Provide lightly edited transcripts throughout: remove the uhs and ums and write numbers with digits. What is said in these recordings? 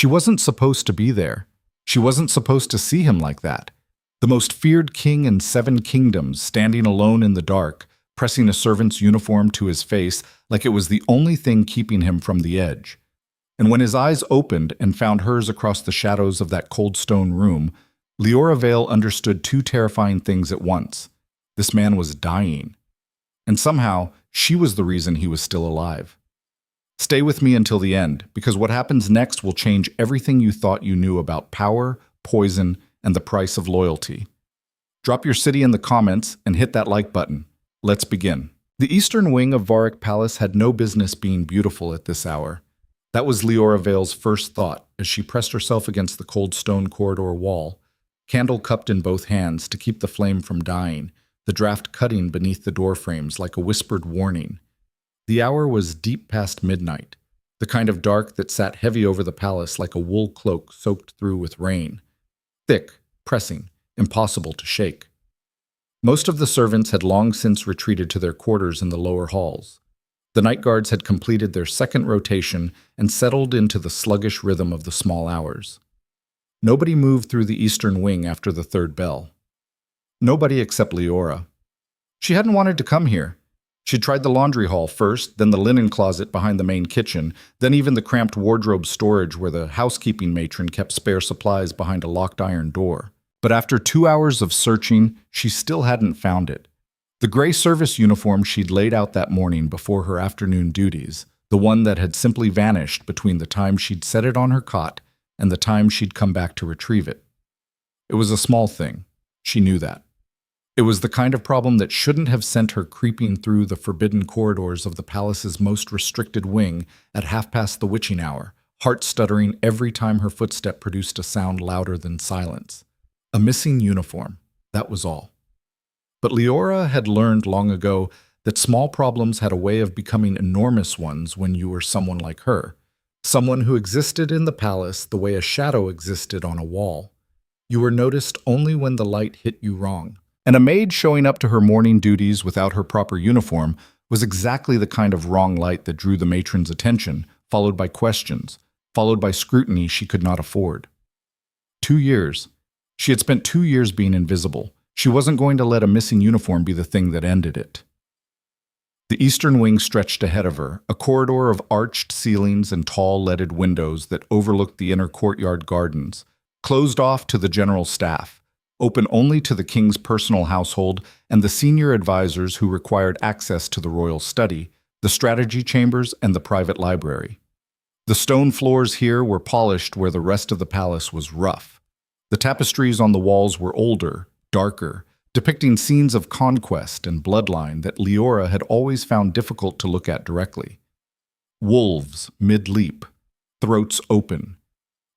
She wasn't supposed to be there. She wasn't supposed to see him like that. The most feared king in 7 kingdoms, standing alone in the dark, pressing a servant's uniform to his face like it was the only thing keeping him from the edge. And when his eyes opened and found hers across the shadows of that cold stone room, Leora Vale understood 2 terrifying things at once. This man was dying. And somehow, she was the reason he was still alive. Stay with me until the end, because what happens next will change everything you thought you knew about power, poison, and the price of loyalty. Drop your city in the comments and hit that like button. Let's begin. The eastern wing of Varric Palace had no business being beautiful at this hour. That was Leora Vale's first thought as she pressed herself against the cold stone corridor wall, candle cupped in both hands to keep the flame from dying, the draft cutting beneath the door frames like a whispered warning. The hour was deep past midnight, the kind of dark that sat heavy over the palace like a wool cloak soaked through with rain. Thick, pressing, impossible to shake. Most of the servants had long since retreated to their quarters in the lower halls. The night guards had completed their second rotation and settled into the sluggish rhythm of the small hours. Nobody moved through the eastern wing after the 3rd bell. Nobody except Leora. She hadn't wanted to come here. She'd tried the laundry hall first, then the linen closet behind the main kitchen, then even the cramped wardrobe storage where the housekeeping matron kept spare supplies behind a locked iron door. But after 2 hours of searching, she still hadn't found it. The gray service uniform she'd laid out that morning before her afternoon duties, the one that had simply vanished between the time she'd set it on her cot and the time she'd come back to retrieve it. It was a small thing. She knew that. It was the kind of problem that shouldn't have sent her creeping through the forbidden corridors of the palace's most restricted wing at 1/2 the witching hour, heart stuttering every time her footstep produced a sound louder than silence. A missing uniform, that was all. But Leora had learned long ago that small problems had a way of becoming enormous ones when you were someone like her, someone who existed in the palace the way a shadow existed on a wall. You were noticed only when the light hit you wrong. And a maid showing up to her morning duties without her proper uniform was exactly the kind of wrong light that drew the matron's attention, followed by questions, followed by scrutiny she could not afford. 2 years. She had spent 2 years being invisible. She wasn't going to let a missing uniform be the thing that ended it. The eastern wing stretched ahead of her, a corridor of arched ceilings and tall leaded windows that overlooked the inner courtyard gardens, closed off to the general staff, open only to the king's personal household and the senior advisors who required access to the royal study, the strategy chambers, and the private library. The stone floors here were polished where the rest of the palace was rough. The tapestries on the walls were older, darker, depicting scenes of conquest and bloodline that Leora had always found difficult to look at directly. Wolves mid-leap, throats open,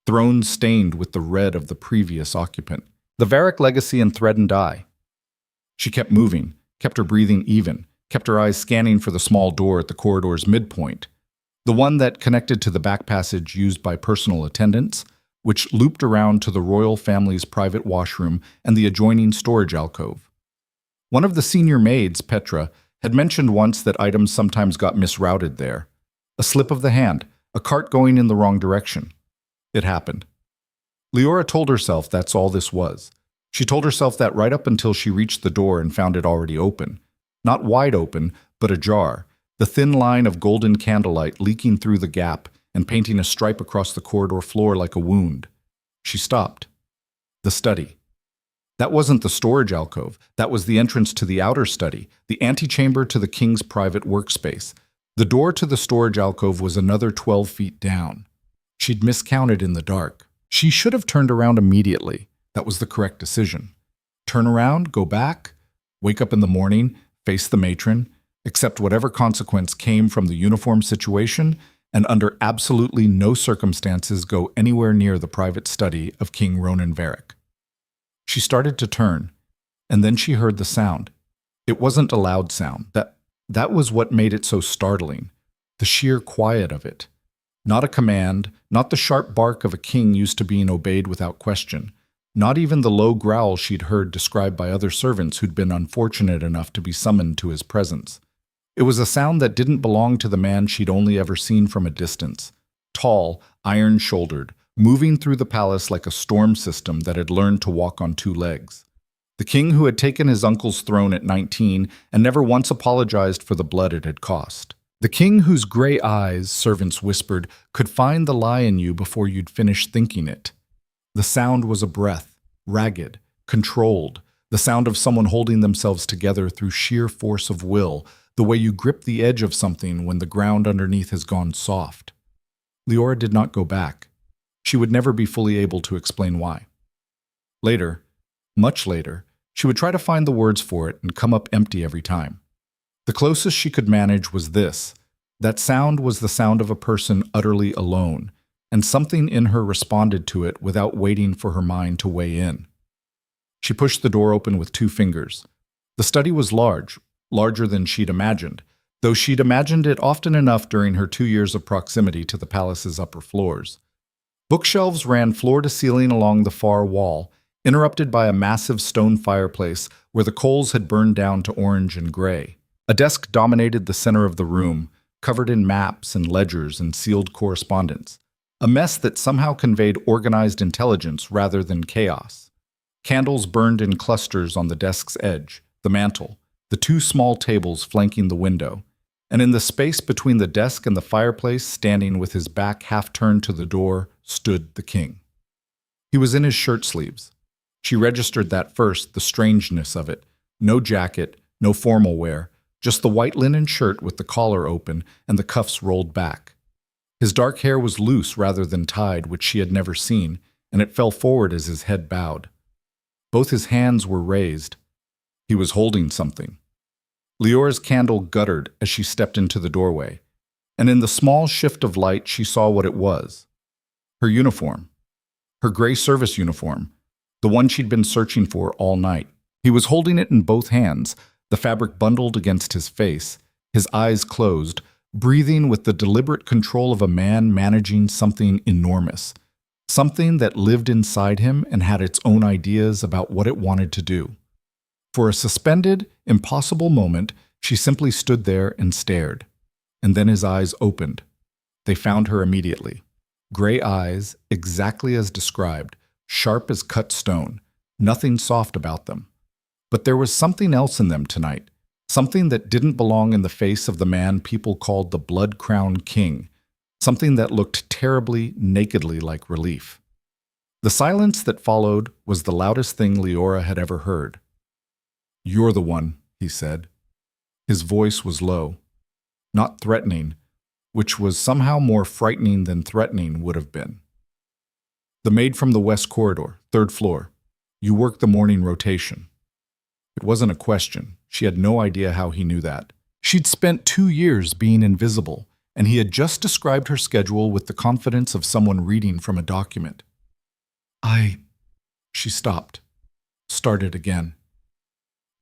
thrones stained with the red of the previous occupant. The Varric legacy in thread and dye. She kept moving, kept her breathing even, kept her eyes scanning for the small door at the corridor's midpoint, the one that connected to the back passage used by personal attendants, which looped around to the royal family's private washroom and the adjoining storage alcove. One of the senior maids, Petra, had mentioned once that items sometimes got misrouted there. A slip of the hand, a cart going in the wrong direction. It happened. Leora told herself that's all this was. She told herself that right up until she reached the door and found it already open. Not wide open, but ajar, the thin line of golden candlelight leaking through the gap and painting a stripe across the corridor floor like a wound. She stopped. The study. That wasn't the storage alcove. That was the entrance to the outer study, the antechamber to the king's private workspace. The door to the storage alcove was another 12 feet down. She'd miscounted in the dark. She should have turned around immediately. That was the correct decision. Turn around, go back, wake up in the morning, face the matron, accept whatever consequence came from the uniform situation, and under absolutely no circumstances go anywhere near the private study of King Ronan Varric. She started to turn, and then she heard the sound. It wasn't a loud sound. That was what made it so startling, the sheer quiet of it. Not a command, not the sharp bark of a king used to being obeyed without question, not even the low growl she'd heard described by other servants who'd been unfortunate enough to be summoned to his presence. It was a sound that didn't belong to the man she'd only ever seen from a distance. Tall, iron-shouldered, moving through the palace like a storm system that had learned to walk on two legs. The king who had taken his uncle's throne at 19 and never once apologized for the blood it had cost. The king whose gray eyes, servants whispered, could find the lie in you before you'd finished thinking it. The sound was a breath, ragged, controlled, the sound of someone holding themselves together through sheer force of will, the way you grip the edge of something when the ground underneath has gone soft. Leora did not go back. She would never be fully able to explain why. Later, much later, she would try to find the words for it and come up empty every time. The closest she could manage was this. That sound was the sound of a person utterly alone, and something in her responded to it without waiting for her mind to weigh in. She pushed the door open with 2 fingers. The study was large, larger than she'd imagined, though she'd imagined it often enough during her 2 years of proximity to the palace's upper floors. Bookshelves ran floor to ceiling along the far wall, interrupted by a massive stone fireplace where the coals had burned down to orange and gray. A desk dominated the center of the room, covered in maps and ledgers and sealed correspondence, a mess that somehow conveyed organized intelligence rather than chaos. Candles burned in clusters on the desk's edge, the mantel, the 2 small tables flanking the window, and in the space between the desk and the fireplace, standing with his back half turned to the door, stood the king. He was in his shirt sleeves. She registered that first, the strangeness of it. No jacket, no formal wear, just the white linen shirt with the collar open and the cuffs rolled back. His dark hair was loose rather than tied, which she had never seen, and it fell forward as his head bowed. Both his hands were raised. He was holding something. Leora's candle guttered as she stepped into the doorway, and in the small shift of light she saw what it was. Her uniform. Her gray service uniform, the one she'd been searching for all night. He was holding it in both hands, the fabric bundled against his face, his eyes closed, breathing with the deliberate control of a man managing something enormous, something that lived inside him and had its own ideas about what it wanted to do. For a suspended, impossible moment, she simply stood there and stared. And then his eyes opened. They found her immediately. Gray eyes, exactly as described, sharp as cut stone, nothing soft about them. But there was something else in them tonight, something that didn't belong in the face of the man people called the blood-crowned king, something that looked terribly, nakedly like relief. The silence that followed was the loudest thing Leora had ever heard. "You're the one," he said. His voice was low, not threatening, which was somehow more frightening than threatening would have been. "The maid from the west corridor, 3rd floor. You work the morning rotation." It wasn't a question. She had no idea how he knew that. She'd spent 2 years being invisible, and he had just described her schedule with the confidence of someone reading from a document. She stopped, started again.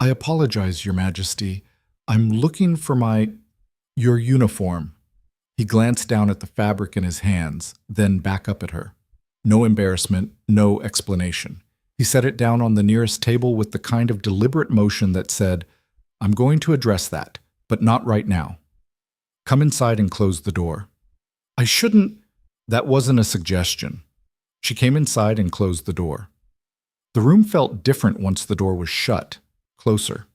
"I apologize, Your Majesty. I'm looking for your uniform." He glanced down at the fabric in his hands, then back up at her. No embarrassment, no explanation. He set it down on the nearest table with the kind of deliberate motion that said, "I'm going to address that, but not right now. Come inside and close the door." "I shouldn't." That wasn't a suggestion. She came inside and closed the door. The room felt different once the door was shut, closer.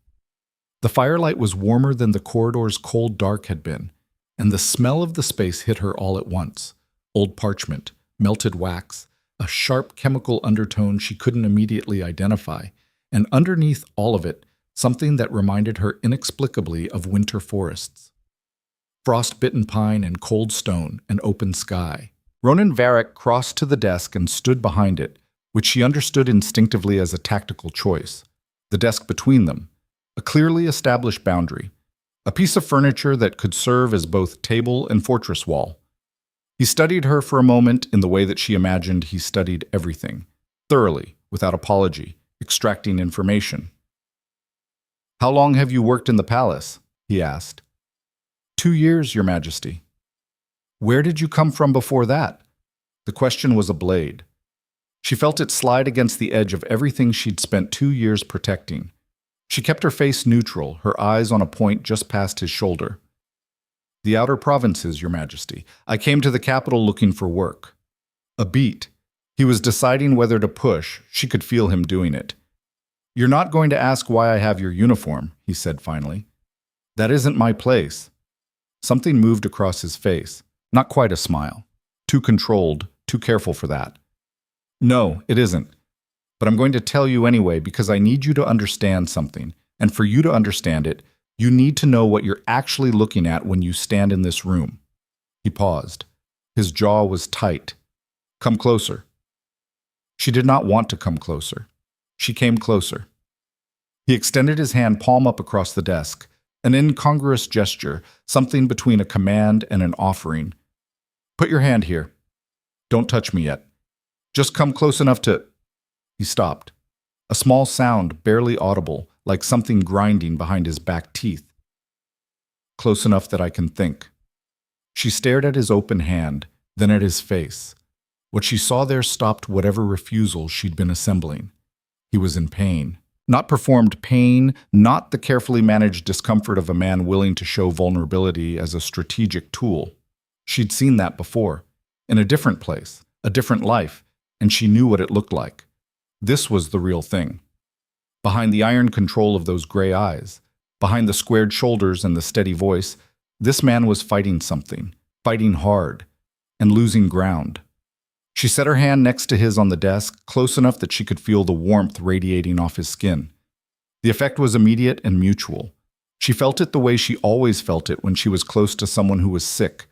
The firelight was warmer than the corridor's cold dark had been, and the smell of the space hit her all at once. Old parchment, melted wax, a sharp chemical undertone she couldn't immediately identify, and underneath all of it, something that reminded her inexplicably of winter forests. Frost-bitten pine and cold stone and open sky. Ronan Varric crossed to the desk and stood behind it, which she understood instinctively as a tactical choice. The desk between them, a clearly established boundary, a piece of furniture that could serve as both table and fortress wall. He studied her for a moment in the way that she imagined he studied everything, thoroughly, without apology, extracting information. "How long have you worked in the palace?" he asked. 2 years, Your Majesty." "Where did you come from before that?" The question was a blade. She felt it slide against the edge of everything she'd spent 2 years protecting. She kept her face neutral, her eyes on a point just past his shoulder. "The outer provinces, Your Majesty. I came to the capital looking for work." A beat. He was deciding whether to push. She could feel him doing it. "You're not going to ask why I have your uniform," he said finally. "That isn't my place." Something moved across his face. Not quite a smile. Too controlled, too careful for that. "No, it isn't. But I'm going to tell you anyway because I need you to understand something. And for you to understand it, you need to know what you're actually looking at when you stand in this room." He paused. His jaw was tight. "Come closer." She did not want to come closer. She came closer. He extended his hand palm up across the desk, an incongruous gesture, something between a command and an offering. "Put your hand here. Don't touch me yet. Just come close enough to—" He stopped. A small sound, barely audible, like something grinding behind his back teeth. "Close enough that I can think." She stared at his open hand, then at his face. What she saw there stopped whatever refusal she'd been assembling. He was in pain. Not performed pain, not the carefully managed discomfort of a man willing to show vulnerability as a strategic tool. She'd seen that before, in a different place, a different life, and she knew what it looked like. This was the real thing. Behind the iron control of those gray eyes, behind the squared shoulders and the steady voice, this man was fighting something, fighting hard, and losing ground. She set her hand next to his on the desk, close enough that she could feel the warmth radiating off his skin. The effect was immediate and mutual. She felt it the way she always felt it when she was close to someone who was sick.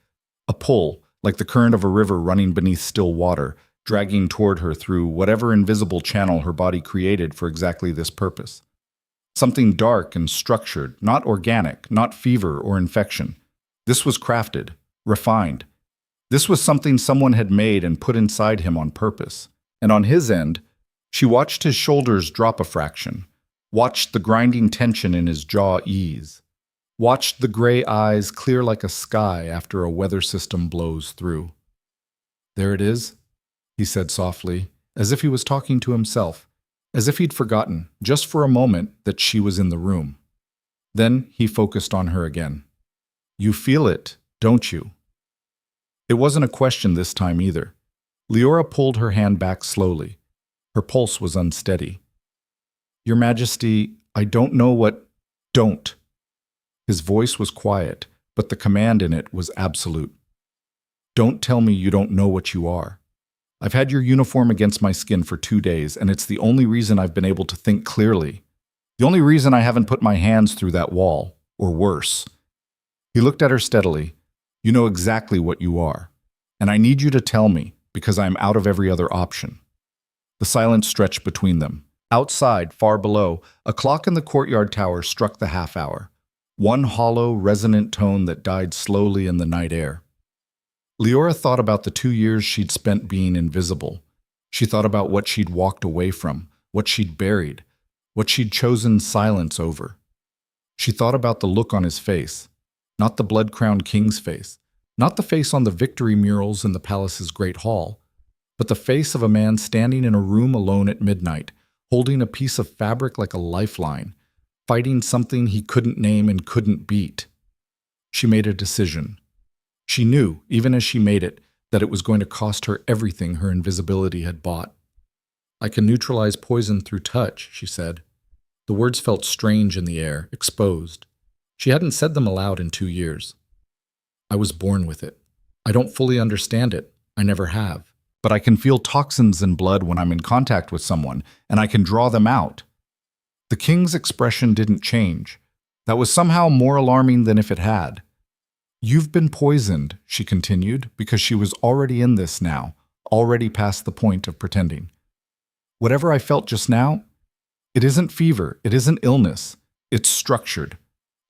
A pull, like the current of a river running beneath still water, dragging toward her through whatever invisible channel her body created for exactly this purpose. Something dark and structured, not organic, not fever or infection. This was crafted, refined. This was something someone had made and put inside him on purpose. And on his end, she watched his shoulders drop a fraction, watched the grinding tension in his jaw ease, watched the gray eyes clear like a sky after a weather system blows through. "There it is," he said softly, as if he was talking to himself, as if he'd forgotten, just for a moment, that she was in the room. Then he focused on her again. "You feel it, don't you?" It wasn't a question this time either. Leora pulled her hand back slowly. Her pulse was unsteady. "Your Majesty, I don't know what—" "Don't." His voice was quiet, but the command in it was absolute. "Don't tell me you don't know what you are. I've had your uniform against my skin for 2 days, and it's the only reason I've been able to think clearly. The only reason I haven't put my hands through that wall, or worse." He looked at her steadily. "You know exactly what you are, and I need you to tell me, because I'm out of every other option." The silence stretched between them. Outside, far below, a clock in the courtyard tower struck the half-hour, one hollow, resonant tone that died slowly in the night air. Leora thought about the 2 years she'd spent being invisible. She thought about what she'd walked away from, what she'd buried, what she'd chosen silence over. She thought about the look on his face, not the blood-crowned king's face, not the face on the victory murals in the palace's great hall, but the face of a man standing in a room alone at midnight, holding a piece of fabric like a lifeline, fighting something he couldn't name and couldn't beat. She made a decision. She knew, even as she made it, that it was going to cost her everything her invisibility had bought. "I can neutralize poison through touch," she said. The words felt strange in the air, exposed. She hadn't said them aloud in 2 years. "I was born with it. I don't fully understand it. I never have. But I can feel toxins in blood when I'm in contact with someone, and I can draw them out." The king's expression didn't change. That was somehow more alarming than if it had. "You've been poisoned," she continued, because she was already in this now, already past the point of pretending. "Whatever I felt just now, it isn't fever, it isn't illness. It's structured.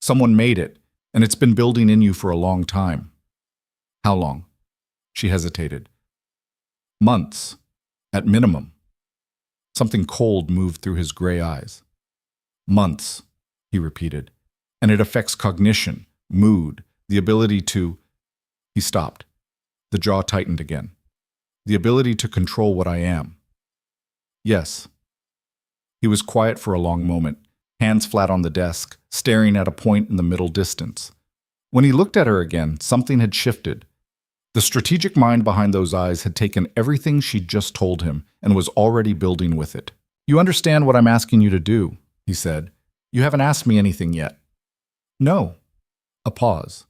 Someone made it, and it's been building in you for a long time." "How long?" She hesitated. "Months, at minimum." Something cold moved through his gray eyes. "Months," he repeated. "And it affects cognition, mood, the ability to—" He stopped. The jaw tightened again. "The ability to control what I am." "Yes." He was quiet for a long moment, hands flat on the desk, staring at a point in the middle distance. When he looked at her again, something had shifted. The strategic mind behind those eyes had taken everything she'd just told him and was already building with it. "You understand what I'm asking you to do," he said. "You haven't asked me anything yet." "No." A pause.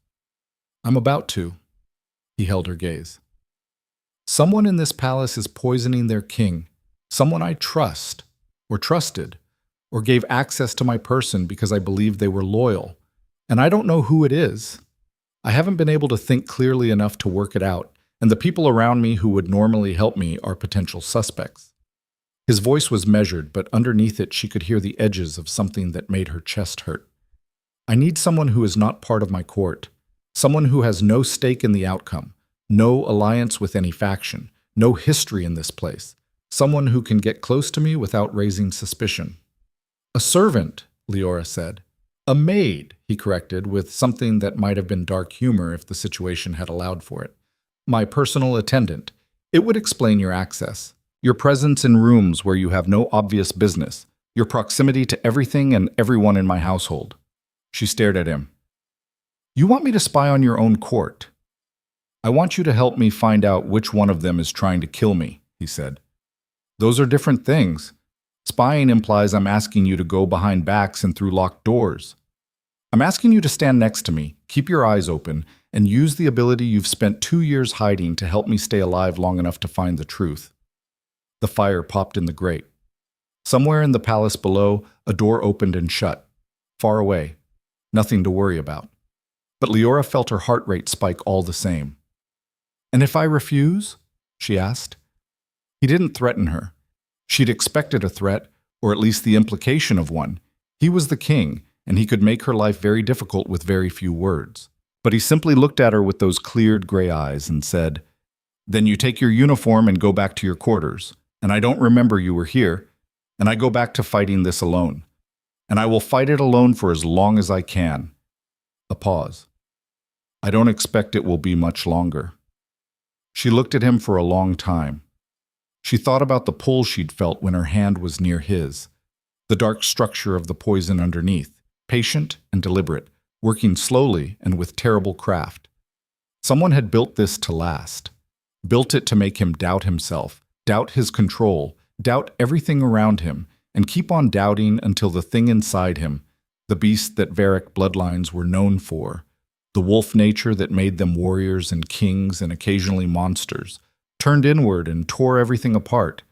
"I'm about to." He held her gaze. "Someone in this palace is poisoning their king. Someone I trust, or trusted, or gave access to my person because I believed they were loyal. And I don't know who it is. I haven't been able to think clearly enough to work it out, and the people around me who would normally help me are potential suspects." His voice was measured, but underneath it she could hear the edges of something that made her chest hurt. "I need someone who is not part of my court, someone who has no stake in the outcome, no alliance with any faction, no history in this place, someone who can get close to me without raising suspicion." "A servant," Leora said. "A maid," he corrected, with something that might have been dark humor if the situation had allowed for it. "My personal attendant. It would explain your access, your presence in rooms where you have no obvious business, your proximity to everything and everyone in my household." She stared at him. "You want me to spy on your own court?" "I want you to help me find out which one of them is trying to kill me," he said. "Those are different things. Spying implies I'm asking you to go behind backs and through locked doors. I'm asking you to stand next to me, keep your eyes open, and use the ability you've spent 2 years hiding to help me stay alive long enough to find the truth." The fire popped in the grate. Somewhere in the palace below, a door opened and shut. Far away. Nothing to worry about. But Leora felt her heart rate spike all the same. "And if I refuse?" she asked. He didn't threaten her. She'd expected a threat, or at least the implication of one. He was the king, and he could make her life very difficult with very few words. But he simply looked at her with those cleared gray eyes and said, "Then you take your uniform and go back to your quarters, and I don't remember you were here, and I go back to fighting this alone. And I will fight it alone for as long as I can." A pause. "I don't expect it will be much longer." She looked at him for a long time. She thought about the pull she'd felt when her hand was near his, the dark structure of the poison underneath, patient and deliberate, working slowly and with terrible craft. Someone had built this to last, built it to make him doubt himself, doubt his control, doubt everything around him, and keep on doubting until the thing inside him, the beast that Varric bloodlines were known for, the wolf nature that made them warriors and kings and occasionally monsters, turned inward and tore everything apart.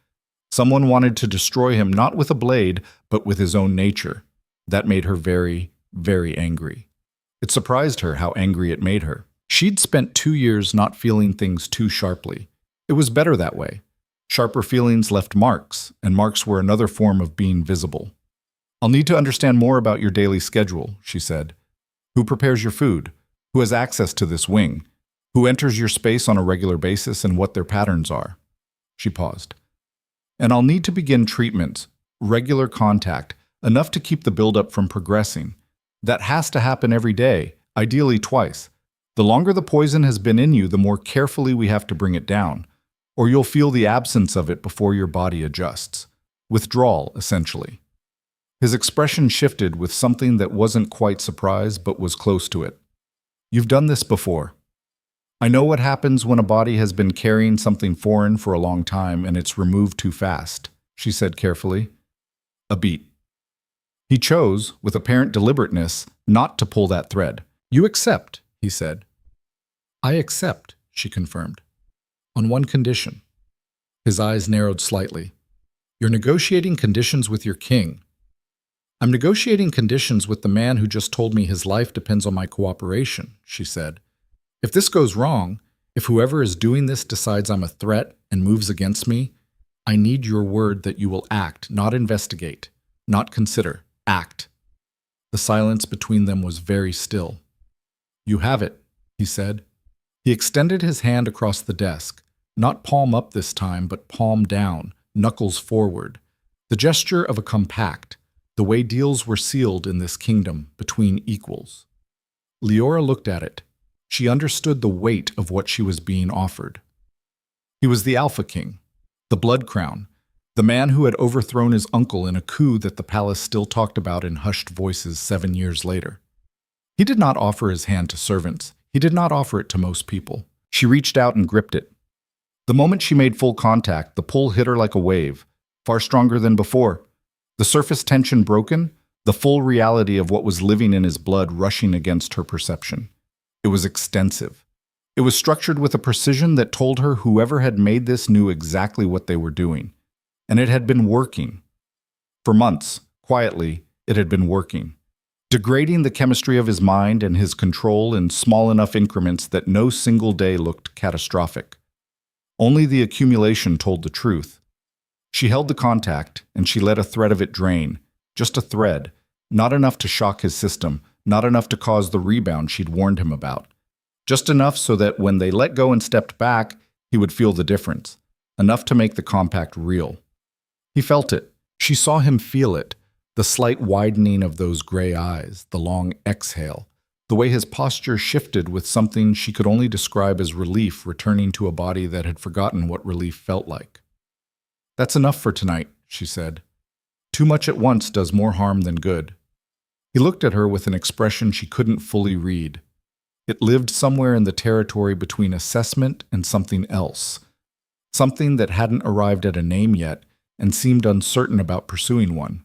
Someone wanted to destroy him not with a blade, but with his own nature. That made her very, very angry. It surprised her how angry it made her. She'd spent 2 years not feeling things too sharply. It was better that way. Sharper feelings left marks, and marks were another form of being visible. "I'll need to understand more about your daily schedule," she said. "Who prepares your food? Who has access to this wing? Who enters your space on a regular basis and what their patterns are?" She paused. "And I'll need to begin treatments, regular contact, enough to keep the buildup from progressing. That has to happen every day, ideally twice. The longer the poison has been in you, the more carefully we have to bring it down, or you'll feel the absence of it before your body adjusts. Withdrawal, essentially." His expression shifted with something that wasn't quite surprise but was close to it. "You've done this before. I know what happens when a body has been carrying something foreign for a long time and it's removed too fast," she said carefully. A beat. He chose, with apparent deliberateness, not to pull that thread. "You accept," he said. "I accept," she confirmed. "On one condition." His eyes narrowed slightly. "You're negotiating conditions with your king." "I'm negotiating conditions with the man who just told me his life depends on my cooperation," she said. "If this goes wrong, if whoever is doing this decides I'm a threat and moves against me, I need your word that you will act, not investigate, not consider, act." The silence between them was very still. "You have it," he said. He extended his hand across the desk, not palm up this time, but palm down, knuckles forward. The gesture of a compact, the way deals were sealed in this kingdom between equals. Leora looked at it. She understood the weight of what she was being offered. He was the Alpha King, the Blood Crown, the man who had overthrown his uncle in a coup that the palace still talked about in hushed voices 7 years later. He did not offer his hand to servants. He did not offer it to most people. She reached out and gripped it. The moment she made full contact, the pull hit her like a wave, far stronger than before. The surface tension broken, the full reality of what was living in his blood rushing against her perception. It was extensive. It was structured with a precision that told her whoever had made this knew exactly what they were doing. And it had been working. For months, quietly, it had been working. Degrading the chemistry of his mind and his control in small enough increments that no single day looked catastrophic. Only the accumulation told the truth. She held the contact, and she let a thread of it drain. Just a thread, not enough to shock his system, not enough to cause the rebound she'd warned him about. Just enough so that when they let go and stepped back, he would feel the difference. Enough to make the compact real. He felt it. She saw him feel it. The slight widening of those gray eyes, the long exhale, the way his posture shifted with something she could only describe as relief returning to a body that had forgotten what relief felt like. "That's enough for tonight," she said. "Too much at once does more harm than good." He looked at her with an expression she couldn't fully read. It lived somewhere in the territory between assessment and something else, something that hadn't arrived at a name yet and seemed uncertain about pursuing one.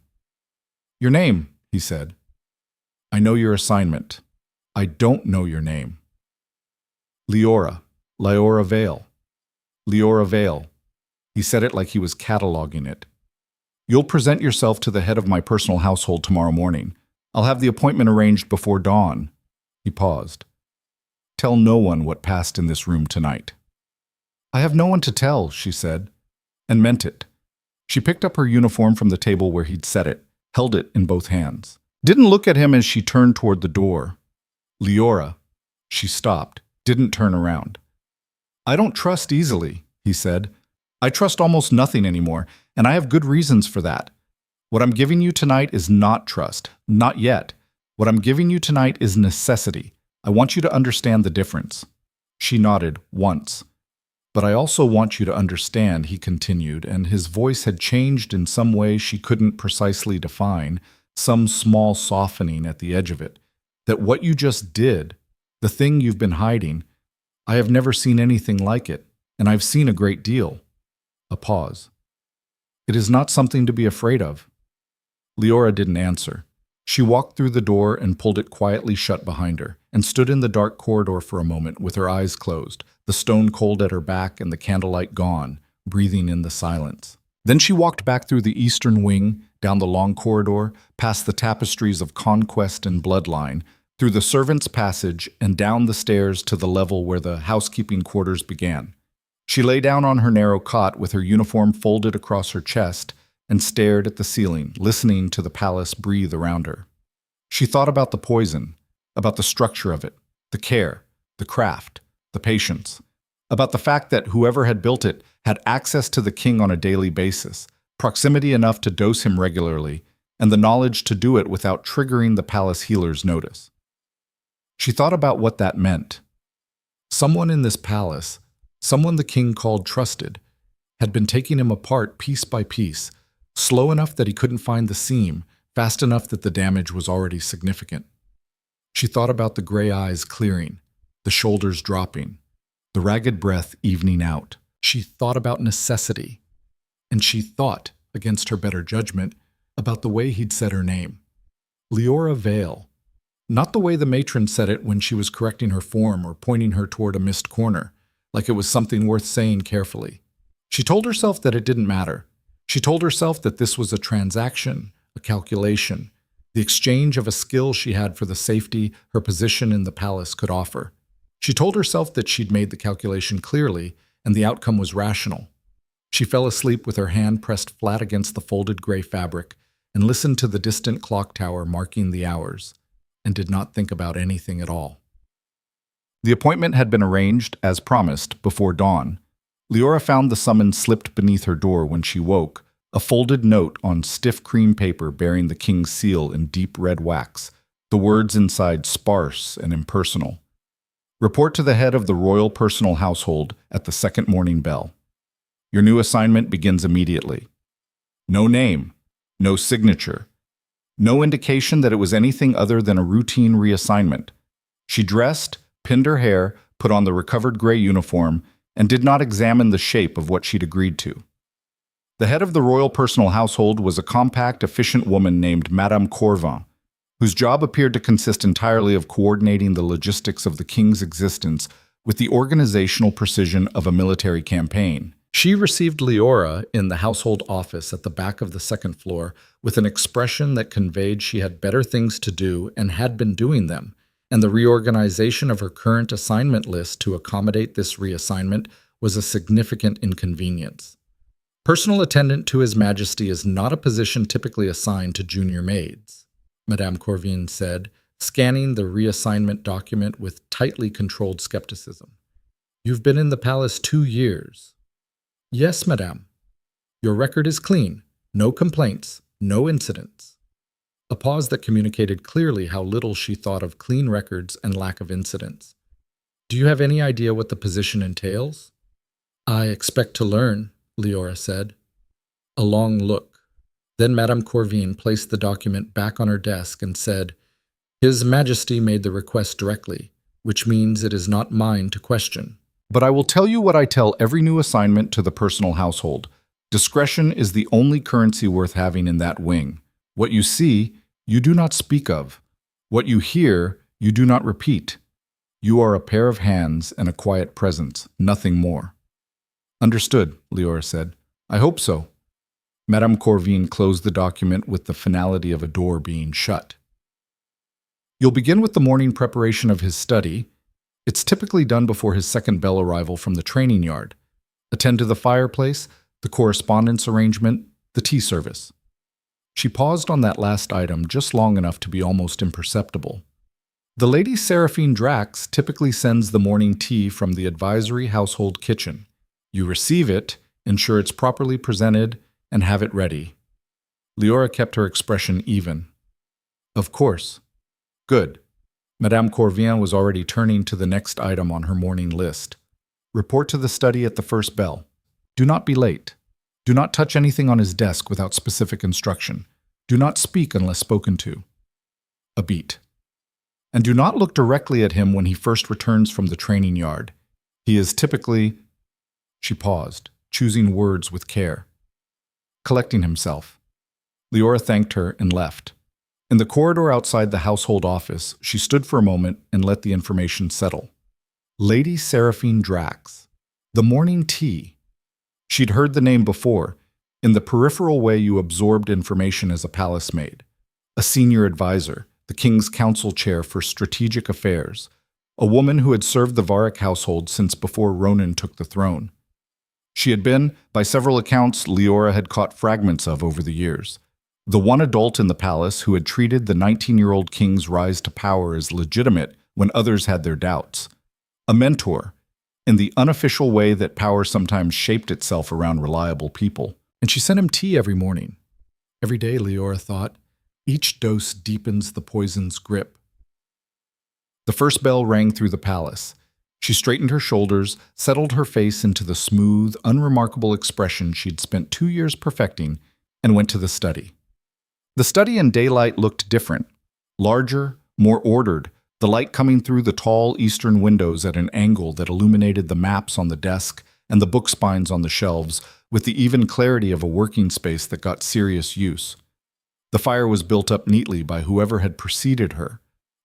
"Your name," he said. "I know your assignment. I don't know your name." "Leora. Leora Vale. Leora Vale." He said it like he was cataloging it. "You'll present yourself to the head of my personal household tomorrow morning. I'll have the appointment arranged before dawn." He paused. "Tell no one what passed in this room tonight." "I have no one to tell," she said, and meant it. She picked up her uniform from the table where he'd set it, held it in both hands. Didn't look at him as she turned toward the door. "Leora." She stopped, didn't turn around. "I don't trust easily," he said. "I trust almost nothing anymore, and I have good reasons for that. What I'm giving you tonight is not trust, not yet. What I'm giving you tonight is necessity. I want you to understand the difference." She nodded once. "But I also want you to understand," he continued, and his voice had changed in some way she couldn't precisely define, some small softening at the edge of it, "that what you just did, the thing you've been hiding, I have never seen anything like it, and I've seen a great deal." A pause. "It is not something to be afraid of." Leora didn't answer. She walked through the door and pulled it quietly shut behind her, and stood in the dark corridor for a moment with her eyes closed, the stone cold at her back and the candlelight gone, breathing in the silence. Then she walked back through the eastern wing, down the long corridor, past the tapestries of conquest and bloodline, through the servants' passage and down the stairs to the level where the housekeeping quarters began. She lay down on her narrow cot with her uniform folded across her chest and stared at the ceiling, listening to the palace breathe around her. She thought about the poison, about the structure of it, the care, the craft, the patience, about the fact that whoever had built it had access to the king on a daily basis, proximity enough to dose him regularly, and the knowledge to do it without triggering the palace healer's notice. She thought about what that meant. Someone in this palace, someone the king called trusted, had been taking him apart piece by piece, slow enough that he couldn't find the seam, fast enough that the damage was already significant. She thought about the gray eyes clearing, the shoulders dropping, the ragged breath evening out. She thought about necessity. And she thought, against her better judgment, about the way he'd said her name. Leora Vale. Not the way the matron said it when she was correcting her form or pointing her toward a missed corner, like it was something worth saying carefully. She told herself that it didn't matter. She told herself that this was a transaction, a calculation, the exchange of a skill she had for the safety her position in the palace could offer. She told herself that she'd made the calculation clearly, and the outcome was rational. She fell asleep with her hand pressed flat against the folded gray fabric and listened to the distant clock tower marking the hours, and did not think about anything at all. The appointment had been arranged, as promised, before dawn. Leora found the summons slipped beneath her door when she woke, a folded note on stiff cream paper bearing the king's seal in deep red wax, the words inside sparse and impersonal. "Report to the head of the royal personal household at the second morning bell. Your new assignment begins immediately." No name, no signature, no indication that it was anything other than a routine reassignment. She dressed, pinned her hair, put on the recovered gray uniform, and did not examine the shape of what she'd agreed to. The head of the royal personal household was a compact, efficient woman named Madame Corvin, whose job appeared to consist entirely of coordinating the logistics of the king's existence with the organizational precision of a military campaign. She received Leora in the household office at the back of the second floor with an expression that conveyed she had better things to do and had been doing them, and the reorganization of her current assignment list to accommodate this reassignment was a significant inconvenience. Personal attendant to His Majesty is not a position typically assigned to junior maids, Madame Corvin said, scanning the reassignment document with tightly controlled skepticism. You've been in the palace 2 years. Yes, madame. Your record is clean. No complaints, no incidents. A pause that communicated clearly how little she thought of clean records and lack of incidents. Do you have any idea what the position entails? I expect to learn, Leora said. A long look. Then Madame Corvin placed the document back on her desk and said, His Majesty made the request directly, which means it is not mine to question. But I will tell you what I tell every new assignment to the personal household. Discretion is the only currency worth having in that wing. What you see, you do not speak of. What you hear, you do not repeat. You are a pair of hands and a quiet presence, nothing more. Understood, Leora said. I hope so. Madame Corvin closed the document with the finality of a door being shut. You'll begin with the morning preparation of his study. It's typically done before his second bell arrival from the training yard. Attend to the fireplace, the correspondence arrangement, the tea service. She paused on that last item just long enough to be almost imperceptible. The Lady Seraphine Drax typically sends the morning tea from the advisory household kitchen. You receive it, ensure it's properly presented, and have it ready. Leora kept her expression even. Of course. Good. Madame Corvin was already turning to the next item on her morning list. Report to the study at the first bell. Do not be late. Do not touch anything on his desk without specific instruction. Do not speak unless spoken to. A beat. And do not look directly at him when he first returns from the training yard. He is typically... She paused, choosing words with care. Collecting himself. Leora thanked her and left. In the corridor outside the household office, she stood for a moment and let the information settle. Lady Seraphine Drax. The morning tea. She'd heard the name before, in the peripheral way you absorbed information as a palace maid. A senior advisor, the king's council chair for strategic affairs, a woman who had served the Varric household since before Ronan took the throne. She had been, by several accounts, Leora had caught fragments of over the years. The one adult in the palace who had treated the 19-year-old king's rise to power as legitimate when others had their doubts. A mentor, in the unofficial way that power sometimes shaped itself around reliable people. And she sent him tea every morning. Every day, Leora thought, each dose deepens the poison's grip. The first bell rang through the palace. She straightened her shoulders, settled her face into the smooth, unremarkable expression she'd spent 2 years perfecting, and went to the study. The study in daylight looked different. Larger, more ordered, the light coming through the tall eastern windows at an angle that illuminated the maps on the desk and the book spines on the shelves with the even clarity of a working space that got serious use. The fire was built up neatly by whoever had preceded her.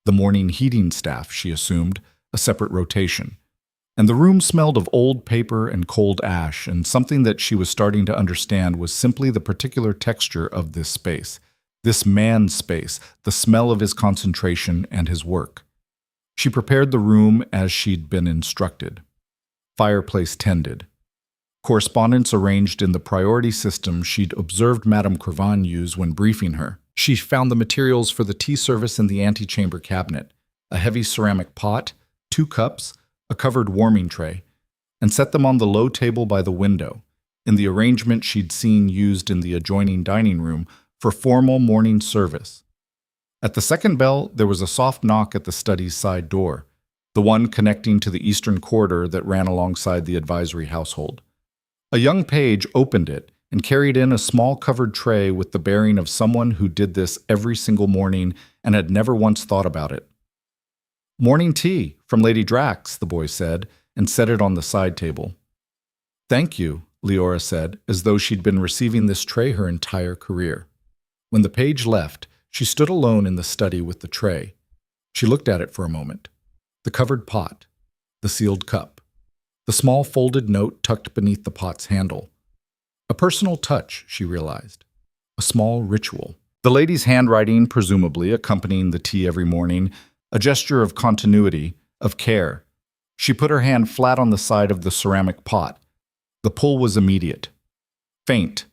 The morning heating staff, she assumed, a separate rotation. And the room smelled of old paper and cold ash, and something that she was starting to understand was simply the particular texture of this space. This man's space, the smell of his concentration and his work. She prepared the room as she'd been instructed. Fireplace tended. Correspondence arranged in the priority system she'd observed Madame Corvin use when briefing her. She found the materials for the tea service in the antechamber cabinet, a heavy ceramic pot, 2 cups, a covered warming tray, and set them on the low table by the window, in the arrangement she'd seen used in the adjoining dining room for formal morning service. At the second bell, there was a soft knock at the study's side door, the one connecting to the eastern corridor that ran alongside the advisory household. A young page opened it and carried in a small covered tray with the bearing of someone who did this every single morning and had never once thought about it. Morning tea from Lady Drax, the boy said, and set it on the side table. Thank you, Leora said, as though she'd been receiving this tray her entire career. When the page left, she stood alone in the study with the tray. She looked at it for a moment. The covered pot, the sealed cup, the small folded note tucked beneath the pot's handle. A personal touch, she realized. A small ritual. The lady's handwriting, presumably accompanying the tea every morning, a gesture of continuity, of care. She put her hand flat on the side of the ceramic pot. The pull was immediate. Faint.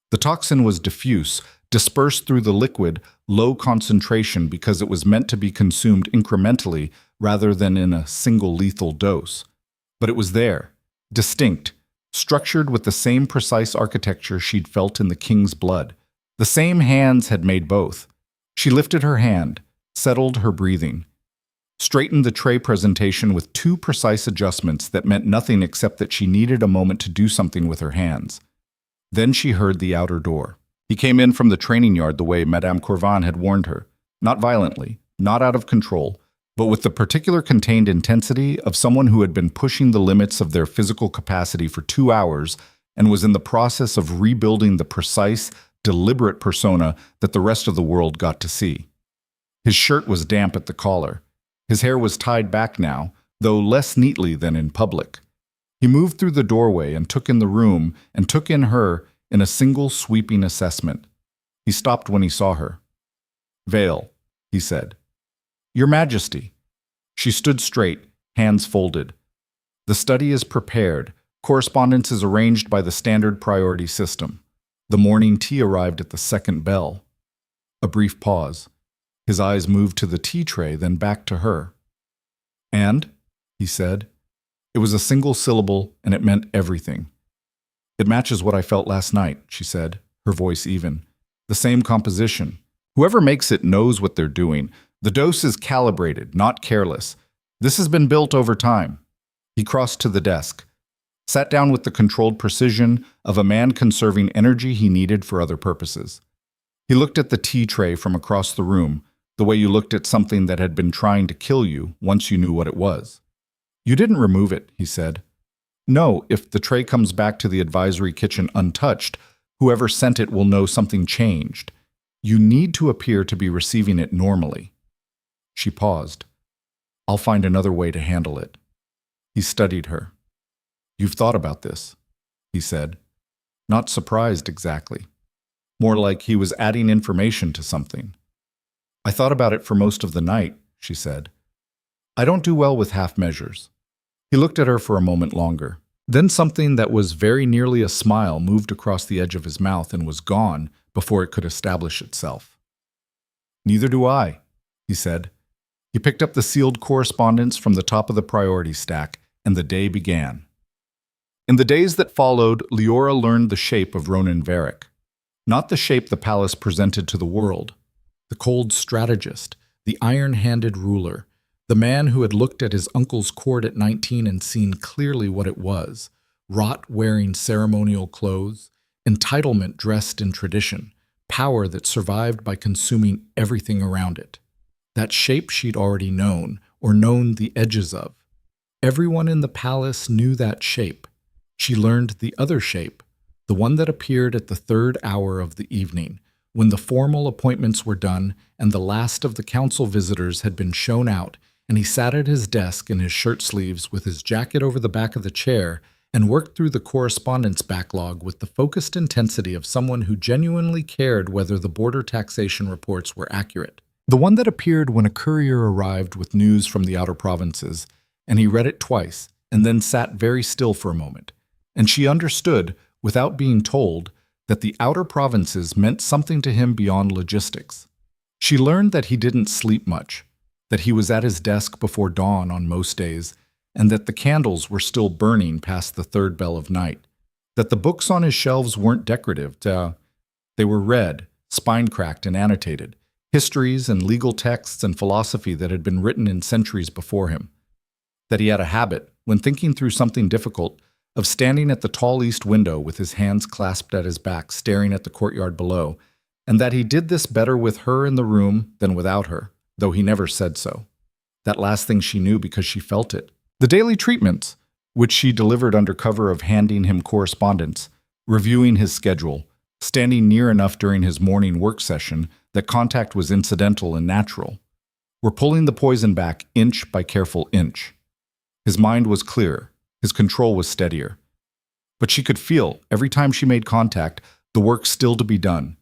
The toxin was diffuse, dispersed through the liquid, low concentration because it was meant to be consumed incrementally rather than in a single lethal dose. But it was there, distinct, structured with the same precise architecture she'd felt in the king's blood. The same hands had made both. She lifted her hand, settled her breathing, straightened the tray presentation with two precise adjustments that meant nothing except that she needed a moment to do something with her hands. Then she heard the outer door. He came in from the training yard the way Madame Corvan had warned her, not violently, not out of control, but with the particular contained intensity of someone who had been pushing the limits of their physical capacity for 2 hours and was in the process of rebuilding the precise, deliberate persona that the rest of the world got to see. His shirt was damp at the collar. His hair was tied back now, though less neatly than in public. He moved through the doorway and took in the room and took in her in a single sweeping assessment. He stopped when he saw her. "Vale," he said. "Your Majesty." She stood straight, hands folded. "The study is prepared. Correspondence is arranged by the standard priority system. The morning tea arrived at the second bell." A brief pause. His eyes moved to the tea tray, then back to her. "And?" he said. It was a single syllable, and it meant everything. "It matches what I felt last night," she said, her voice even. "The same composition. Whoever makes it knows what they're doing. The dose is calibrated, not careless. This has been built over time." He crossed to the desk, sat down with the controlled precision of a man conserving energy he needed for other purposes. He looked at the tea tray from across the room, the way you looked at something that had been trying to kill you once you knew what it was. "You didn't remove it," he said. "No, if the tray comes back to the advisory kitchen untouched, whoever sent it will know something changed. You need to appear to be receiving it normally." She paused. "I'll find another way to handle it." He studied her. "You've thought about this," he said. Not surprised exactly. More like he was adding information to something. "I thought about it for most of the night," she said. "I don't do well with half measures." He looked at her for a moment longer. Then something that was very nearly a smile moved across the edge of his mouth and was gone before it could establish itself. "Neither do I," he said. He picked up the sealed correspondence from the top of the priority stack, and the day began. In the days that followed, Leora learned the shape of Ronan Varric. Not the shape the palace presented to the world. The cold strategist, the iron-handed ruler, the man who had looked at his uncle's court at 19 and seen clearly what it was, rot wearing ceremonial clothes, entitlement dressed in tradition, power that survived by consuming everything around it. That shape she'd already known, or known the edges of. Everyone in the palace knew that shape. She learned the other shape, the one that appeared at the third hour of the evening, when the formal appointments were done and the last of the council visitors had been shown out, and he sat at his desk in his shirt sleeves with his jacket over the back of the chair and worked through the correspondence backlog with the focused intensity of someone who genuinely cared whether the border taxation reports were accurate. The one that appeared when a courier arrived with news from the outer provinces, and he read it twice, and then sat very still for a moment. And she understood, without being told, that the outer provinces meant something to him beyond logistics. She learned that he didn't sleep much, that he was at his desk before dawn on most days, and that the candles were still burning past the third bell of night, that the books on his shelves weren't decorative, they were read, spine-cracked and annotated, histories and legal texts and philosophy that had been written in centuries before him, that he had a habit, when thinking through something difficult, of standing at the tall east window with his hands clasped at his back, staring at the courtyard below, and that he did this better with her in the room than without her, though he never said so. That last thing she knew because she felt it. The daily treatments, which she delivered under cover of handing him correspondence, reviewing his schedule, standing near enough during his morning work session that contact was incidental and natural, were pulling the poison back inch by careful inch. His mind was clearer, his control was steadier. But she could feel, every time she made contact, the work still to be done.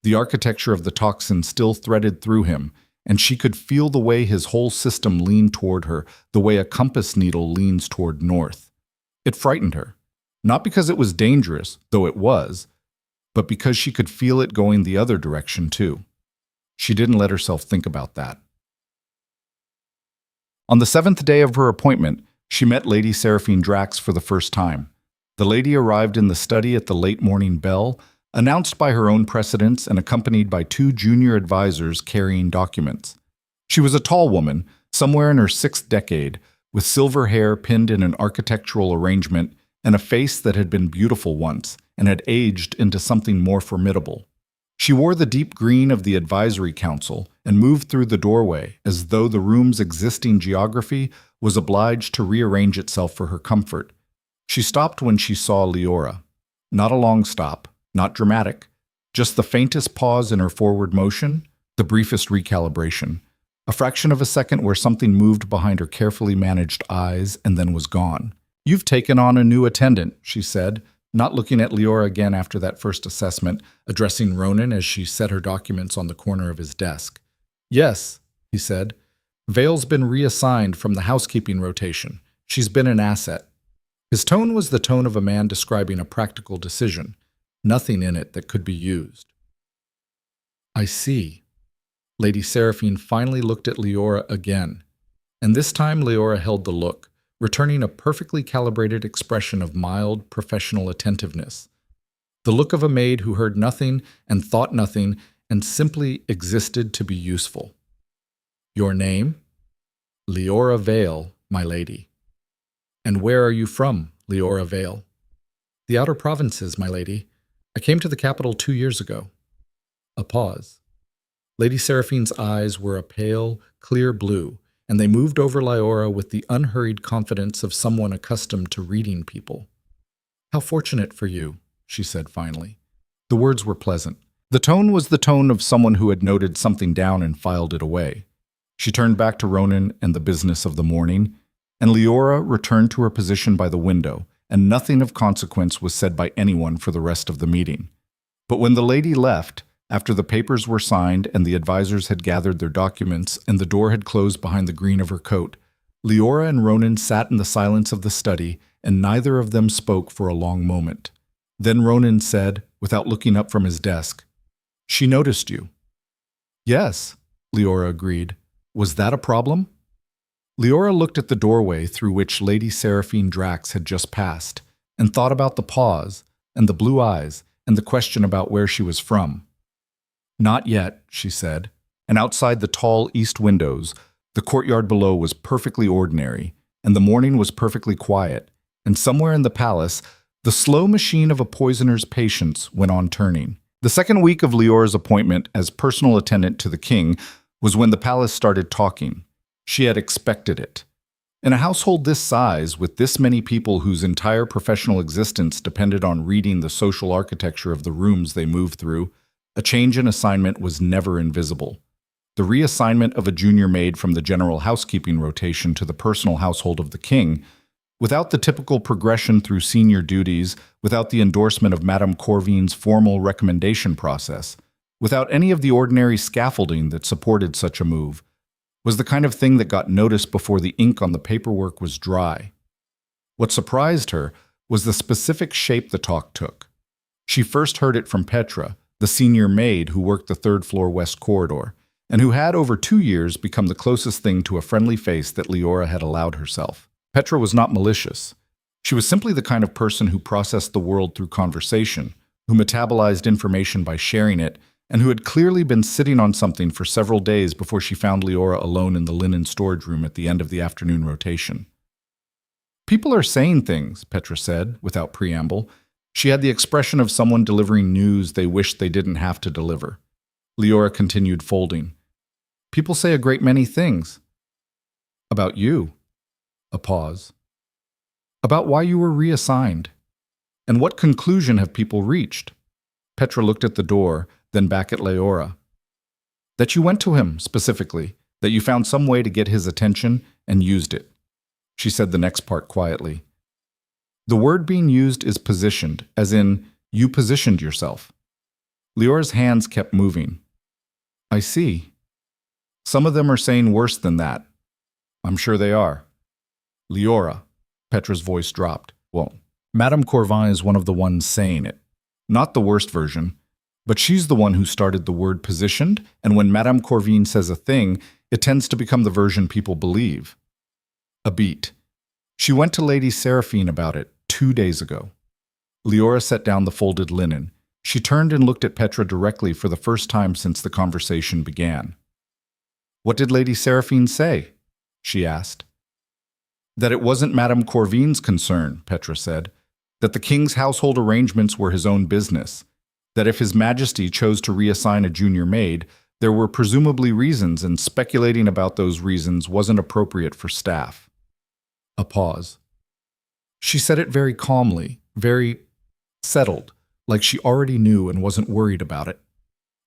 The architecture of the toxin still threaded through him, and she could feel the way his whole system leaned toward her, the way a compass needle leans toward north. It frightened her, not because it was dangerous, though it was, but because she could feel it going the other direction too. She didn't let herself think about that. On the 7th day of her appointment, she met Lady Seraphine Drax for the first time. The lady arrived in the study at the late morning bell, announced by her own precedence and accompanied by 2 junior advisors carrying documents. She was a tall woman, somewhere in her 6th decade, with silver hair pinned in an architectural arrangement and a face that had been beautiful once and had aged into something more formidable. She wore the deep green of the advisory council and moved through the doorway as though the room's existing geography was obliged to rearrange itself for her comfort. She stopped when she saw Leora. Not a long stop, not dramatic, just the faintest pause in her forward motion, the briefest recalibration, a fraction of a second where something moved behind her carefully managed eyes and then was gone. "You've taken on a new attendant," she said, not looking at Leora again after that first assessment, addressing Ronan as she set her documents on the corner of his desk. "Yes," he said. "Vale's been reassigned from the housekeeping rotation. She's been an asset." His tone was the tone of a man describing a practical decision, nothing in it that could be used. "I see." Lady Seraphine finally looked at Leora again, and this time Leora held the look, returning a perfectly calibrated expression of mild, professional attentiveness. The look of a maid who heard nothing and thought nothing and simply existed to be useful. "Your name?" "Leora Vale, my lady." "And where are you from, Leora Vale?" "The outer provinces, my lady. I came to the capital 2 years ago." A pause. Lady Seraphine's eyes were a pale, clear blue, and they moved over Leora with the unhurried confidence of someone accustomed to reading people. "How fortunate for you," she said finally. The words were pleasant. The tone was the tone of someone who had noted something down and filed it away. She turned back to Ronan and the business of the morning, and Leora returned to her position by the window, and nothing of consequence was said by anyone for the rest of the meeting. But when the lady left, after the papers were signed and the advisors had gathered their documents and the door had closed behind the green of her coat, Leora and Ronan sat in the silence of the study, and neither of them spoke for a long moment. Then Ronan said, without looking up from his desk, "She noticed you." "Yes," Leora agreed. "Was that a problem?" Leora looked at the doorway through which Lady Seraphine Drax had just passed, and thought about the pause, and the blue eyes, and the question about where she was from. "Not yet," she said, and outside the tall east windows, the courtyard below was perfectly ordinary, and the morning was perfectly quiet, and somewhere in the palace, the slow machine of a poisoner's patience went on turning. The second week of Leora's appointment as personal attendant to the king was when the palace started talking. She had expected it. In a household this size, with this many people whose entire professional existence depended on reading the social architecture of the rooms they moved through, a change in assignment was never invisible. The reassignment of a junior maid from the general housekeeping rotation to the personal household of the king, without the typical progression through senior duties, without the endorsement of Madame Corvine's formal recommendation process, without any of the ordinary scaffolding that supported such a move, was the kind of thing that got noticed before the ink on the paperwork was dry. What surprised her was the specific shape the talk took. She first heard it from Petra, the senior maid who worked the third-floor west corridor, and who had over 2 years become the closest thing to a friendly face that Leora had allowed herself. Petra was not malicious. She was simply the kind of person who processed the world through conversation, who metabolized information by sharing it, and who had clearly been sitting on something for several days before she found Leora alone in the linen storage room at the end of the afternoon rotation. "People are saying things," Petra said, without preamble. She had the expression of someone delivering news they wished they didn't have to deliver. Leora continued folding. "People say a great many things." About you. A pause. About why you were reassigned. And what conclusion have people reached? Petra looked at the door, then back at Leora. That you went to him, specifically, that you found some way to get his attention and used it. She said the next part quietly. The word being used is positioned, as in, you positioned yourself. Leora's hands kept moving. I see. Some of them are saying worse than that. I'm sure they are. Leora, Petra's voice dropped. Well, Madame Corvin is one of the ones saying it. Not the worst version, but she's the one who started the word positioned, and when Madame Corvin says a thing, it tends to become the version people believe. A beat. She went to Lady Seraphine about it 2 days ago. Leora set down the folded linen. She turned and looked at Petra directly for the first time since the conversation began. What did Lady Seraphine say? She asked. That it wasn't Madame Corvin's concern, Petra said. That the king's household arrangements were his own business. That if His Majesty chose to reassign a junior maid, there were presumably reasons, and speculating about those reasons wasn't appropriate for staff. A pause. She said it very calmly, very settled, like she already knew and wasn't worried about it.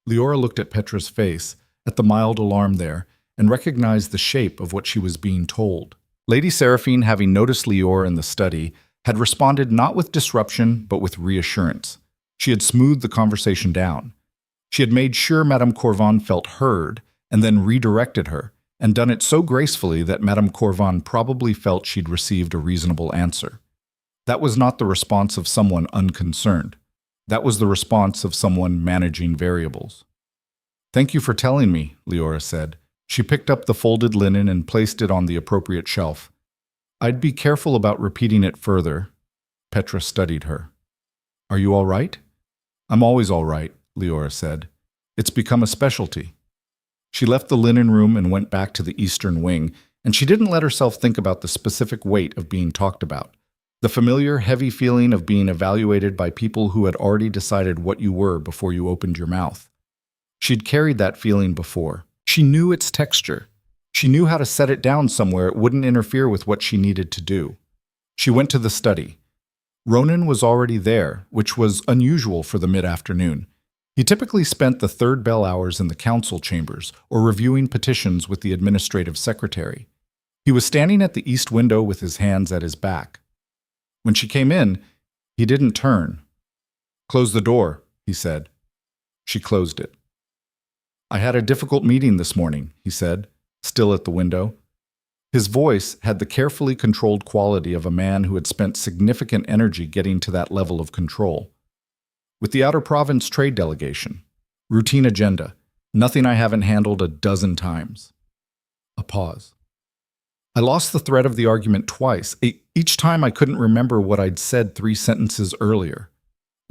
Leora looked at Petra's face, at the mild alarm there, and recognized the shape of what she was being told. Lady Seraphine, having noticed Leora in the study, had responded not with disruption, but with reassurance. She had smoothed the conversation down. She had made sure Madame Corvin felt heard, and then redirected her, and done it so gracefully that Madame Corvin probably felt she'd received a reasonable answer. That was not the response of someone unconcerned. That was the response of someone managing variables. Thank you for telling me, Leora said. She picked up the folded linen and placed it on the appropriate shelf. I'd be careful about repeating it further. Petra studied her. Are you all right? I'm always all right, Leora said. It's become a specialty. She left the linen room and went back to the eastern wing, and she didn't let herself think about the specific weight of being talked about. The familiar, heavy feeling of being evaluated by people who had already decided what you were before you opened your mouth. She'd carried that feeling before. She knew its texture. She knew how to set it down somewhere it wouldn't interfere with what she needed to do. She went to the study. Ronan was already there, which was unusual for the mid-afternoon. He typically spent the third bell hours in the council chambers or reviewing petitions with the administrative secretary. He was standing at the east window with his hands at his back. When she came in, he didn't turn. Close the door, he said. She closed it. I had a difficult meeting this morning, he said, still at the window. His voice had the carefully controlled quality of a man who had spent significant energy getting to that level of control. With the Outer Province trade delegation. Routine agenda. Nothing I haven't handled a dozen times. A pause. I lost the thread of the argument twice. Each time I couldn't remember what I'd said 3 sentences earlier.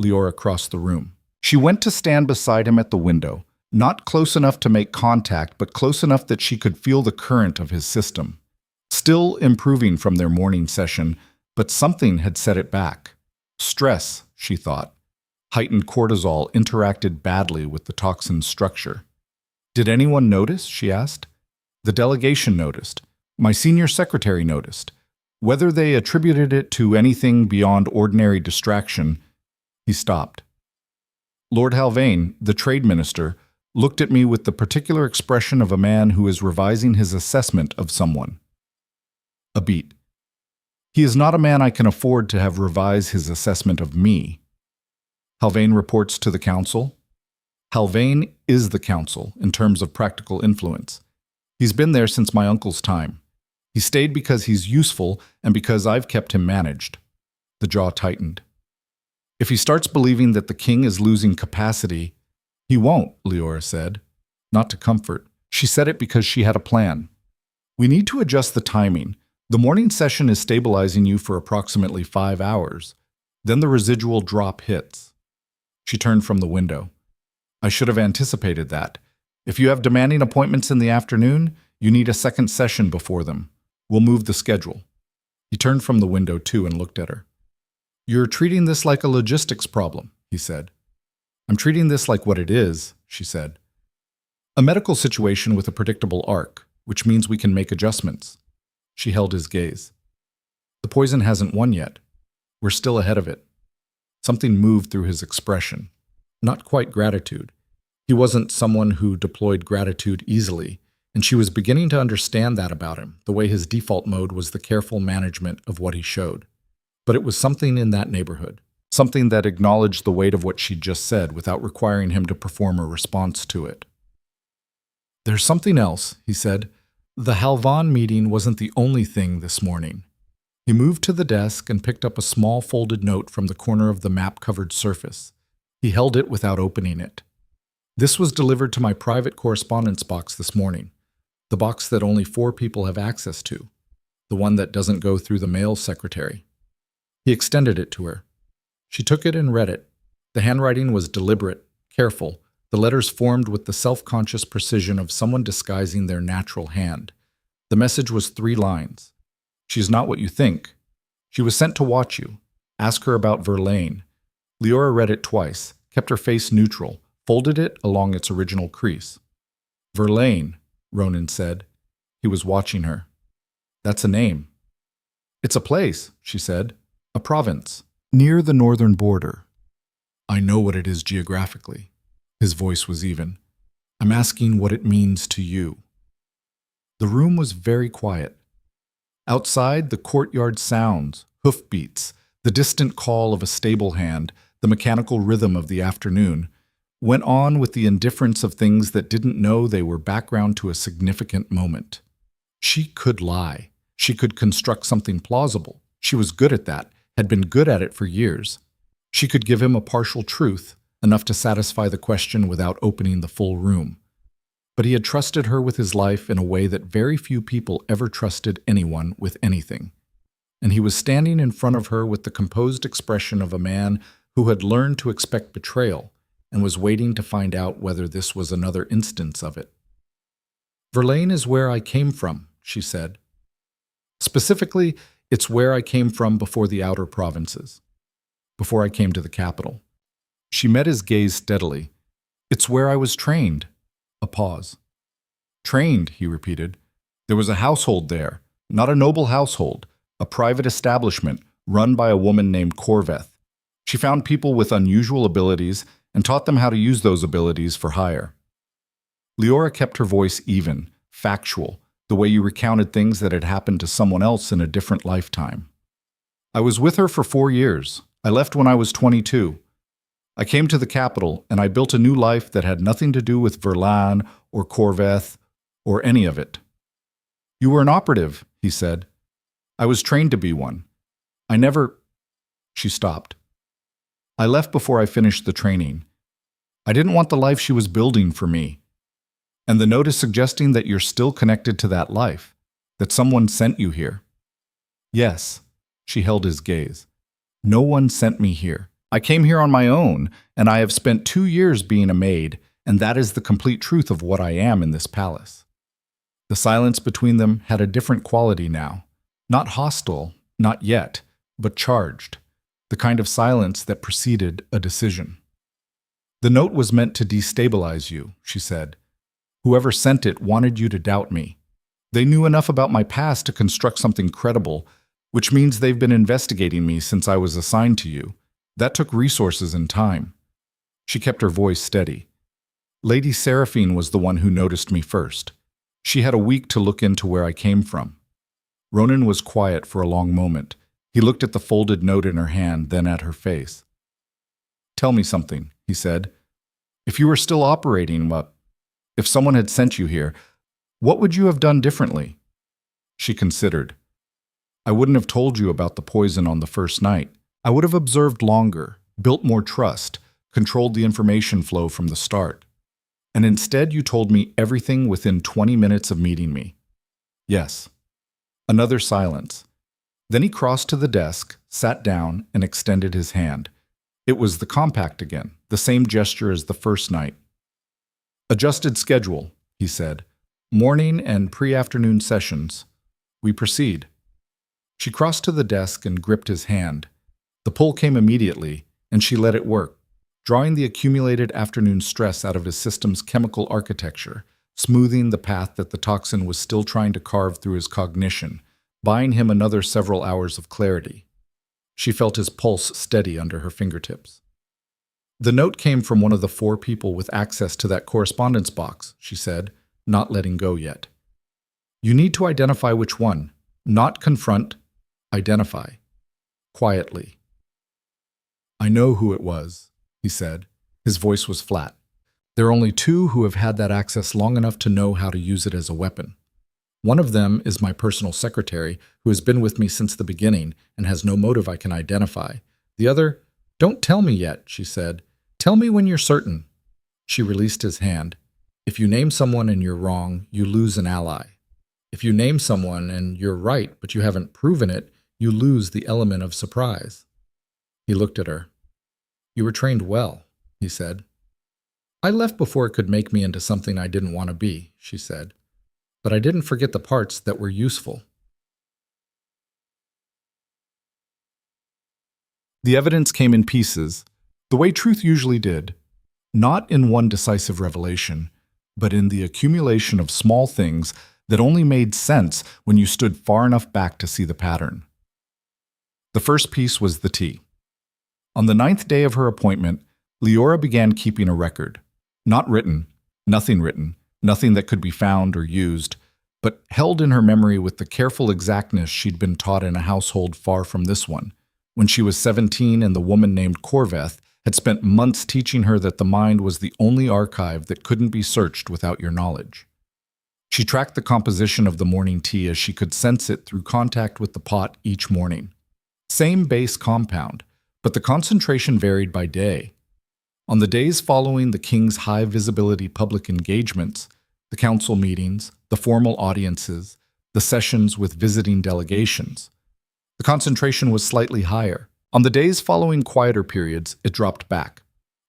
Leora crossed the room. She went to stand beside him at the window, not close enough to make contact, but close enough that she could feel the current of his system. Still improving from their morning session, but something had set it back. Stress, she thought. Heightened cortisol interacted badly with the toxin's structure. Did anyone notice? She asked. The delegation noticed. My senior secretary noticed. Whether they attributed it to anything beyond ordinary distraction, he stopped. Lord Halvain, the trade minister, looked at me with the particular expression of a man who is revising his assessment of someone. A beat. He is not a man I can afford to have revise his assessment of me. Halvain reports to the council. Halvain is the council in terms of practical influence. He's been there since my uncle's time. He stayed because he's useful and because I've kept him managed. The jaw tightened. If he starts believing that the king is losing capacity, he won't, Leora said. Not to comfort. She said it because she had a plan. We need to adjust the timing. The morning session is stabilizing you for approximately 5 hours. Then the residual drop hits. She turned from the window. I should have anticipated that. If you have demanding appointments in the afternoon, you need a second session before them. We'll move the schedule. He turned from the window too and looked at her. You're treating this like a logistics problem, he said. I'm treating this like what it is, she said. A medical situation with a predictable arc, which means we can make adjustments. She held his gaze. The poison hasn't won yet. We're still ahead of it. Something moved through his expression. Not quite gratitude. He wasn't someone who deployed gratitude easily, and she was beginning to understand that about him, the way his default mode was the careful management of what he showed. But it was something in that neighborhood, something that acknowledged the weight of what she'd just said without requiring him to perform a response to it. "There's something else," he said. "The Halvan meeting wasn't the only thing this morning." He moved to the desk and picked up a small folded note from the corner of the map-covered surface. He held it without opening it. "This was delivered to my private correspondence box this morning, the box that only 4 people have access to, the one that doesn't go through the mail secretary." He extended it to her. She took it and read it. The handwriting was deliberate, careful, the letters formed with the self-conscious precision of someone disguising their natural hand. The message was 3 lines. "She's not what you think. She was sent to watch you. Ask her about Verlaine." Leora read it twice, kept her face neutral, folded it along its original crease. "Verlaine," Ronan said. He was watching her. "That's a name." "It's a place," she said. "A province, near the northern border." "I know what it is geographically." His voice was even. "I'm asking what it means to you." The room was very quiet. Outside, the courtyard sounds, hoofbeats, the distant call of a stable hand, the mechanical rhythm of the afternoon, went on with the indifference of things that didn't know they were background to a significant moment. She could lie. She could construct something plausible. She was good at that, had been good at it for years. She could give him a partial truth, enough to satisfy the question without opening the full room. But he had trusted her with his life in a way that very few people ever trusted anyone with anything. And he was standing in front of her with the composed expression of a man who had learned to expect betrayal and was waiting to find out whether this was another instance of it. "Verlaine is where I came from," she said. "Specifically, it's where I came from before the outer provinces, before I came to the capital." She met his gaze steadily. "It's where I was trained." A pause. "Trained," he repeated. "There was a household there, not a noble household, a private establishment run by a woman named Corveth. She found people with unusual abilities and taught them how to use those abilities for hire." Leora kept her voice even, factual, the way you recounted things that had happened to someone else in a different lifetime. "I was with her for 4 years. I left when I was 22. I came to the capital, and I built a new life that had nothing to do with Verlaine or Corveth or any of it." "You were an operative," he said. "I was trained to be one. I never—" She stopped. "I left before I finished the training. I didn't want the life she was building for me. And the note is suggesting that you're still connected to that life, that someone sent you here." "Yes." She held his gaze. "No one sent me here. I came here on my own, and I have spent 2 years being a maid, and that is the complete truth of what I am in this palace." The silence between them had a different quality now. Not hostile, not yet, but charged. The kind of silence that preceded a decision. "The note was meant to destabilize you," she said. "Whoever sent it wanted you to doubt me. They knew enough about my past to construct something credible, which means they've been investigating me since I was assigned to you. That took resources and time." She kept her voice steady. "Lady Seraphine was the one who noticed me first. She had a week to look into where I came from." Ronan was quiet for a long moment. He looked at the folded note in her hand, then at her face. "Tell me something," he said. "If you were still operating, if someone had sent you here, what would you have done differently?" She considered. "I wouldn't have told you about the poison on the first night. I would have observed longer, built more trust, controlled the information flow from the start. And instead you told me everything within 20 minutes of meeting me." "Yes." Another silence. Then he crossed to the desk, sat down, and extended his hand. It was the compact again, the same gesture as the first night. "Adjusted schedule," he said. "Morning and pre-afternoon sessions. We proceed." She crossed to the desk and gripped his hand. The pull came immediately, and she let it work, drawing the accumulated afternoon stress out of his system's chemical architecture, smoothing the path that the toxin was still trying to carve through his cognition, buying him another several hours of clarity. She felt his pulse steady under her fingertips. The note came from one of the 4 people with access to that correspondence box, she said, not letting go yet. You need to identify which one. Not confront, identify. Quietly. I know who it was, he said. His voice was flat. There are only 2 who have had that access long enough to know how to use it as a weapon. One of them is my personal secretary, who has been with me since the beginning and has no motive I can identify. The other, don't tell me yet, she said. Tell me when you're certain. She released his hand. If you name someone and you're wrong, you lose an ally. If you name someone and you're right, but you haven't proven it, you lose the element of surprise. He looked at her. You were trained well, he said. I left before it could make me into something I didn't want to be, she said. But I didn't forget the parts that were useful. The evidence came in pieces, the way truth usually did, not in one decisive revelation, but in the accumulation of small things that only made sense when you stood far enough back to see the pattern. The first piece was the tea. On the 9th day of her appointment, Leora began keeping a record. Not written, nothing that could be found or used, but held in her memory with the careful exactness she'd been taught in a household far from this one, when she was 17 and the woman named Corveth had spent months teaching her that the mind was the only archive that couldn't be searched without your knowledge. She tracked the composition of the morning tea as she could sense it through contact with the pot each morning. Same base compound, but the concentration varied by day. On the days following the king's high-visibility public engagements, the council meetings, the formal audiences, the sessions with visiting delegations, the concentration was slightly higher. On the days following quieter periods, it dropped back.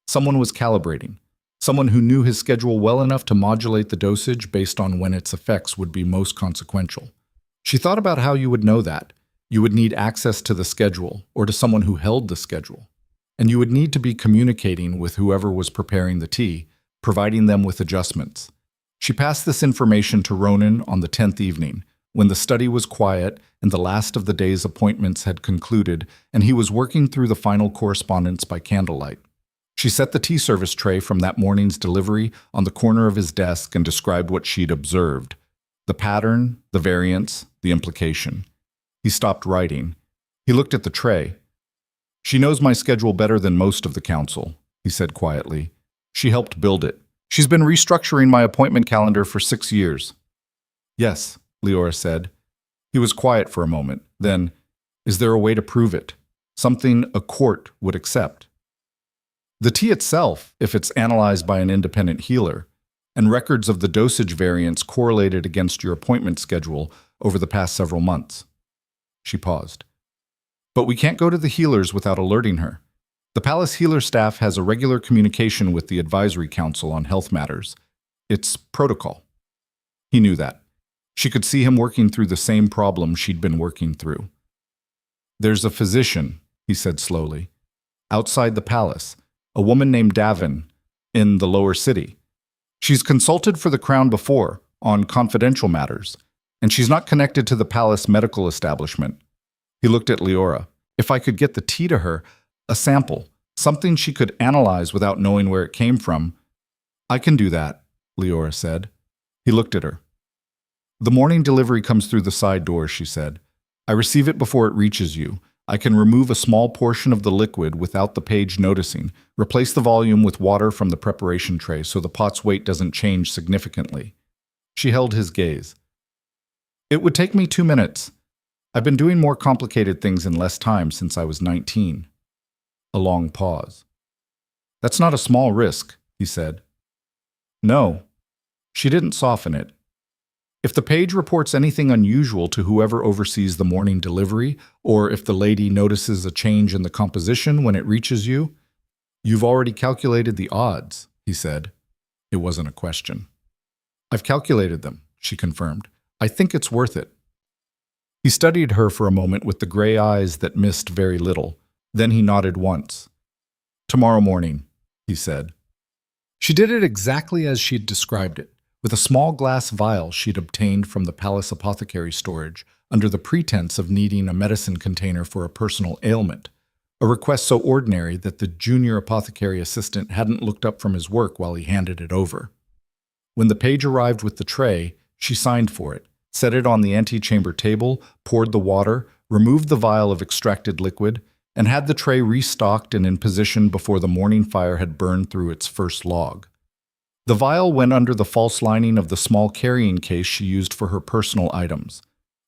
Someone was calibrating, someone who knew his schedule well enough to modulate the dosage based on when its effects would be most consequential. She thought about how you would know that. You would need access to the schedule, or to someone who held the schedule. And you would need to be communicating with whoever was preparing the tea, providing them with adjustments. She passed this information to Ronan on the 10th evening, when the study was quiet and the last of the day's appointments had concluded and he was working through the final correspondence by candlelight. She set the tea service tray from that morning's delivery on the corner of his desk and described what she'd observed. The pattern, the variance, the implication. He stopped writing. He looked at the tray. She knows my schedule better than most of the council, he said quietly. She helped build it. She's been restructuring my appointment calendar for 6 years. Yes, Leora said. He was quiet for a moment. Then, is there a way to prove it? Something a court would accept? The tea itself, if it's analyzed by an independent healer, and records of the dosage variance correlated against your appointment schedule over the past several months. She paused. But we can't go to the healers without alerting her. The Palace Healer staff has a regular communication with the Advisory Council on health matters. It's protocol. He knew that. She could see him working through the same problem she'd been working through. There's a physician, he said slowly, outside the palace, a woman named Davin, in the lower city. She's consulted for the crown before, on confidential matters, and she's not connected to the palace medical establishment. He looked at Leora. If I could get the tea to her, a sample, something she could analyze without knowing where it came from. I can do that, Leora said. He looked at her. The morning delivery comes through the side door, she said. I receive it before it reaches you. I can remove a small portion of the liquid without the page noticing, replace the volume with water from the preparation tray so the pot's weight doesn't change significantly. She held his gaze. It would take me 2 minutes. I've been doing more complicated things in less time since I was 19. A long pause. That's not a small risk, he said. No. She didn't soften it. If the page reports anything unusual to whoever oversees the morning delivery, or if the lady notices a change in the composition when it reaches you, you've already calculated the odds, he said. It wasn't a question. I've calculated them, she confirmed. I think it's worth it. He studied her for a moment with the gray eyes that missed very little. Then he nodded once. Tomorrow morning, he said. She did it exactly as she'd described it, with a small glass vial she'd obtained from the palace apothecary storage, under the pretense of needing a medicine container for a personal ailment, a request so ordinary that the junior apothecary assistant hadn't looked up from his work while he handed it over. When the page arrived with the tray, she signed for it, set it on the antechamber table, poured the water, removed the vial of extracted liquid, and had the tray restocked and in position before the morning fire had burned through its first log. The vial went under the false lining of the small carrying case she used for her personal items,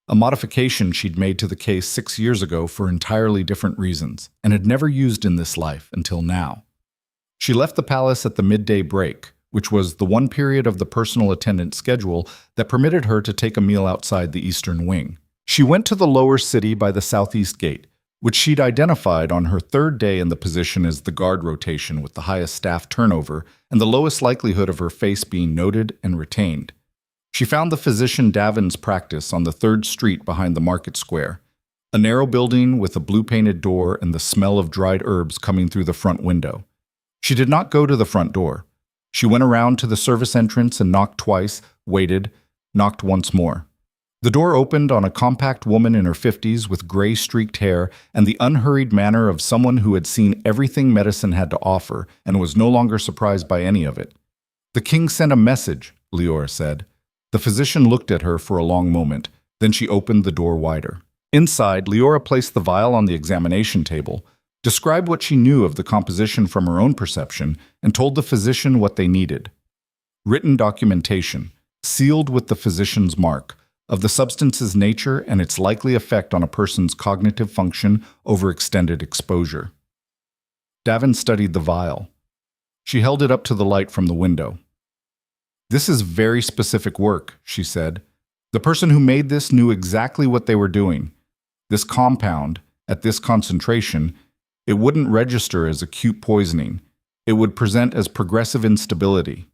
a modification she'd made to the case 6 years ago for entirely different reasons, and had never used in this life until now. She left the palace at the midday break, which was the one period of the personal attendant schedule that permitted her to take a meal outside the eastern wing. She went to the lower city by the southeast gate, which she'd identified on her third day in the position as the guard rotation with the highest staff turnover and the lowest likelihood of her face being noted and retained. She found the physician Davin's practice on the 3rd Street behind the market square, a narrow building with a blue-painted door and the smell of dried herbs coming through the front window. She did not go to the front door. She went around to the service entrance and knocked twice, waited, knocked once more. The door opened on a compact woman in her 50s with gray-streaked hair and the unhurried manner of someone who had seen everything medicine had to offer and was no longer surprised by any of it. "The king sent a message," Leora said. The physician looked at her for a long moment, then she opened the door wider. Inside, Leora placed the vial on the examination table, described what she knew of the composition from her own perception, and told the physician what they needed. Written documentation, sealed with the physician's mark, of the substance's nature and its likely effect on a person's cognitive function over extended exposure. Davin studied the vial. She held it up to the light from the window. "This is very specific work," she said. "The person who made this knew exactly what they were doing. This compound, at this concentration, it wouldn't register as acute poisoning. It would present as progressive instability,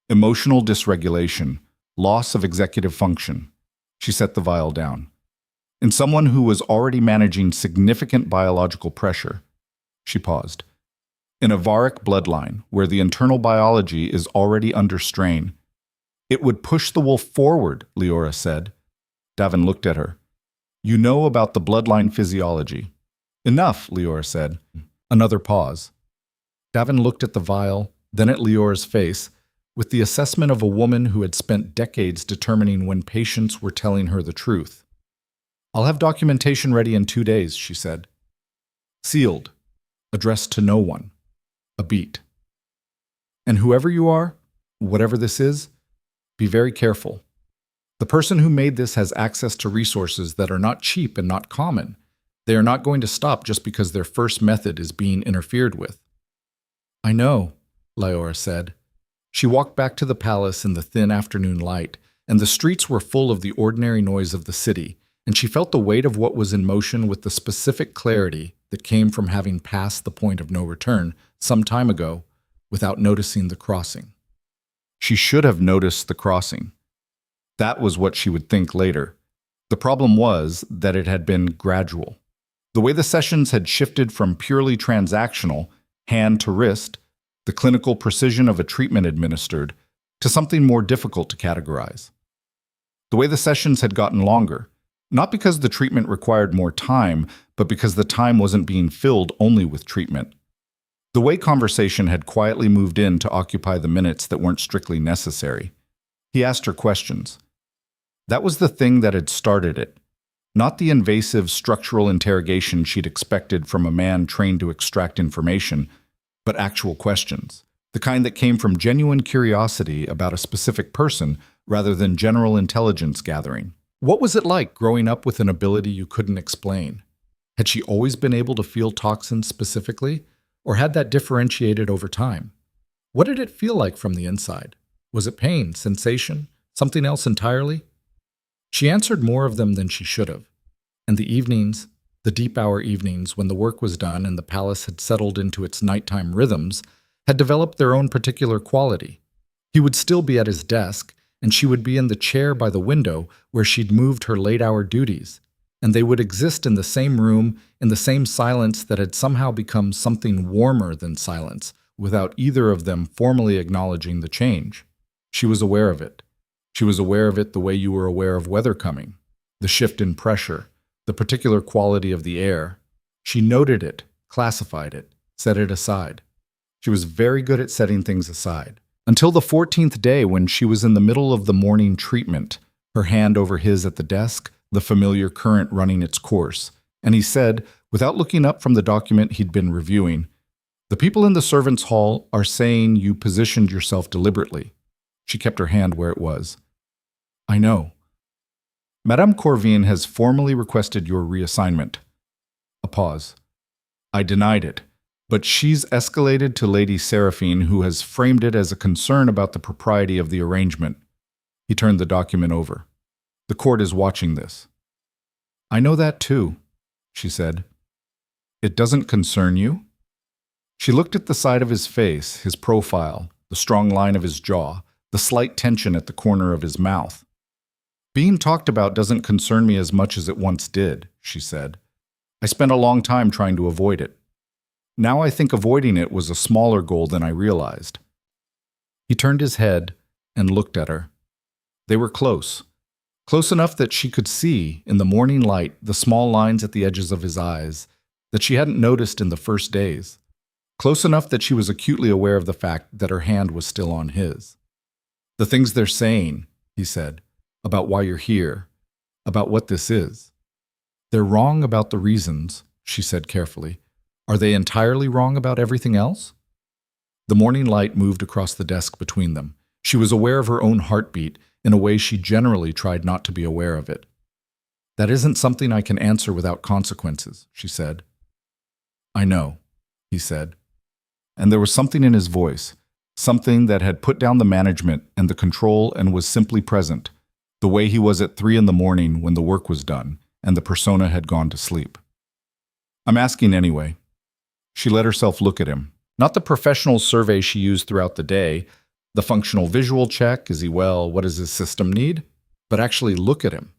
emotional dysregulation, loss of executive function." She set the vial down. "In someone who was already managing significant biological pressure." She paused. "In a varic bloodline, where the internal biology is already under strain. It would push the wolf forward," Leora said. Davin looked at her. "You know about the bloodline physiology." "Enough," Leora said. Another pause. Davin looked at the vial, then at Leora's face, with the assessment of a woman who had spent decades determining when patients were telling her the truth. "I'll have documentation ready in 2 days," she said. "Sealed. Addressed to no one. A beat. And whoever you are, whatever this is, be very careful. The person who made this has access to resources that are not cheap and not common. They are not going to stop just because their first method is being interfered with." "I know," Leora said. She walked back to the palace in the thin afternoon light, and the streets were full of the ordinary noise of the city, and she felt the weight of what was in motion with the specific clarity that came from having passed the point of no return some time ago without noticing the crossing. She should have noticed the crossing. That was what she would think later. The problem was that it had been gradual. The way the sessions had shifted from purely transactional, hand to wrist, the clinical precision of a treatment administered, to something more difficult to categorize. The way the sessions had gotten longer, not because the treatment required more time, but because the time wasn't being filled only with treatment. The way conversation had quietly moved in to occupy the minutes that weren't strictly necessary. He asked her questions. That was the thing that had started it, not the invasive structural interrogation she'd expected from a man trained to extract information, but actual questions, the kind that came from genuine curiosity about a specific person rather than general intelligence gathering. What was it like growing up with an ability you couldn't explain? Had she always been able to feel toxins specifically, or had that differentiated over time? What did it feel like from the inside? Was it pain, sensation, something else entirely? She answered more of them than she should have, and the evenings, the deep-hour evenings when the work was done and the palace had settled into its nighttime rhythms, had developed their own particular quality. He would still be at his desk, and she would be in the chair by the window where she'd moved her late-hour duties, and they would exist in the same room, in the same silence that had somehow become something warmer than silence, without either of them formally acknowledging the change. She was aware of it. She was aware of it the way you were aware of weather coming. the shift in pressure, the particular quality of the air. She noted it, classified it, set it aside. She was very good at setting things aside. Until the 14th day when she was in the middle of the morning treatment, her hand over his at the desk, the familiar current running its course. And he said, without looking up from the document he'd been reviewing, "The people in the servants' hall are saying you positioned yourself deliberately." She kept her hand where it was. "I know. Madame Corvine has formally requested your reassignment." A pause. "I denied it, but she's escalated to Lady Seraphine, who has framed it as a concern about the propriety of the arrangement." He turned the document over. "The court is watching this." "I know that too," she said. "It doesn't concern you?" She looked at the side of his face, his profile, the strong line of his jaw, the slight tension at the corner of his mouth. "Being talked about doesn't concern me as much as it once did," she said. "I spent a long time trying to avoid it. Now I think avoiding it was a smaller goal than I realized." He turned his head and looked at her. They were close. Close enough that she could see, in the morning light, the small lines at the edges of his eyes that she hadn't noticed in the first days. Close enough that she was acutely aware of the fact that her hand was still on his. "The things they're saying," he said, "about why you're here, about what this is. They're wrong about the reasons," she said carefully. "Are they entirely wrong about everything else?" The morning light moved across the desk between them. She was aware of her own heartbeat in a way she generally tried not to be aware of it. "That isn't something I can answer without consequences," she said. "I know," he said. And there was something in his voice, something that had put down the management and the control and was simply present, the way he was at 3 a.m. when the work was done and the persona had gone to sleep. "I'm asking anyway." She let herself look at him. Not the professional survey she used throughout the day, the functional visual check, is he well, what does his system need? But actually look at him.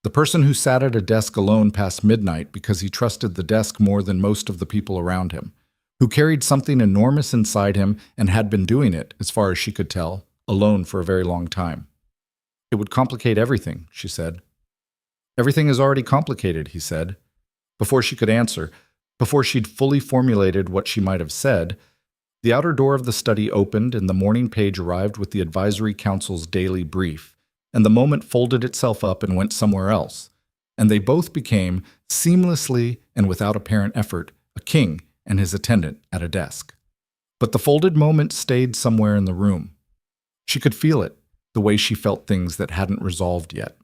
The person who sat at a desk alone past midnight because he trusted the desk more than most of the people around him, who carried something enormous inside him and had been doing it, as far as she could tell, alone for a very long time. "It would complicate everything," she said. "Everything is already complicated," he said. Before she could answer, before she'd fully formulated what she might have said, the outer door of the study opened and the morning page arrived with the advisory council's daily brief, and the moment folded itself up and went somewhere else, and they both became, seamlessly and without apparent effort, a king and his attendant at a desk. But the folded moment stayed somewhere in the room. She could feel it, the way she felt things that hadn't resolved yet.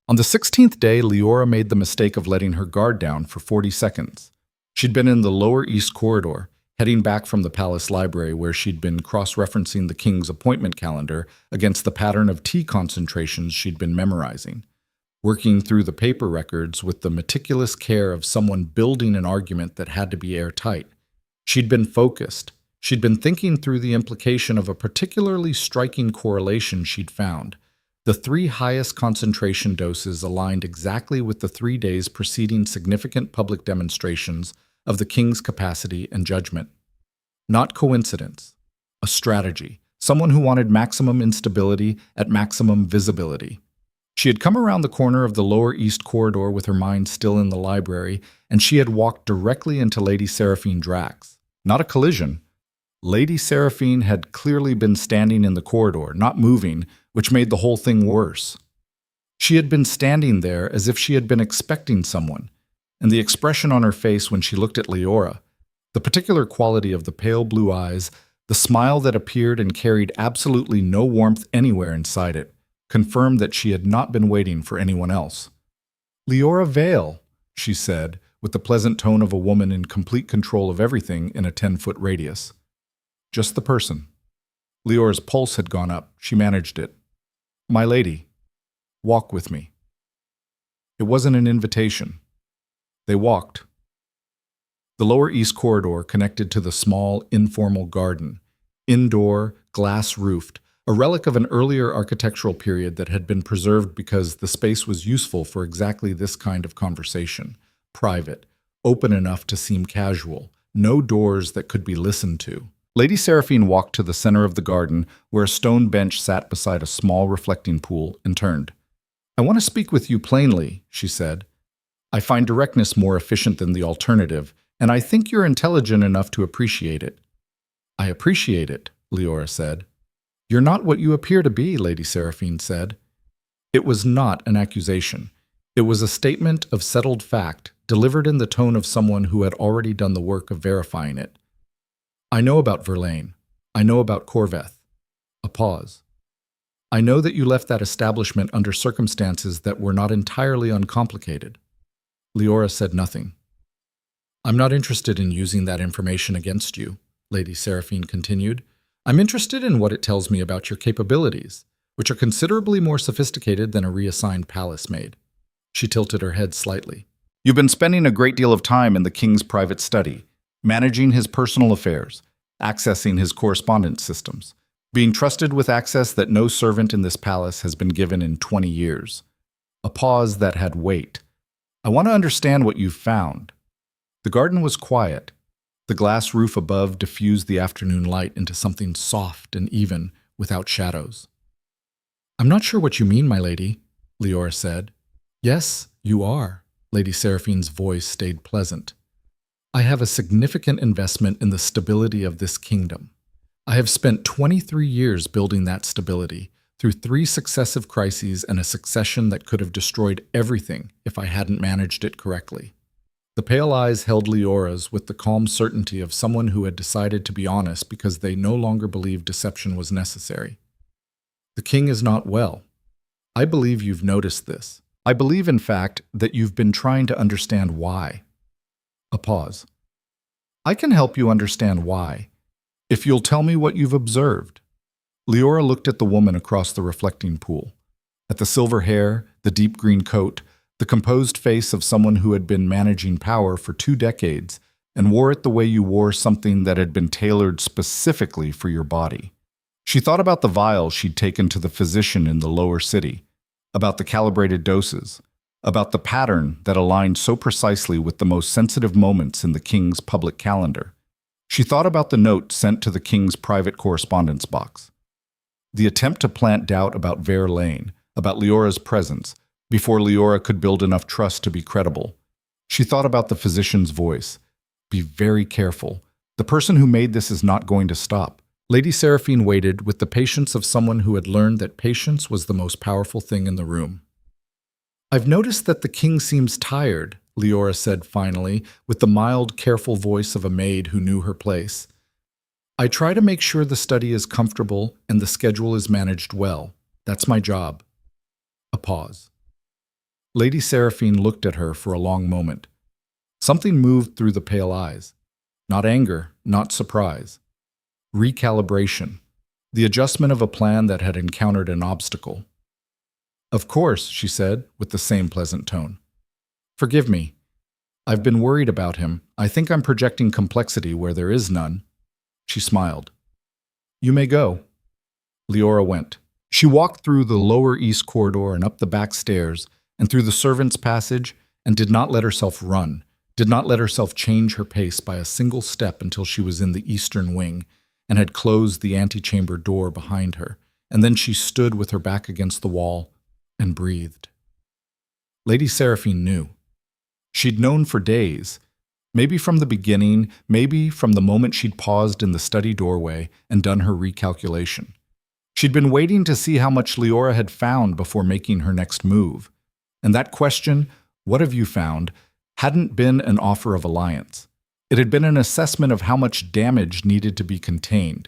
On the 16th day, Leora made the mistake of letting her guard down for 40 seconds. She'd been in the lower east corridor, heading back from the palace library where she'd been cross-referencing the king's appointment calendar against the pattern of tea concentrations she'd been memorizing, working through the paper records with the meticulous care of someone building an argument that had to be airtight. She'd been focused. She'd been thinking through the implication of a particularly striking correlation she'd found. The 3 highest concentration doses aligned exactly with the 3 days preceding significant public demonstrations of the king's capacity and judgment. Not coincidence. A strategy. Someone who wanted maximum instability at maximum visibility. She had come around the corner of the lower east corridor with her mind still in the library, and she had walked directly into Lady Seraphine Drax. Not a collision. Lady Seraphine had clearly been standing in the corridor, not moving, which made the whole thing worse. She had been standing there as if she had been expecting someone, and the expression on her face when she looked at Leora, the particular quality of the pale blue eyes, the smile that appeared and carried absolutely no warmth anywhere inside it, confirmed that she had not been waiting for anyone else. "Leora Vale," she said, with the pleasant tone of a woman in complete control of everything in a 10-foot radius. Just the person. Leora's pulse had gone up. She managed it. "My lady, walk with me." It wasn't an invitation. They walked. The lower east corridor connected to the small, informal garden, indoor, glass-roofed, a relic of an earlier architectural period that had been preserved because the space was useful for exactly this kind of conversation, private, open enough to seem casual, no doors that could be listened to. Lady Seraphine walked to the center of the garden where a stone bench sat beside a small reflecting pool and turned. I want to speak with you plainly, she said. I find directness more efficient than the alternative, and I think you're intelligent enough to appreciate it. I appreciate it, Leora said. You're not what you appear to be, Lady Seraphine said. It was not an accusation. It was a statement of settled fact, delivered in the tone of someone who had already done the work of verifying it. I know about Verlaine. I know about Corveth. A pause. I know that you left that establishment under circumstances that were not entirely uncomplicated. Leora said nothing. I'm not interested in using that information against you, Lady Seraphine continued. I'm interested in what it tells me about your capabilities, which are considerably more sophisticated than a reassigned palace maid. She tilted her head slightly. You've been spending a great deal of time in the king's private study, managing his personal affairs, accessing his correspondence systems, being trusted with access that no servant in this palace has been given in 20 years. A pause that had weight. I want to understand what you've found. The garden was quiet. The glass roof above diffused the afternoon light into something soft and even, without shadows. I'm not sure what you mean, my lady, Leora said. Yes, you are. Lady Seraphine's voice stayed pleasant. I have a significant investment in the stability of this kingdom. I have spent 23 years building that stability, through 3 successive crises and a succession that could have destroyed everything if I hadn't managed it correctly. The pale eyes held Leora's with the calm certainty of someone who had decided to be honest because they no longer believed deception was necessary. The king is not well. I believe you've noticed this. I believe, in fact, that you've been trying to understand why. A pause. I can help you understand why, if you'll tell me what you've observed. Leora looked at the woman across the reflecting pool, at the silver hair, the deep green coat, the composed face of someone who had been managing power for 2 decades and wore it the way you wore something that had been tailored specifically for your body. She thought about the vial she'd taken to the physician in the lower city, about the calibrated doses, about the pattern that aligned so precisely with the most sensitive moments in the king's public calendar. She thought about the note sent to the king's private correspondence box. The attempt to plant doubt about Verlaine, about Leora's presence, before Leora could build enough trust to be credible. She thought about the physician's voice. Be very careful. The person who made this is not going to stop. Lady Seraphine waited with the patience of someone who had learned that patience was the most powerful thing in the room. I've noticed that the king seems tired, Leora said finally, with the mild, careful voice of a maid who knew her place. I try to make sure the study is comfortable and the schedule is managed well. That's my job. A pause. Lady Seraphine looked at her for a long moment. Something moved through the pale eyes. Not anger, not surprise. Recalibration. The adjustment of a plan that had encountered an obstacle. Of course, she said, with the same pleasant tone. Forgive me. I've been worried about him. I think I'm projecting complexity where there is none. She smiled. You may go. Leora went. She walked through the lower east corridor and up the back stairs and through the servants' passage and did not let herself run, did not let herself change her pace by a single step until she was in the eastern wing and had closed the antechamber door behind her, and then she stood with her back against the wall and breathed. Lady Seraphine knew. She'd known for days, maybe from the beginning, maybe from the moment she'd paused in the study doorway and done her recalculation. She'd been waiting to see how much Leora had found before making her next move. And that question, what have you found, hadn't been an offer of alliance. It had been an assessment of how much damage needed to be contained.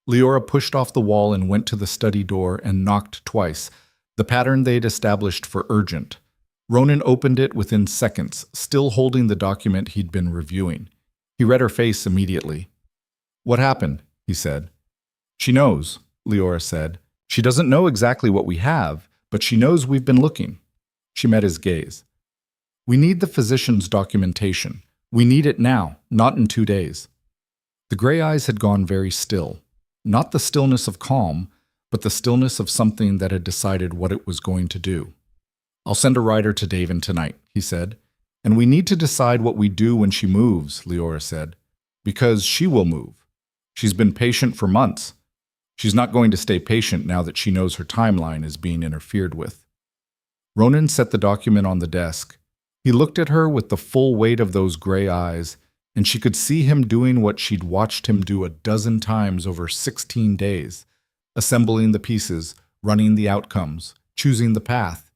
Leora pushed off the wall and went to the study door and knocked twice, the pattern they'd established for urgent. Ronan opened it within seconds, still holding the document he'd been reviewing. He read her face immediately. What happened? He said. She knows, Leora said. She doesn't know exactly what we have, but she knows we've been looking. She met his gaze. We need the physician's documentation. We need it now, not in 2 days. The gray eyes had gone very still. Not the stillness of calm, but the stillness of something that had decided what it was going to do. I'll send a rider to Davin tonight, he said. And we need to decide what we do when she moves, Leora said. Because she will move. She's been patient for months. She's not going to stay patient now that she knows her timeline is being interfered with. Ronan set the document on the desk. He looked at her with the full weight of those gray eyes, and she could see him doing what she'd watched him do a dozen times over 16 days, assembling the pieces, running the outcomes, choosing the path.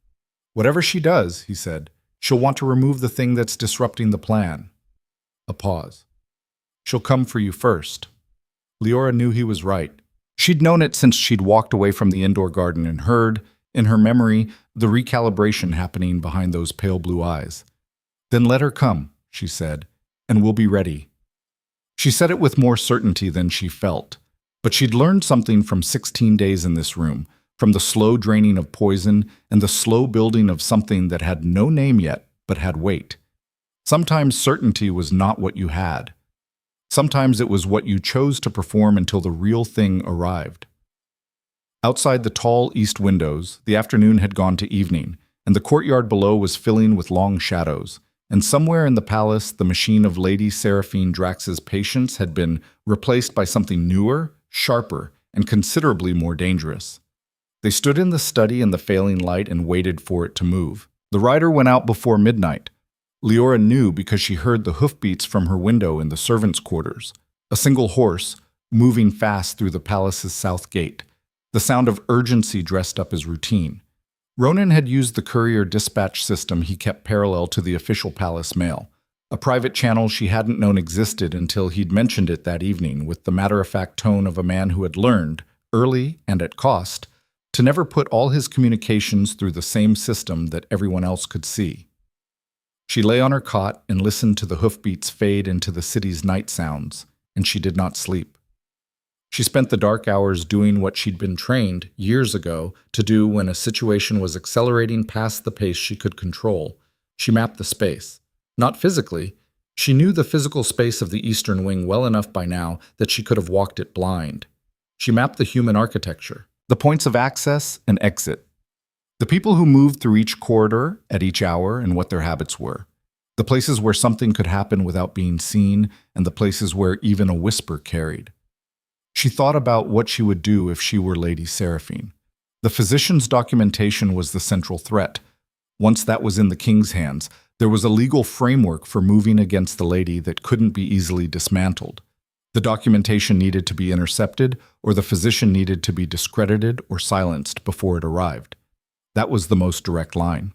Whatever she does, he said, she'll want to remove the thing that's disrupting the plan. A pause. She'll come for you first. Leora knew he was right. She'd known it since she'd walked away from the indoor garden and heard, in her memory, the recalibration happening behind those pale blue eyes. Then let her come, she said, and we'll be ready. She said it with more certainty than she felt, but she'd learned something from 16 days in this room, from the slow draining of poison and the slow building of something that had no name yet but had weight. Sometimes certainty was not what you had. Sometimes it was what you chose to perform until the real thing arrived. Outside the tall east windows, the afternoon had gone to evening, and the courtyard below was filling with long shadows, and somewhere in the palace the machine of Lady Seraphine Drax's patience had been replaced by something newer, sharper, and considerably more dangerous. They stood in the study in the failing light and waited for it to move. The rider went out before midnight. Leora knew because she heard the hoofbeats from her window in the servants' quarters. A single horse, moving fast through the palace's south gate. The sound of urgency dressed up as routine. Ronan had used the courier dispatch system he kept parallel to the official palace mail, a private channel she hadn't known existed until he'd mentioned it that evening with the matter-of-fact tone of a man who had learned, early and at cost, to never put all his communications through the same system that everyone else could see. She lay on her cot and listened to the hoofbeats fade into the city's night sounds, and she did not sleep. She spent the dark hours doing what she'd been trained years ago to do when a situation was accelerating past the pace she could control. She mapped the space. Not physically. She knew the physical space of the Eastern Wing well enough by now that she could have walked it blind. She mapped the human architecture, the points of access and exit, the people who moved through each corridor at each hour and what their habits were, the places where something could happen without being seen and the places where even a whisper carried. She thought about what she would do if she were Lady Seraphine. The physician's documentation was the central threat. Once that was in the king's hands, there was a legal framework for moving against the lady that couldn't be easily dismantled. The documentation needed to be intercepted, or the physician needed to be discredited or silenced before it arrived. That was the most direct line.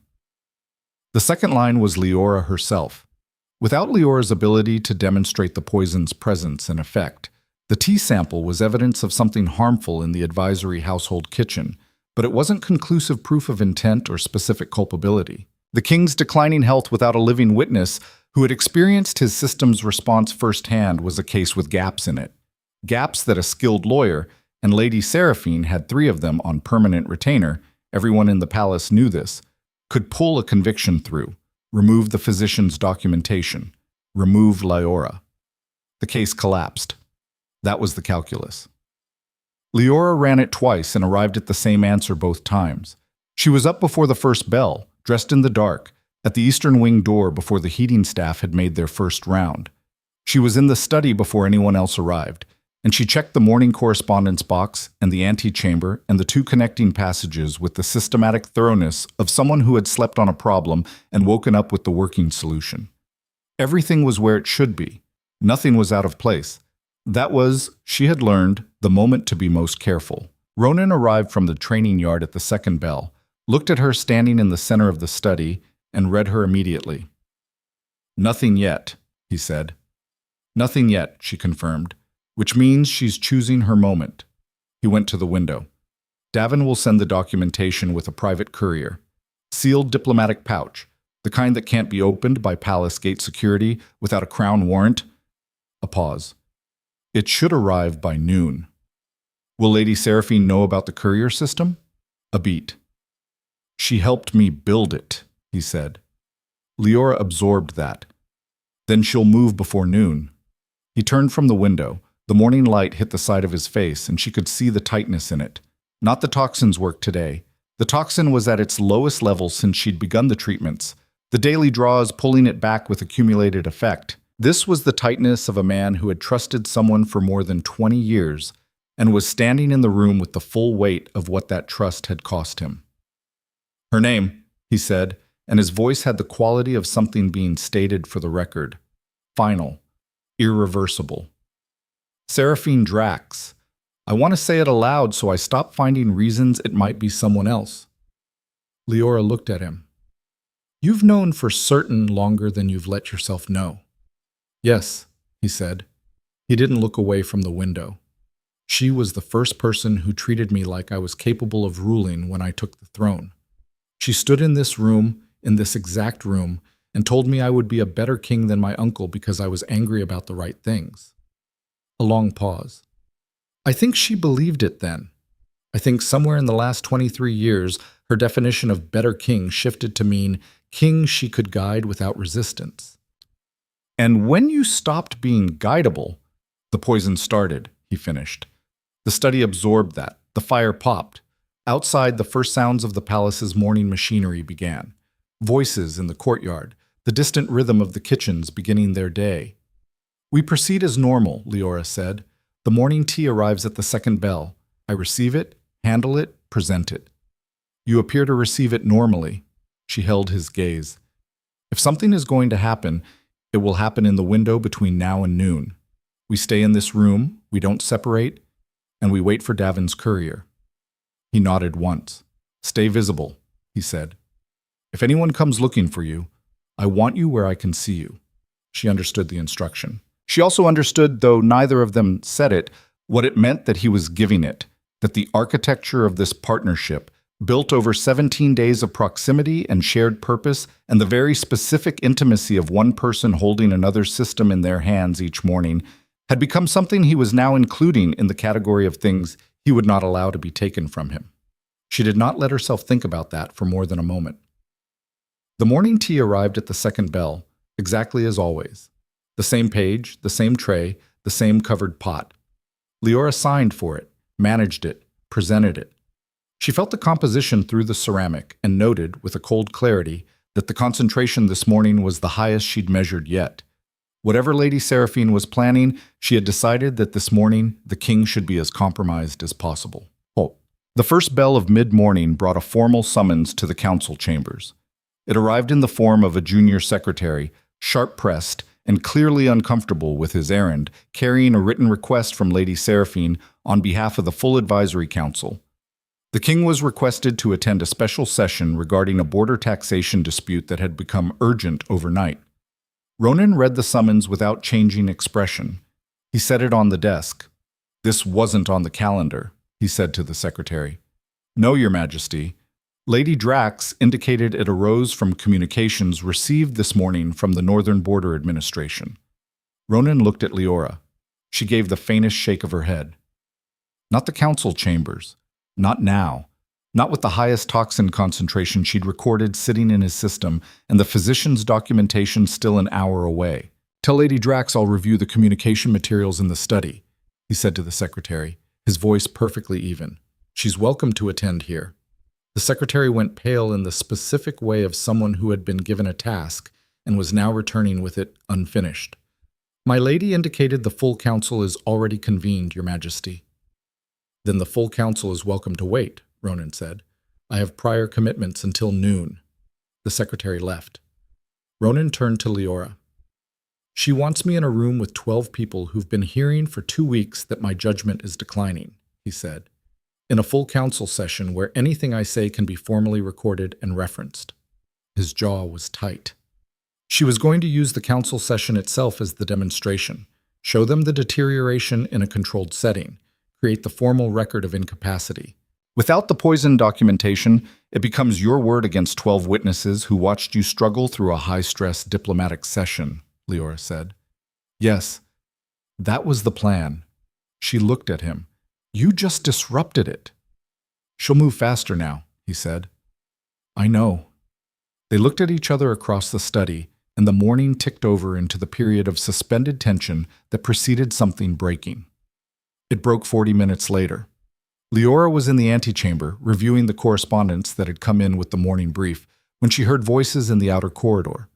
The second line was Leora herself. Without Leora's ability to demonstrate the poison's presence and effect, the tea sample was evidence of something harmful in the advisory household kitchen, but it wasn't conclusive proof of intent or specific culpability. The king's declining health without a living witness who had experienced his system's response firsthand was a case with gaps in it. Gaps that a skilled lawyer, and Lady Seraphine had 3 of them on permanent retainer, everyone in the palace knew this, could pull a conviction through, remove the physician's documentation, remove Leora. The case collapsed. That was the calculus. Leora ran it twice and arrived at the same answer both times. She was up before the first bell, dressed in the dark, at the Eastern Wing door before the heating staff had made their first round. She was in the study before anyone else arrived, and she checked the morning correspondence box and the antechamber and the 2 connecting passages with the systematic thoroughness of someone who had slept on a problem and woken up with the working solution. Everything was where it should be. Nothing was out of place. That was, she had learned, the moment to be most careful. Ronan arrived from the training yard at the second bell, looked at her standing in the center of the study, and read her immediately. "Nothing yet," he said. "Nothing yet," she confirmed, "which means she's choosing her moment." He went to the window. "Davin will send the documentation with a private courier. Sealed diplomatic pouch, the kind that can't be opened by palace gate security without a crown warrant." A pause. "It should arrive by noon." "Will Lady Seraphine know about the courier system?" A beat. "She helped me build it," he said. Leora absorbed that. "Then she'll move before noon." He turned from the window. The morning light hit the side of his face, and she could see the tightness in it. Not the toxin's work today. The toxin was at its lowest level since she'd begun the treatments, the daily draws pulling it back with accumulated effect. This was the tightness of a man who had trusted someone for more than 20 years and was standing in the room with the full weight of what that trust had cost him. "Her name," he said, and his voice had the quality of something being stated for the record. Final. Irreversible. Seraphine Drax. I want to say it aloud so I stop finding reasons it might be someone else. Leora looked at him. You've known for certain longer than you've let yourself know. Yes, he said. He didn't look away from the window. She was the first person who treated me like I was capable of ruling when I took the throne. She stood in this room, in this exact room, and told me I would be a better king than my uncle because I was angry about the right things. A long pause. I think she believed it then. I think somewhere in the last 23 years, her definition of better king shifted to mean king she could guide without resistance. And when you stopped being guidable, the poison started, he finished. The study absorbed that. The fire popped. Outside, the first sounds of the palace's morning machinery began. Voices in the courtyard, the distant rhythm of the kitchens beginning their day. We proceed as normal, Leora said. The morning tea arrives at the second bell. I receive it, handle it, present it. You appear to receive it normally. She held his gaze. If something is going to happen, it will happen in the window between now and noon. We stay in this room, we don't separate, and we wait for Davin's courier. He nodded once. Stay visible, he said. If anyone comes looking for you, I want you where I can see you. She understood the instruction. She also understood, though neither of them said it, what it meant that he was giving it, that the architecture of this partnership, built over 17 days of proximity and shared purpose, and the very specific intimacy of one person holding another system in their hands each morning, had become something he was now including in the category of things he would not allow to be taken from him. She did not let herself think about that for more than a moment. The morning tea arrived at the second bell, exactly as always. The same page, the same tray, the same covered pot. Leora signed for it, managed it, presented it. She felt the composition through the ceramic and noted, with a cold clarity, that the concentration this morning was the highest she'd measured yet. Whatever Lady Seraphine was planning, she had decided that this morning the king should be as compromised as possible. The first bell of mid-morning brought a formal summons to the council chambers. It arrived in the form of a junior secretary, sharp-pressed and clearly uncomfortable with his errand, carrying a written request from Lady Seraphine on behalf of the full advisory council. The king was requested to attend a special session regarding a border taxation dispute that had become urgent overnight. Ronan read the summons without changing expression. He set it on the desk. This wasn't on the calendar, he said to the secretary. No, Your Majesty. Lady Drax indicated it arose from communications received this morning from the Northern Border Administration. Ronan looked at Leora. She gave the faintest shake of her head. Not the council chambers. Not now. Not with the highest toxin concentration she'd recorded sitting in his system and the physician's documentation still an hour away. Tell Lady Drax I'll review the communication materials in the study, he said to the secretary, his voice perfectly even. She's welcome to attend here. The secretary went pale in the specific way of someone who had been given a task and was now returning with it unfinished. My lady indicated the full council is already convened, Your Majesty. Then the full council is welcome to wait, Ronan said. I have prior commitments until noon. The secretary left. Ronan turned to Leora. She wants me in a room with 12 people who've been hearing for 2 weeks that my judgment is declining, he said. In a full council session where anything I say can be formally recorded and referenced. His jaw was tight. She was going to use the council session itself as the demonstration, show them the deterioration in a controlled setting, create the formal record of incapacity. Without the poison documentation, it becomes your word against 12 witnesses who watched you struggle through a high-stress diplomatic session, Leora said. Yes, that was the plan. She looked at him. You just disrupted it. She'll move faster now, he said. I know. They looked at each other across the study, and the morning ticked over into the period of suspended tension that preceded something breaking. It broke 40 minutes later. Leora was in the antechamber, reviewing the correspondence that had come in with the morning brief, when she heard voices in the outer corridor.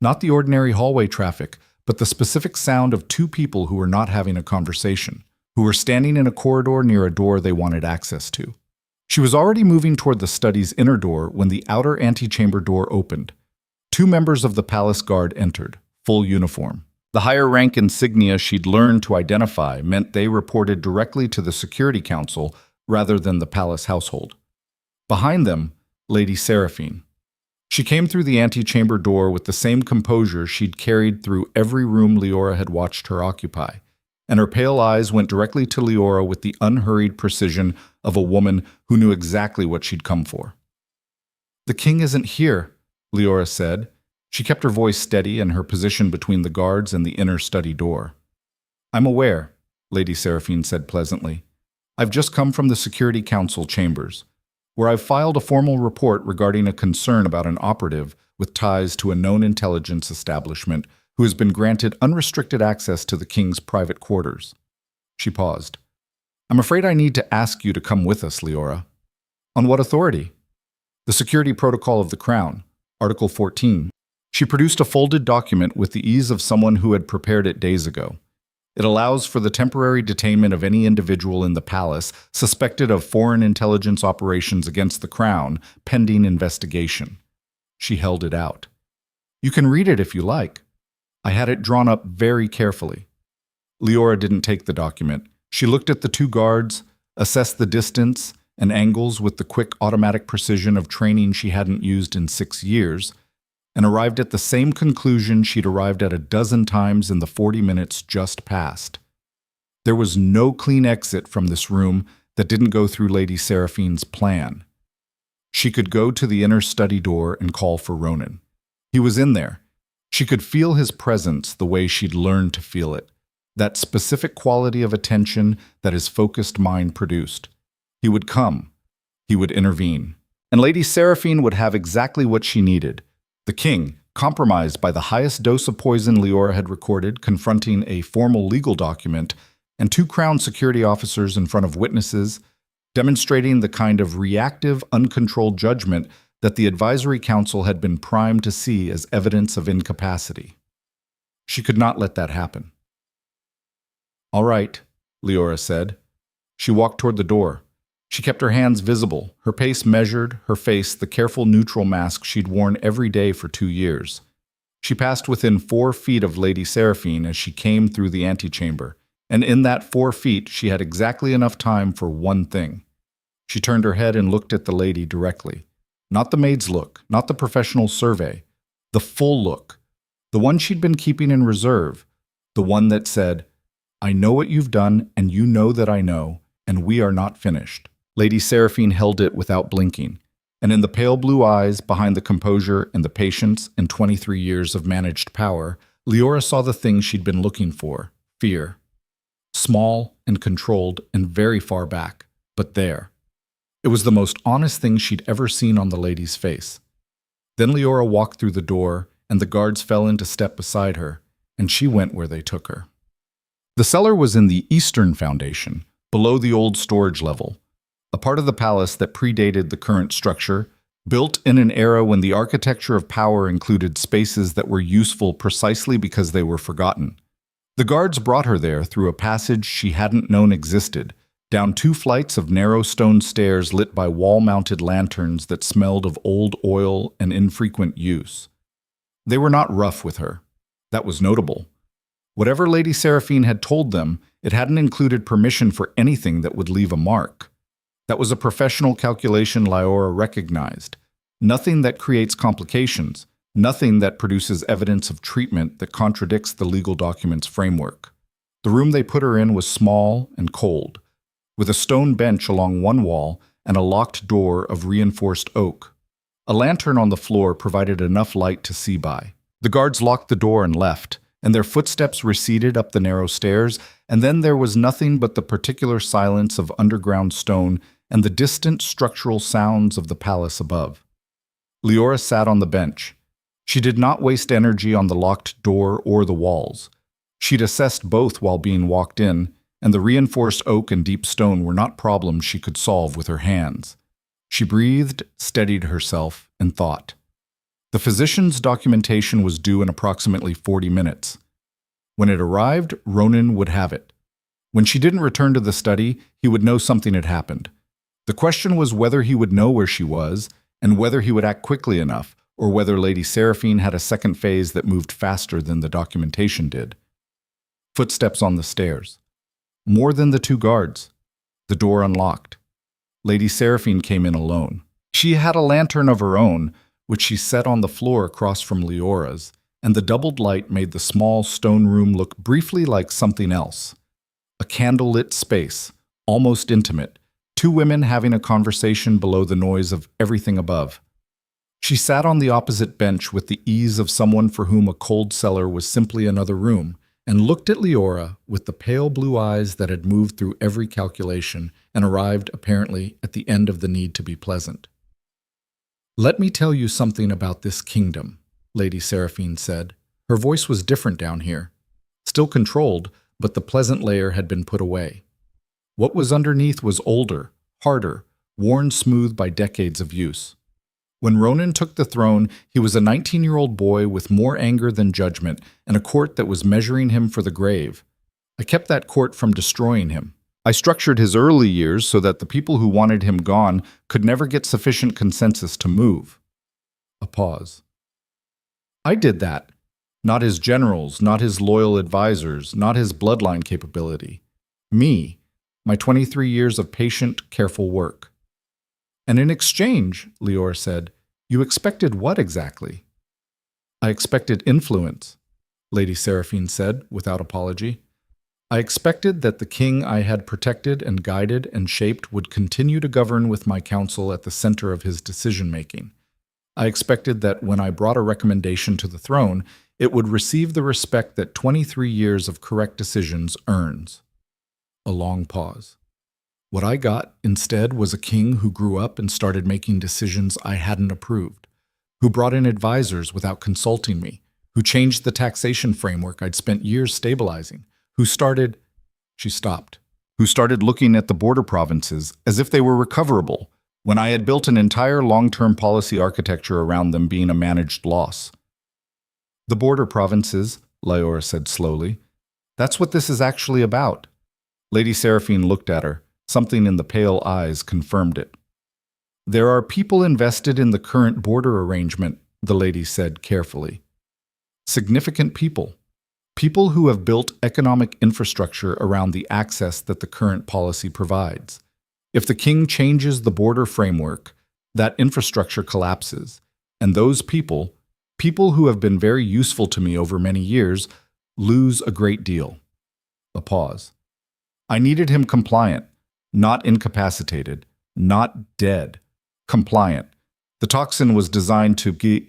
Not the ordinary hallway traffic, but the specific sound of 2 people who were not having a conversation, who were standing in a corridor near a door they wanted access to. She was already moving toward the study's inner door when the outer antechamber door opened. 2 members of the palace guard entered, full uniform. The higher rank insignia she'd learned to identify meant they reported directly to the Security Council rather than the palace household. Behind them, Lady Seraphine. She came through the antechamber door with the same composure she'd carried through every room Leora had watched her occupy, and her pale eyes went directly to Leora with the unhurried precision of a woman who knew exactly what she'd come for. "The king isn't here," Leora said. She kept her voice steady and her position between the guards and the inner study door. "I'm aware," Lady Seraphine said pleasantly. "I've just come from the Security Council chambers, where I've filed a formal report regarding a concern about an operative with ties to a known intelligence establishment who has been granted unrestricted access to the king's private quarters." She paused. "I'm afraid I need to ask you to come with us, Leora." "On what authority?" "The Security Protocol of the Crown, Article 14. She produced a folded document with the ease of someone who had prepared it days ago. It allows for the temporary detainment of any individual in the palace suspected of foreign intelligence operations against the crown, pending investigation. She held it out. "You can read it if you like. I had it drawn up very carefully." Leora didn't take the document. She looked at the 2 guards, assessed the distance and angles with the quick automatic precision of training she hadn't used in 6 years, and arrived at the same conclusion she'd arrived at a dozen times in the 40 minutes just past. There was no clean exit from this room that didn't go through Lady Seraphine's plan. She could go to the inner study door and call for Ronan. He was in there. She could feel his presence the way she'd learned to feel it, that specific quality of attention that his focused mind produced. He would come. He would intervene. And Lady Seraphine would have exactly what she needed. The king, compromised by the highest dose of poison Leora had recorded, confronting a formal legal document, and 2 crown security officers in front of witnesses, demonstrating the kind of reactive, uncontrolled judgment that the advisory council had been primed to see as evidence of incapacity. She could not let that happen. "All right," Leora said. She walked toward the door. She kept her hands visible, her pace measured, her face the careful neutral mask she'd worn every day for 2 years. She passed within 4 feet of Lady Seraphine as she came through the antechamber, and in that 4 feet she had exactly enough time for one thing. She turned her head and looked at the lady directly. Not the maid's look, not the professional survey, the full look, the one she'd been keeping in reserve, the one that said, "I know what you've done, and you know that I know, and we are not finished." Lady Seraphine held it without blinking, and in the pale blue eyes, behind the composure and the patience and 23 years of managed power, Leora saw the thing she'd been looking for: fear. Small and controlled and very far back, but there. It was the most honest thing she'd ever seen on the lady's face. Then Leora walked through the door, and the guards fell into step beside her, and she went where they took her. The cellar was in the eastern foundation, below the old storage level, a part of the palace that predated the current structure, built in an era when the architecture of power included spaces that were useful precisely because they were forgotten. The guards brought her there through a passage she hadn't known existed, down 2 flights of narrow stone stairs lit by wall-mounted lanterns that smelled of old oil and infrequent use. They were not rough with her. That was notable. Whatever Lady Seraphine had told them, it hadn't included permission for anything that would leave a mark. That was a professional calculation Leora recognized. Nothing that creates complications, nothing that produces evidence of treatment that contradicts the legal document's framework. The room they put her in was small and cold, with a stone bench along one wall and a locked door of reinforced oak. A lantern on the floor provided enough light to see by. The guards locked the door and left, and their footsteps receded up the narrow stairs, and then there was nothing but the particular silence of underground stone and the distant structural sounds of the palace above. Leora sat on the bench. She did not waste energy on the locked door or the walls. She'd assessed both while being walked in, and the reinforced oak and deep stone were not problems she could solve with her hands. She breathed, steadied herself, and thought. The physician's documentation was due in approximately 40 minutes. When it arrived, Ronan would have it. When she didn't return to the study, he would know something had happened. The question was whether he would know where she was, and whether he would act quickly enough, or whether Lady Seraphine had a second phase that moved faster than the documentation did. Footsteps on the stairs. More than the two guards. The door unlocked. Lady Seraphine came in alone. She had a lantern of her own, which she set on the floor across from Leora's, and the doubled light made the small stone room look briefly like something else. A candle-lit space, almost intimate, two women having a conversation below the noise of everything above. She sat on the opposite bench with the ease of someone for whom a cold cellar was simply another room, and looked at Leora with the pale blue eyes that had moved through every calculation and arrived, apparently, at the end of the need to be pleasant. "Let me tell you something about this kingdom," Lady Seraphine said. Her voice was different down here. Still controlled, but the pleasant layer had been put away. What was underneath was older, harder, worn smooth by decades of use. When Ronan took the throne, he was a 19-year-old boy with more anger than judgment and a court that was measuring him for the grave. I kept that court from destroying him. I structured his early years so that the people who wanted him gone could never get sufficient consensus to move. A pause. I did that. Not his generals, not his loyal advisors, not his bloodline capability. Me, my 23 years of patient, careful work. "And in exchange," Leora said, "you expected what exactly?" "I expected influence," Lady Seraphine said, without apology. "I expected that the king I had protected and guided and shaped would continue to govern with my council at the center of his decision-making. I expected that when I brought a recommendation to the throne, it would receive the respect that 23 years of correct decisions earns." A long pause. What I got, instead, was a king who grew up and started making decisions I hadn't approved, who brought in advisors without consulting me, who changed the taxation framework I'd spent years stabilizing, who started looking at the border provinces as if they were recoverable, when I had built an entire long-term policy architecture around them being a managed loss. "The border provinces," Leora said slowly. "That's what this is actually about." Lady Seraphine looked at her. Something in the pale eyes confirmed it. "There are people invested in the current border arrangement," the lady said carefully. "Significant people. People who have built economic infrastructure around the access that the current policy provides. If the king changes the border framework, that infrastructure collapses, and those people who have been very useful to me over many years, lose a great deal." A pause. "I needed him compliant. Not incapacitated, not dead, compliant. The toxin was designed to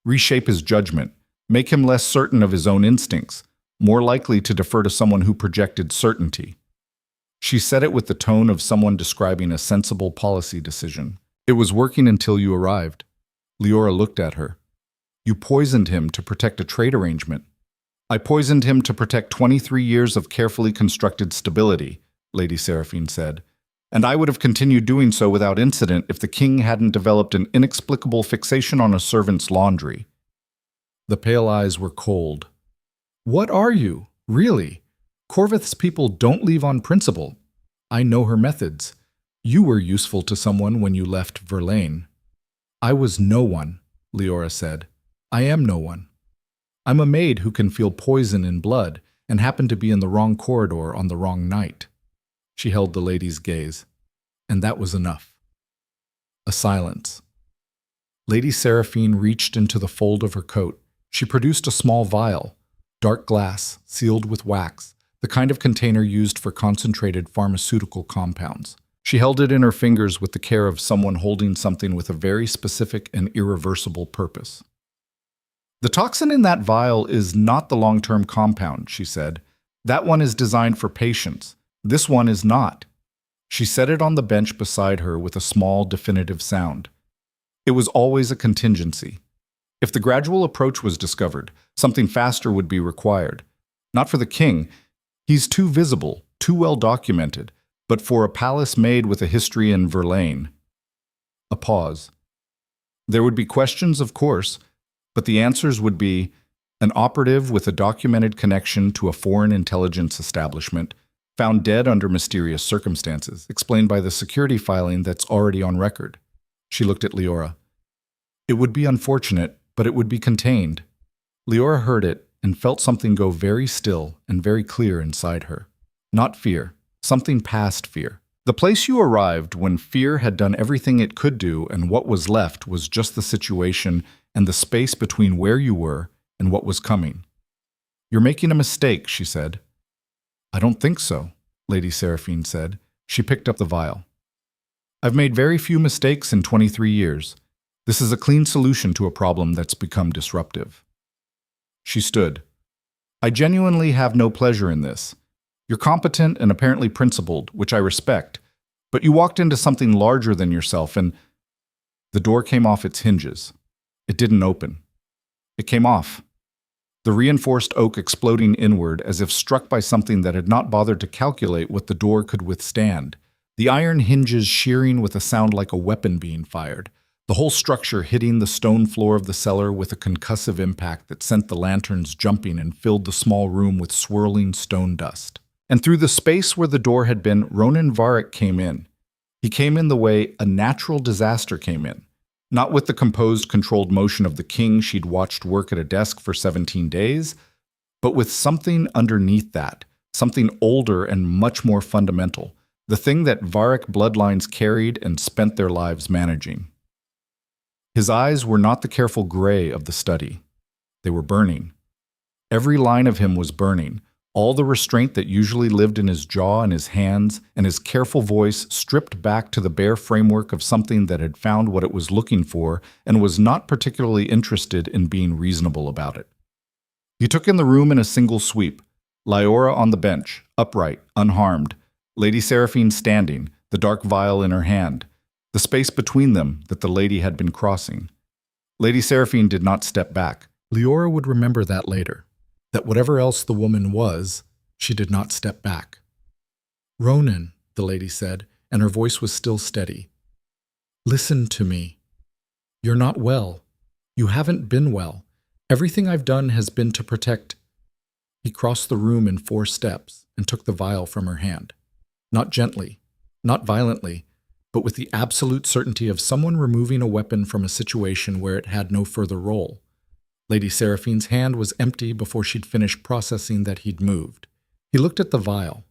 reshape his judgment, make him less certain of his own instincts, more likely to defer to someone who projected certainty." She said it with the tone of someone describing a sensible policy decision. "It was working until you arrived." Leora looked at her. "You poisoned him to protect a trade arrangement." "I poisoned him to protect 23 years of carefully constructed stability," Lady Seraphine said, "and I would have continued doing so without incident if the king hadn't developed an inexplicable fixation on a servant's laundry." The pale eyes were cold. "What are you, really? Corvith's people don't leave on principle. I know her methods. You were useful to someone when you left Verlaine." "I was no one," Leora said. "I am no one. I'm a maid who can feel poison in blood and happened to be in the wrong corridor on the wrong night." She held the lady's gaze. And that was enough. A silence. Lady Seraphine reached into the fold of her coat. She produced a small vial, dark glass, sealed with wax, the kind of container used for concentrated pharmaceutical compounds. She held it in her fingers with the care of someone holding something with a very specific and irreversible purpose. "The toxin in that vial is not the long-term compound," she said. "That one is designed for patients. This one is not." She set it on the bench beside her with a small, definitive sound. It was always a contingency. If the gradual approach was discovered, something faster would be required. Not for the king. He's too visible, too well documented, but for a palace maid with a history in Verlaine. A pause. There would be questions, of course, but the answers would be an operative with a documented connection to a foreign intelligence establishment, Found dead under mysterious circumstances, explained by the security filing that's already on record. She looked at Leora. It would be unfortunate, but it would be contained. Leora heard it and felt something go very still and very clear inside her. Not fear, something past fear. The place you arrived when fear had done everything it could do, and what was left was just the situation and the space between where you were and what was coming. You're making a mistake, she said. I don't think so, Lady Seraphine said. She picked up the vial. I've made very few mistakes in 23 years. This is a clean solution to a problem that's become disruptive. She stood. I genuinely have no pleasure in this. You're competent and apparently principled, which I respect, but you walked into something larger than yourself and the door came off its hinges. It didn't open. It came off. The reinforced oak exploding inward as if struck by something that had not bothered to calculate what the door could withstand. The iron hinges shearing with a sound like a weapon being fired. The whole structure hitting the stone floor of the cellar with a concussive impact that sent the lanterns jumping and filled the small room with swirling stone dust. And through the space where the door had been, Ronan Varric came in. He came in the way a natural disaster came in. Not with the composed, controlled motion of the king she'd watched work at a desk for 17 days, but with something underneath that, something older and much more fundamental, the thing that Varric bloodlines carried and spent their lives managing. His eyes were not the careful gray of the study. They were burning. Every line of him was burning. All the restraint that usually lived in his jaw and his hands, and his careful voice stripped back to the bare framework of something that had found what it was looking for and was not particularly interested in being reasonable about it. He took in the room in a single sweep. Leora on the bench, upright, unharmed. Lady Seraphine standing, the dark vial in her hand. The space between them that the lady had been crossing. Lady Seraphine did not step back. Leora would remember that later. That whatever else the woman was, she did not step back. Ronan, the lady said, and her voice was still steady. Listen to me. You're not well. You haven't been well. Everything I've done has been to protect. He crossed the room in 4 steps and took the vial from her hand. Not gently, not violently, but with the absolute certainty of someone removing a weapon from a situation where it had no further role. Lady Seraphine's hand was empty before she'd finished processing that he'd moved. He looked at the vial.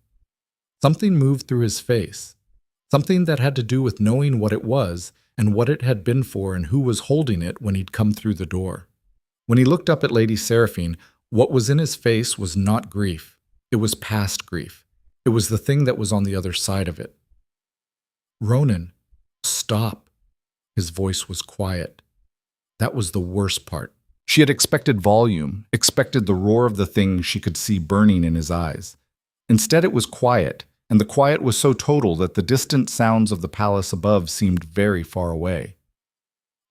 Something moved through his face. Something that had to do with knowing what it was and what it had been for and who was holding it when he'd come through the door. When he looked up at Lady Seraphine, what was in his face was not grief. It was past grief. It was the thing that was on the other side of it. Ronan, stop. His voice was quiet. That was the worst part. She had expected volume, expected the roar of the thing she could see burning in his eyes. Instead, it was quiet, and the quiet was so total that the distant sounds of the palace above seemed very far away.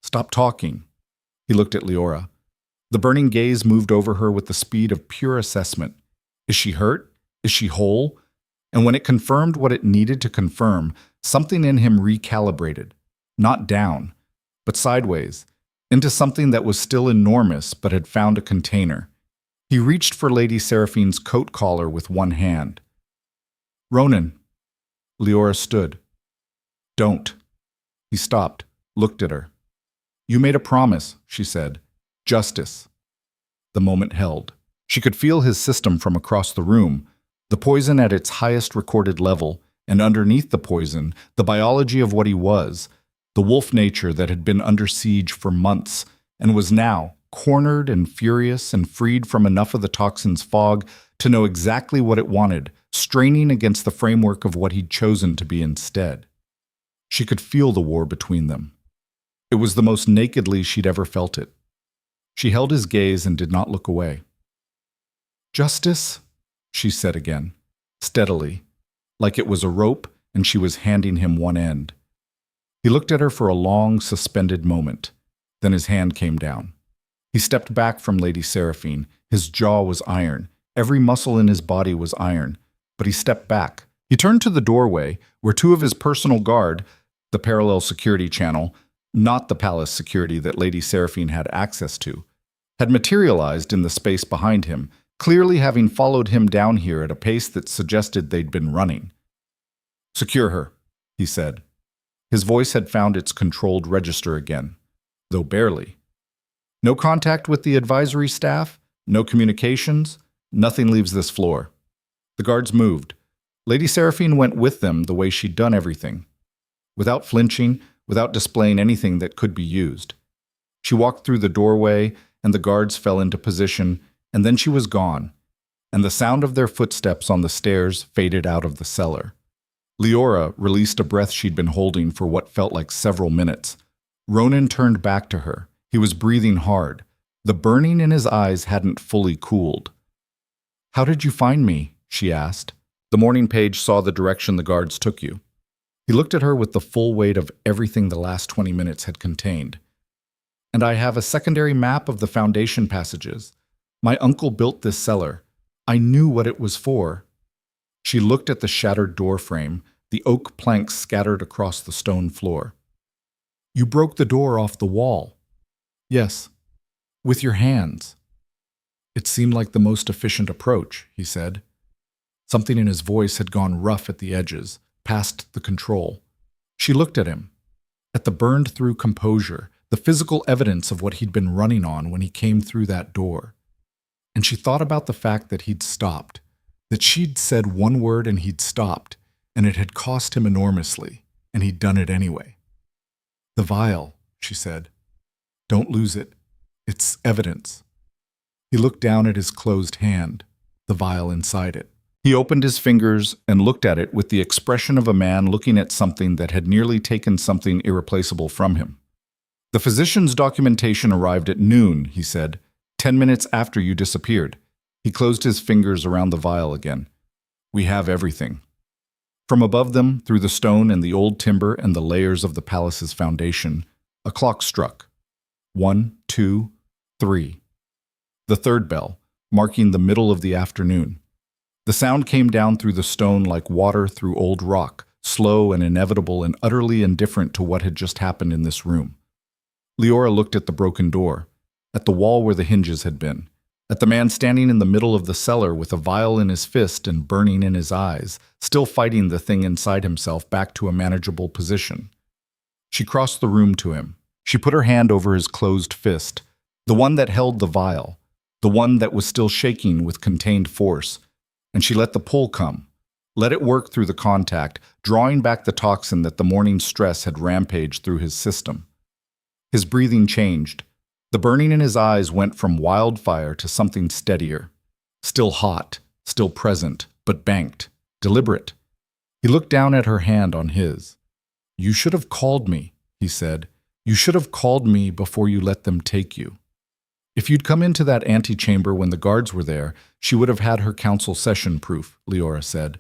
Stop talking. He looked at Leora. The burning gaze moved over her with the speed of pure assessment. Is she hurt? Is she whole? And when it confirmed what it needed to confirm, something in him recalibrated, not down, but sideways, into something that was still enormous but had found a container. He reached for Lady Seraphine's coat collar with one hand. Ronan. Leora stood. Don't. He stopped, looked at her. You made a promise, she said. Justice. The moment held. She could feel his system from across the room, the poison at its highest recorded level, and underneath the poison, the biology of what he was, the wolf nature that had been under siege for months and was now cornered and furious and freed from enough of the toxin's fog to know exactly what it wanted, straining against the framework of what he'd chosen to be instead. She could feel the war between them. It was the most nakedly she'd ever felt it. She held his gaze and did not look away. Justice, she said again, steadily, like it was a rope and she was handing him one end. He looked at her for a long, suspended moment. Then his hand came down. He stepped back from Lady Seraphine. His jaw was iron. Every muscle in his body was iron. But he stepped back. He turned to the doorway, where 2 of his personal guard, the parallel security channel, not the palace security that Lady Seraphine had access to, had materialized in the space behind him, clearly having followed him down here at a pace that suggested they'd been running. "Secure her," he said. His voice had found its controlled register again, though barely. "No contact with the advisory staff, no communications, nothing leaves this floor." The guards moved. Lady Seraphine went with them the way she'd done everything, without flinching, without displaying anything that could be used. She walked through the doorway, and the guards fell into position, and then she was gone, and the sound of their footsteps on the stairs faded out of the cellar. Leora released a breath she'd been holding for what felt like several minutes. Ronan turned back to her. He was breathing hard. The burning in his eyes hadn't fully cooled. "How did you find me?" she asked. "The morning page saw the direction the guards took you." He looked at her with the full weight of everything the last 20 minutes had contained. "And I have a secondary map of the foundation passages. My uncle built this cellar. I knew what it was for." She looked at the shattered door frame, the oak planks scattered across the stone floor. "You broke the door off the wall." "Yes, with your hands." "It seemed like the most efficient approach," he said. Something in his voice had gone rough at the edges, past the control. She looked at him, at the burned-through composure, the physical evidence of what he'd been running on when he came through that door. And she thought about the fact that he'd stopped, that she'd said one word and he'd stopped, and it had cost him enormously, and he'd done it anyway. "The vial," she said. "Don't lose it. It's evidence." He looked down at his closed hand, the vial inside it. He opened his fingers and looked at it with the expression of a man looking at something that had nearly taken something irreplaceable from him. "The physician's documentation arrived at noon," he said, 10 minutes after you disappeared." He closed his fingers around the vial again. "We have everything." From above them, through the stone and the old timber and the layers of the palace's foundation, a clock struck. 1, 2, 3. The third bell, marking the middle of the afternoon. The sound came down through the stone like water through old rock, slow and inevitable and utterly indifferent to what had just happened in this room. Leora looked at the broken door, at the wall where the hinges had been, at the man standing in the middle of the cellar with a vial in his fist and burning in his eyes, still fighting the thing inside himself back to a manageable position. She crossed the room to him. She put her hand over his closed fist, the one that held the vial, the one that was still shaking with contained force, and she let the pull come, let it work through the contact, drawing back the toxin that the morning's stress had rampaged through his system. His breathing changed. The burning in his eyes went from wildfire to something steadier, still hot, still present, but banked, deliberate. He looked down at her hand on his. "You should have called me," he said. "You should have called me before you let them take you." If you'd come into that antechamber when the guards were there, she would have had her council session proof, Leora said.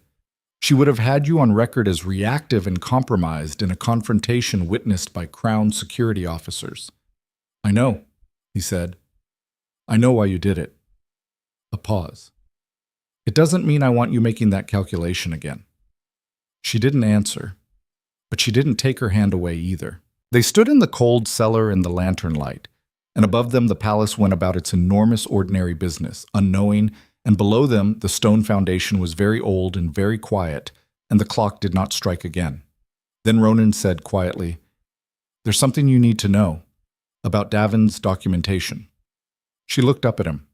She would have had you on record as reactive and compromised in a confrontation witnessed by Crown security officers. "I know," he said. "I know why you did it." A pause. "It doesn't mean I want you making that calculation again." She didn't answer, but she didn't take her hand away either. They stood in the cold cellar in the lantern light, and above them the palace went about its enormous ordinary business, unknowing, and below them the stone foundation was very old and very quiet, and the clock did not strike again. Then Ronan said quietly, "There's something you need to know about Davin's documentation." She looked up at him.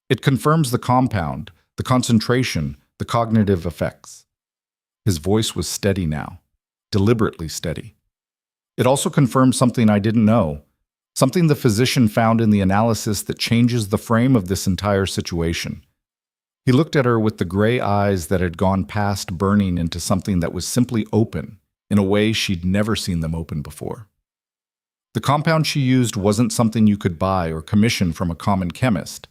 "It confirms the compound, the concentration, the cognitive effects." His voice was steady now, deliberately steady. "It also confirms something I didn't know, something the physician found in the analysis that changes the frame of this entire situation." He looked at her with the gray eyes that had gone past burning into something that was simply open, in a way she'd never seen them open before. The compound she used wasn't something you could buy or commission from a common chemist.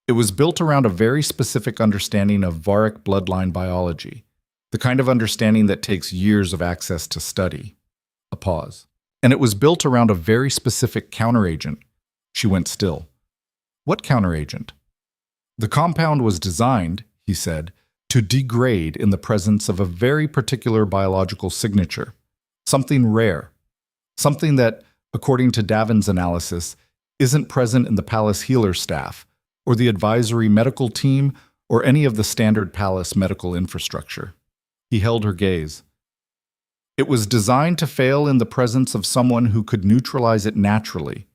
It was built around a very specific understanding of Varic bloodline biology, the kind of understanding that takes years of access to study. A pause. "And it was built around a very specific counteragent." She went still. "What counteragent?" "The compound was designed," he said, "to degrade in the presence of a very particular biological signature, something rare, something that, according to Davin's analysis, isn't present in the palace healer staff, or the advisory medical team, or any of the standard palace medical infrastructure. He held her gaze. It was designed to fail in the presence of someone who could neutralize it naturally,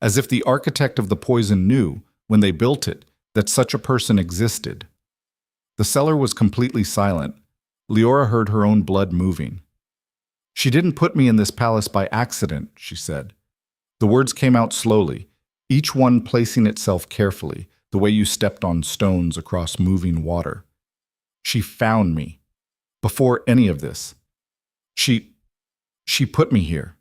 as if the architect of the poison knew, when they built it, that such a person existed. The cellar was completely silent. Leora heard her own blood moving. "She didn't put me in this palace by accident," she said. The words came out slowly, each one placing itself carefully, the way you stepped on stones across moving water. "She found me. Before any of this. She put me here."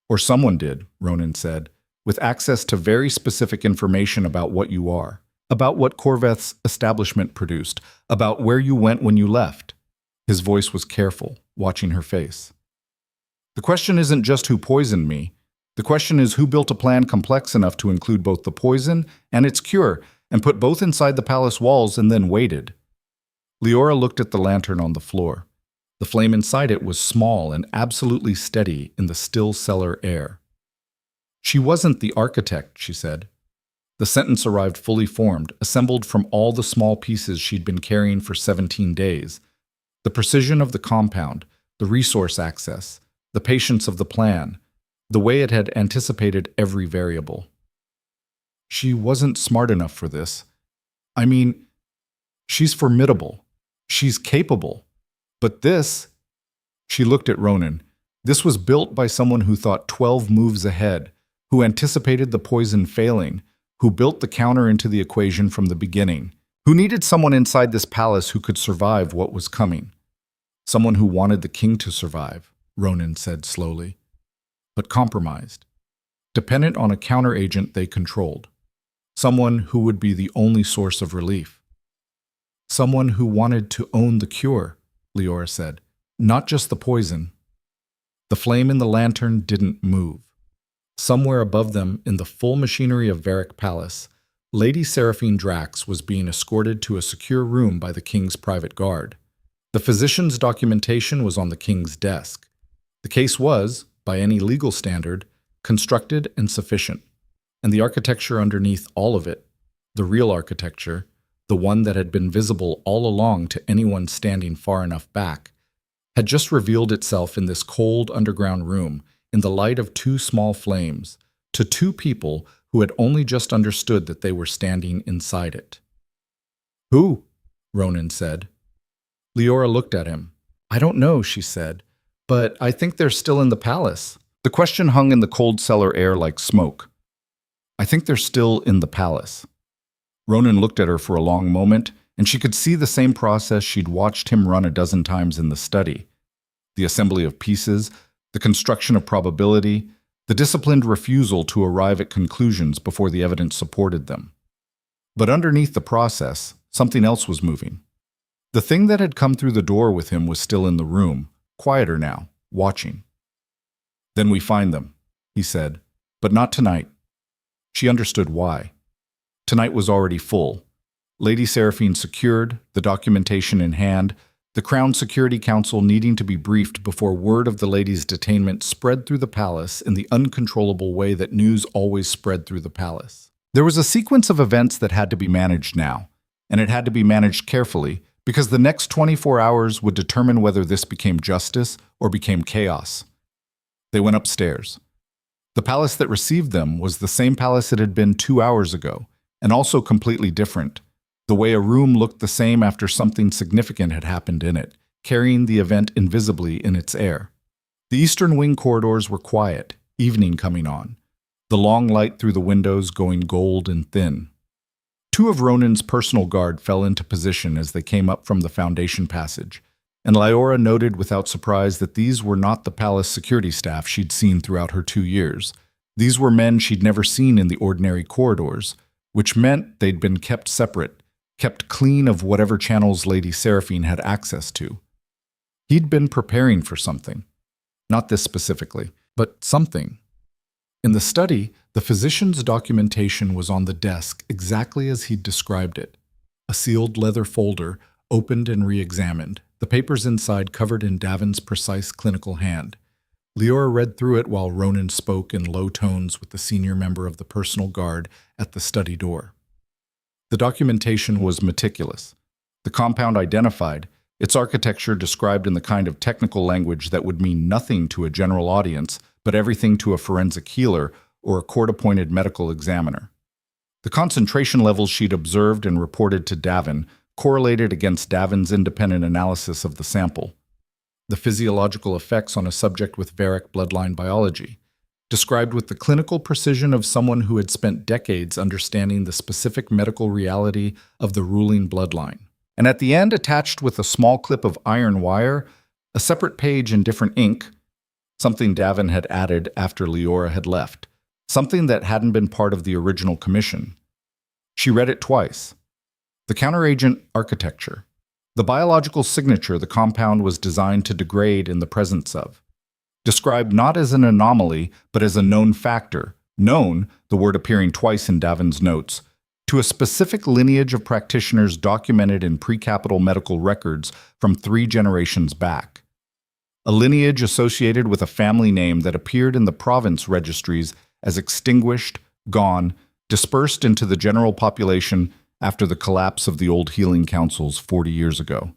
"Or someone did," Ronan said, "with access to very specific information about what you are, about what Corveth's establishment produced, about where you went when you left." His voice was careful, watching her face. "The question isn't just who poisoned me. The question is who built a plan complex enough to include both the poison and its cure, and put both inside the palace walls and then waited." Leora looked at the lantern on the floor. The flame inside it was small and absolutely steady in the still cellar air. "She wasn't the architect," she said. The sentence arrived fully formed, assembled from all the small pieces she'd been carrying for 17 days. The precision of the compound, the resource access, the patience of the plan, the way it had anticipated every variable. "She wasn't smart enough for this. I mean, she's formidable. She's capable. But this," she looked at Ronan, "this was built by someone who thought 12 moves ahead, who anticipated the poison failing, who built the counter into the equation from the beginning, who needed someone inside this palace who could survive what was coming. Someone who wanted the king to survive," Ronan said slowly, "but compromised, dependent on a counter-agent they controlled. Someone who would be the only source of relief. Someone who wanted to own the cure," Leora said, "not just the poison." The flame in the lantern didn't move. Somewhere above them, in the full machinery of Varric Palace, Lady Seraphine Drax was being escorted to a secure room by the king's private guard. The physician's documentation was on the king's desk. The case was, by any legal standard, constructed and sufficient. And the architecture underneath all of it, the real architecture, the one that had been visible all along to anyone standing far enough back, had just revealed itself in this cold underground room in the light of two small flames, to two people who had only just understood that they were standing inside it. "Who?" Ronan said. Leora looked at him. "I don't know," she said, "but I think they're still in the palace." The question hung in the cold cellar air like smoke. "I think they're still in the palace." Ronan looked at her for a long moment, and she could see the same process she'd watched him run a dozen times in the study. The assembly of pieces, the construction of probability, the disciplined refusal to arrive at conclusions before the evidence supported them. But underneath the process, something else was moving. The thing that had come through the door with him was still in the room, quieter now, watching. "Then we find them," he said, "but not tonight." She understood why. Tonight was already full. Lady Seraphine secured, the documentation in hand, the Crown Security Council needing to be briefed before word of the lady's detainment spread through the palace in the uncontrollable way that news always spread through the palace. There was a sequence of events that had to be managed now, and it had to be managed carefully because the next 24 hours would determine whether this became justice or became chaos. They went upstairs. The palace that received them was the same palace it had been 2 hours ago, and also completely different. The way a room looked the same after something significant had happened in it, carrying the event invisibly in its air. The eastern wing corridors were quiet, evening coming on, the long light through the windows going gold and thin. Two of Ronan's personal guard fell into position as they came up from the foundation passage, and Leora noted without surprise that these were not the palace security staff she'd seen throughout her 2 years. These were men she'd never seen in the ordinary corridors, which meant they'd been kept separate, kept clean of whatever channels Lady Seraphine had access to. He'd been preparing for something. Not this specifically, but something. In the study, the physician's documentation was on the desk exactly as he'd described it. A sealed leather folder, opened and re-examined, the papers inside covered in Davin's precise clinical hand. Leora read through it while Ronan spoke in low tones with the senior member of the personal guard at the study door. The documentation was meticulous. The compound identified, its architecture described in the kind of technical language that would mean nothing to a general audience, but everything to a forensic healer or a court-appointed medical examiner. The concentration levels she'd observed and reported to Davin correlated against Davin's independent analysis of the sample. The physiological effects on a subject with Varick bloodline biology, described with the clinical precision of someone who had spent decades understanding the specific medical reality of the ruling bloodline. And at the end, attached with a small clip of iron wire, a separate page in different ink, something Davin had added after Leora had left, something that hadn't been part of the original commission. She read it twice. The counteragent architecture. The biological signature the compound was designed to degrade in the presence of. Described not as an anomaly, but as a known factor. Known, the word appearing twice in Davin's notes, to a specific lineage of practitioners documented in pre-capital medical records from 3 generations back. A lineage associated with a family name that appeared in the province registries as extinguished, gone, dispersed into the general population after the collapse of the old healing councils 40 years ago.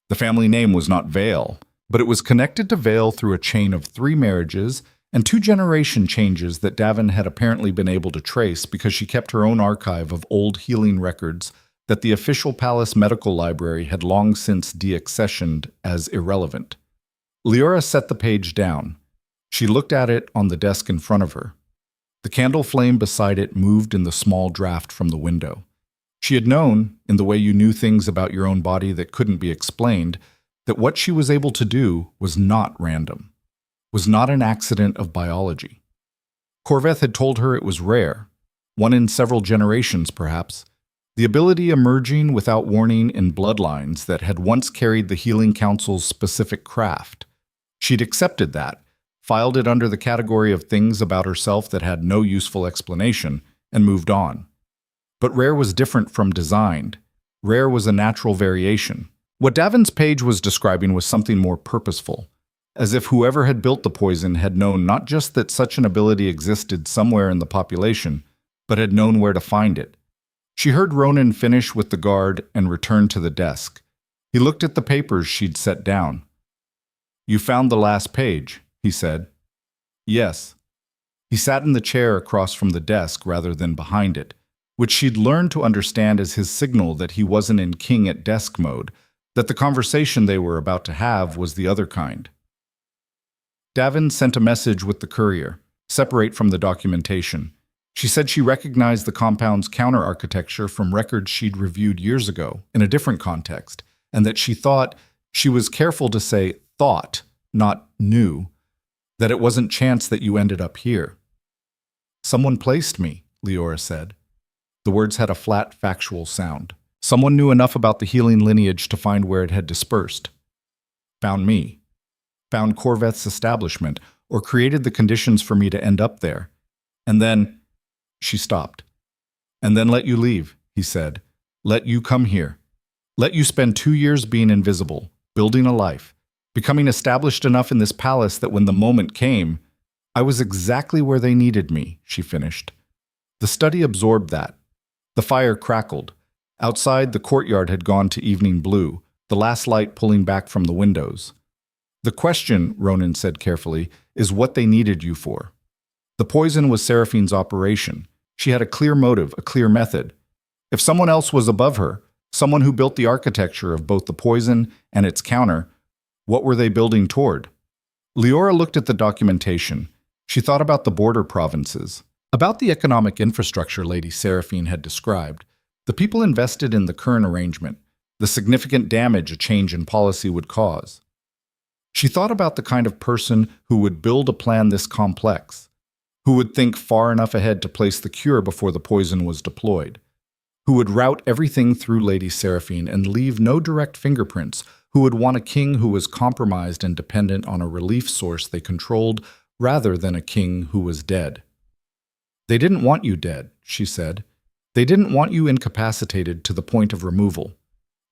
The family name was not Vale, but it was connected to Vale through a chain of 3 marriages and 2 generation changes that Davin had apparently been able to trace because she kept her own archive of old healing records that the official palace medical library had long since deaccessioned as irrelevant. Leora set the page down. She looked at it on the desk in front of her. The candle flame beside it moved in the small draft from the window. She had known, in the way you knew things about your own body that couldn't be explained, that what she was able to do was not random, was not an accident of biology. Corveth had told her it was rare, one in several generations perhaps, the ability emerging without warning in bloodlines that had once carried the Healing Council's specific craft. She'd accepted that, filed it under the category of things about herself that had no useful explanation, and moved on. But rare was different from designed. Rare was a natural variation. What Davin's page was describing was something more purposeful, as if whoever had built the poison had known not just that such an ability existed somewhere in the population, but had known where to find it. She heard Ronan finish with the guard and return to the desk. He looked at the papers she'd set down. "You found the last page," he said. "Yes." He sat in the chair across from the desk rather than behind it, which she'd learned to understand as his signal that he wasn't in king at desk mode, that the conversation they were about to have was the other kind. Davin sent a message with the courier, separate from the documentation. She said she recognized the compound's counter-architecture from records she'd reviewed years ago, in a different context, and that she was careful to say thought, not knew, that it wasn't chance that you ended up here. "Someone placed me," Leora said. The words had a flat, factual sound. Someone knew enough about the healing lineage to find where it had dispersed. Found me. Found Corveth's establishment, or created the conditions for me to end up there. And then, she stopped. "And then let you leave," he said. "Let you come here. Let you spend 2 years being invisible, building a life, becoming established enough in this palace that when the moment came, I was exactly where they needed me," she finished. The study absorbed that. The fire crackled. Outside, the courtyard had gone to evening blue, the last light pulling back from the windows. "The question," Ronan said carefully, "is what they needed you for." The poison was Seraphine's operation. She had a clear motive, a clear method. If someone else was above her, someone who built the architecture of both the poison and its counter, what were they building toward? Leora looked at the documentation. She thought about the border provinces, about the economic infrastructure Lady Seraphine had described, the people invested in the current arrangement, the significant damage a change in policy would cause. She thought about the kind of person who would build a plan this complex, who would think far enough ahead to place the cure before the poison was deployed, who would route everything through Lady Seraphine and leave no direct fingerprints, who would want a king who was compromised and dependent on a relief source they controlled rather than a king who was dead. "They didn't want you dead," she said. "They didn't want you incapacitated to the point of removal.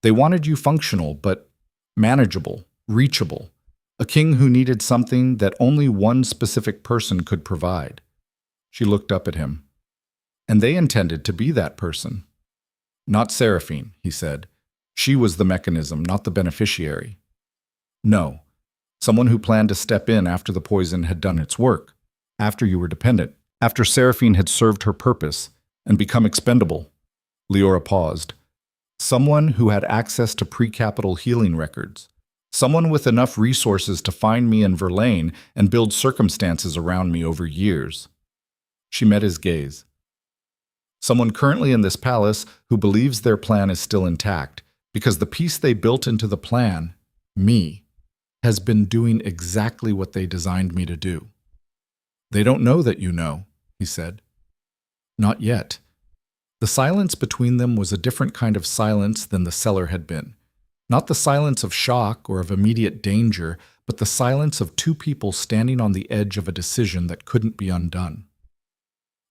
They wanted you functional, but manageable, reachable. A king who needed something that only one specific person could provide." She looked up at him. "And they intended to be that person." Not Seraphine, he said. She was the mechanism, not the beneficiary. No, someone who planned to step in after the poison had done its work, after you were dependent, after Seraphine had served her purpose and become expendable. Leora paused. Someone who had access to pre-capital healing records. Someone with enough resources to find me in Verlaine and build circumstances around me over years. She met his gaze. Someone currently in this palace who believes their plan is still intact, because the piece they built into the plan, me, has been doing exactly what they designed me to do. They don't know that you know, he said. Not yet. The silence between them was a different kind of silence than the cellar had been. Not the silence of shock or of immediate danger, but the silence of two people standing on the edge of a decision that couldn't be undone.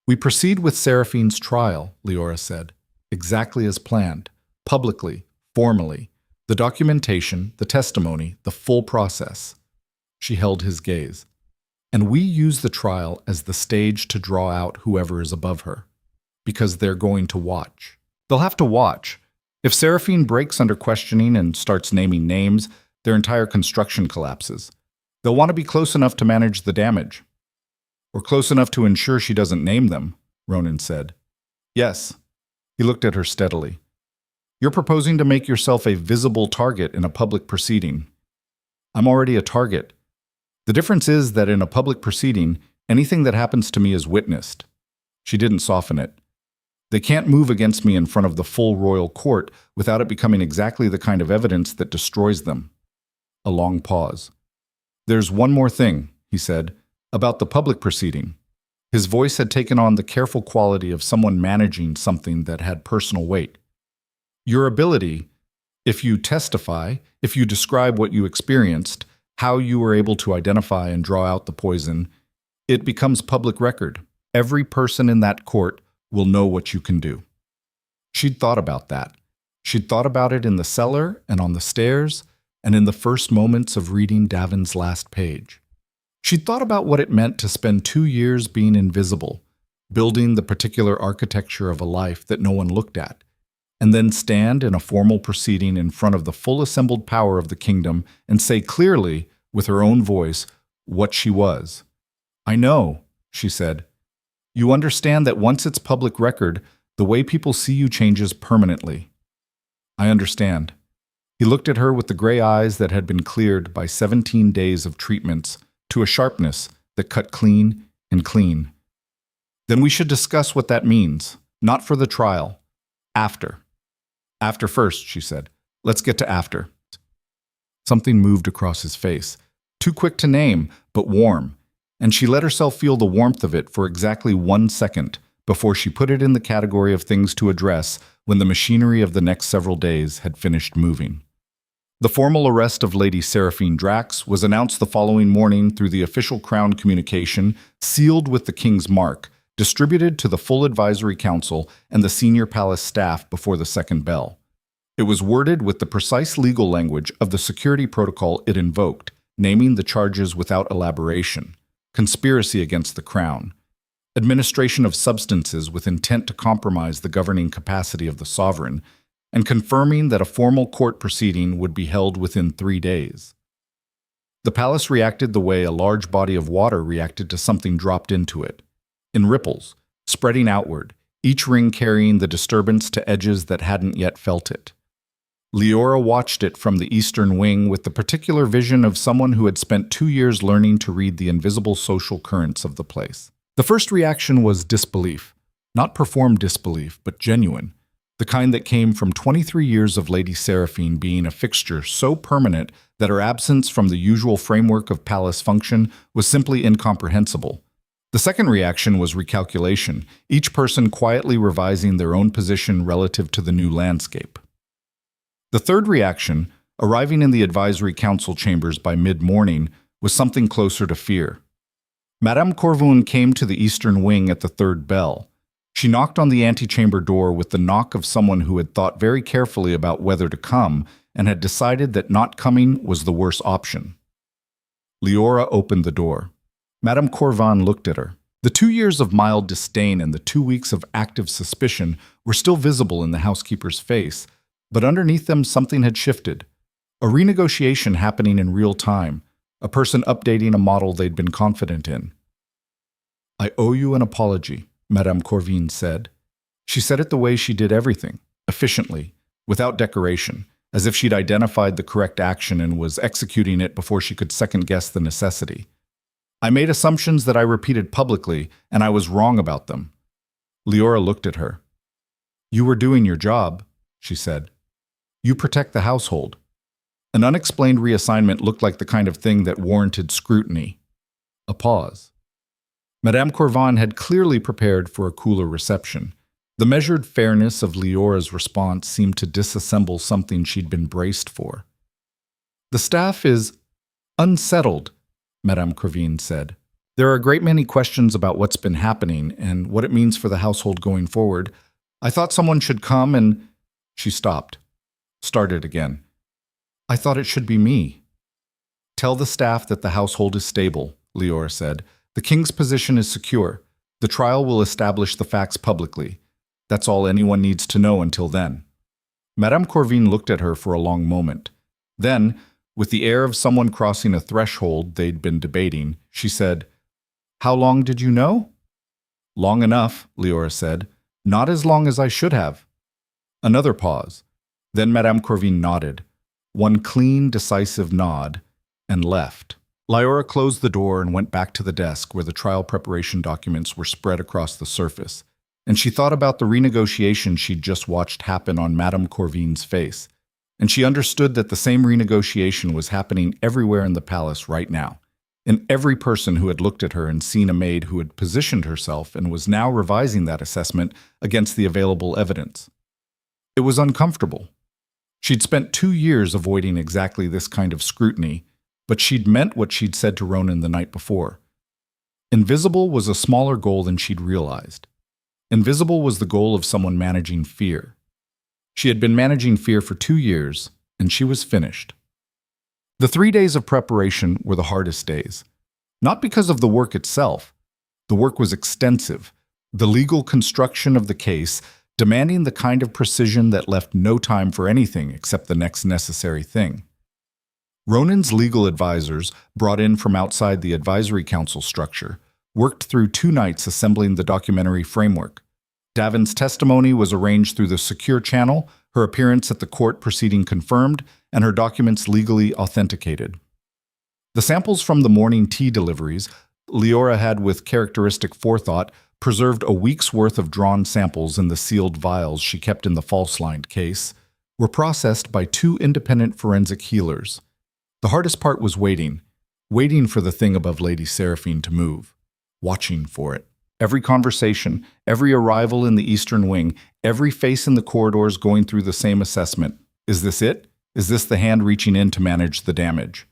We proceed with Seraphine's trial, Leora said, exactly as planned, publicly, formally, the documentation, the testimony, the full process. She held his gaze. And we use the trial as the stage to draw out whoever is above her. Because they're going to watch. They'll have to watch. If Seraphine breaks under questioning and starts naming names, their entire construction collapses. They'll want to be close enough to manage the damage. Or close enough to ensure she doesn't name them, Ronan said. Yes. He looked at her steadily. You're proposing to make yourself a visible target in a public proceeding. I'm already a target. The difference is that in a public proceeding, anything that happens to me is witnessed. She didn't soften it. They can't move against me in front of the full royal court without it becoming exactly the kind of evidence that destroys them. A long pause. There's one more thing, he said, about the public proceeding. His voice had taken on the careful quality of someone managing something that had personal weight. Your ability, if you testify, if you describe what you experienced, how you were able to identify and draw out the poison, it becomes public record. Every person in that court will know what you can do. She'd thought about that. She'd thought about it in the cellar and on the stairs and in the first moments of reading Davin's last page. She'd thought about what it meant to spend 2 years being invisible, building the particular architecture of a life that no one looked at, and then stand in a formal proceeding in front of the full assembled power of the kingdom and say clearly, with her own voice, what she was. I know, she said. You understand that once it's public record, the way people see you changes permanently. I understand. He looked at her with the gray eyes that had been cleared by 17 days of treatments to a sharpness that cut clean and clean. Then we should discuss what that means, not for the trial. After. After first, she said. Let's get to after. Something moved across his face, too quick to name, but warm, and she let herself feel the warmth of it for exactly 1 second before she put it in the category of things to address when the machinery of the next several days had finished moving. The formal arrest of Lady Seraphine Drax was announced the following morning through the official Crown communication, sealed with the King's mark, distributed to the full advisory council and the senior palace staff before the second bell. It was worded with the precise legal language of the security protocol it invoked, naming the charges without elaboration: conspiracy against the Crown, administration of substances with intent to compromise the governing capacity of the sovereign, and confirming that a formal court proceeding would be held within 3 days. The palace reacted the way a large body of water reacted to something dropped into it, in ripples, spreading outward, each ring carrying the disturbance to edges that hadn't yet felt it. Leora watched it from the eastern wing with the particular vision of someone who had spent 2 years learning to read the invisible social currents of the place. The first reaction was disbelief, not performed disbelief, but genuine, the kind that came from 23 years of Lady Seraphine being a fixture so permanent that her absence from the usual framework of palace function was simply incomprehensible. The second reaction was recalculation, each person quietly revising their own position relative to the new landscape. The third reaction, arriving in the advisory council chambers by mid-morning, was something closer to fear. Madame Corvoon came to the eastern wing at the third bell. She knocked on the antechamber door with the knock of someone who had thought very carefully about whether to come and had decided that not coming was the worst option. Leora opened the door. Madame Corvoon looked at her. The 2 years of mild disdain and the 2 weeks of active suspicion were still visible in the housekeeper's face, but underneath them something had shifted. A renegotiation happening in real time, a person updating a model they'd been confident in. "I owe you an apology," Madame Corvine said. She said it the way she did everything, efficiently, without decoration, as if she'd identified the correct action and was executing it before she could second-guess the necessity. "I made assumptions that I repeated publicly, and I was wrong about them." Leora looked at her. "You were doing your job," she said. "You protect the household." An unexplained reassignment looked like the kind of thing that warranted scrutiny. A pause. Madame Corvine had clearly prepared for a cooler reception. The measured fairness of Leora's response seemed to disassemble something she'd been braced for. "The staff is unsettled," Madame Corvine said. "There are a great many questions about what's been happening and what it means for the household going forward. I thought someone should come and—" She stopped. Started again. "I thought it should be me." "Tell the staff that the household is stable," Leora said. "The king's position is secure. The trial will establish the facts publicly. That's all anyone needs to know until then." Madame Corvine looked at her for a long moment. Then, with the air of someone crossing a threshold they'd been debating, she said, "How long did you know?" "Long enough," Leora said. "Not as long as I should have." Another pause. Then Madame Corvine nodded. One clean, decisive nod, and left. Leora closed the door and went back to the desk where the trial preparation documents were spread across the surface, and she thought about the renegotiation she'd just watched happen on Madame Corvine's face, and she understood that the same renegotiation was happening everywhere in the palace right now, in every person who had looked at her and seen a maid who had positioned herself and was now revising that assessment against the available evidence. It was uncomfortable. She'd spent 2 years avoiding exactly this kind of scrutiny, but she'd meant what she'd said to Ronan the night before. Invisible was a smaller goal than she'd realized. Invisible was the goal of someone managing fear. She had been managing fear for 2 years, and she was finished. The 3 days of preparation were the hardest days. Not because of the work itself. The work was extensive. The legal construction of the case, demanding the kind of precision that left no time for anything except the next necessary thing. Ronan's legal advisors, brought in from outside the advisory council structure, worked through 2 nights assembling the documentary framework. Davin's testimony was arranged through the secure channel, her appearance at the court proceeding confirmed, and her documents legally authenticated. The samples from the morning tea deliveries, Leora had with characteristic forethought preserved a week's worth of drawn samples in the sealed vials she kept in the false-lined case, were processed by 2 independent forensic healers. The hardest part was waiting for the thing above Lady Seraphine to move, watching for it. Every conversation, every arrival in the eastern wing, every face in the corridors going through the same assessment. Is this it? Is this the hand reaching in to manage the damage?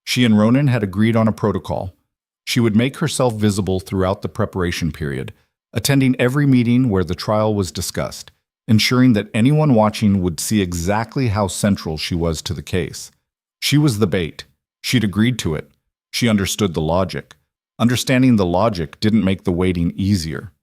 She and Ronan had agreed on a protocol. She would make herself visible throughout the preparation period, attending every meeting where the trial was discussed, ensuring that anyone watching would see exactly how central she was to the case. She was the bait. She'd agreed to it. She understood the logic. Understanding the logic didn't make the waiting easier.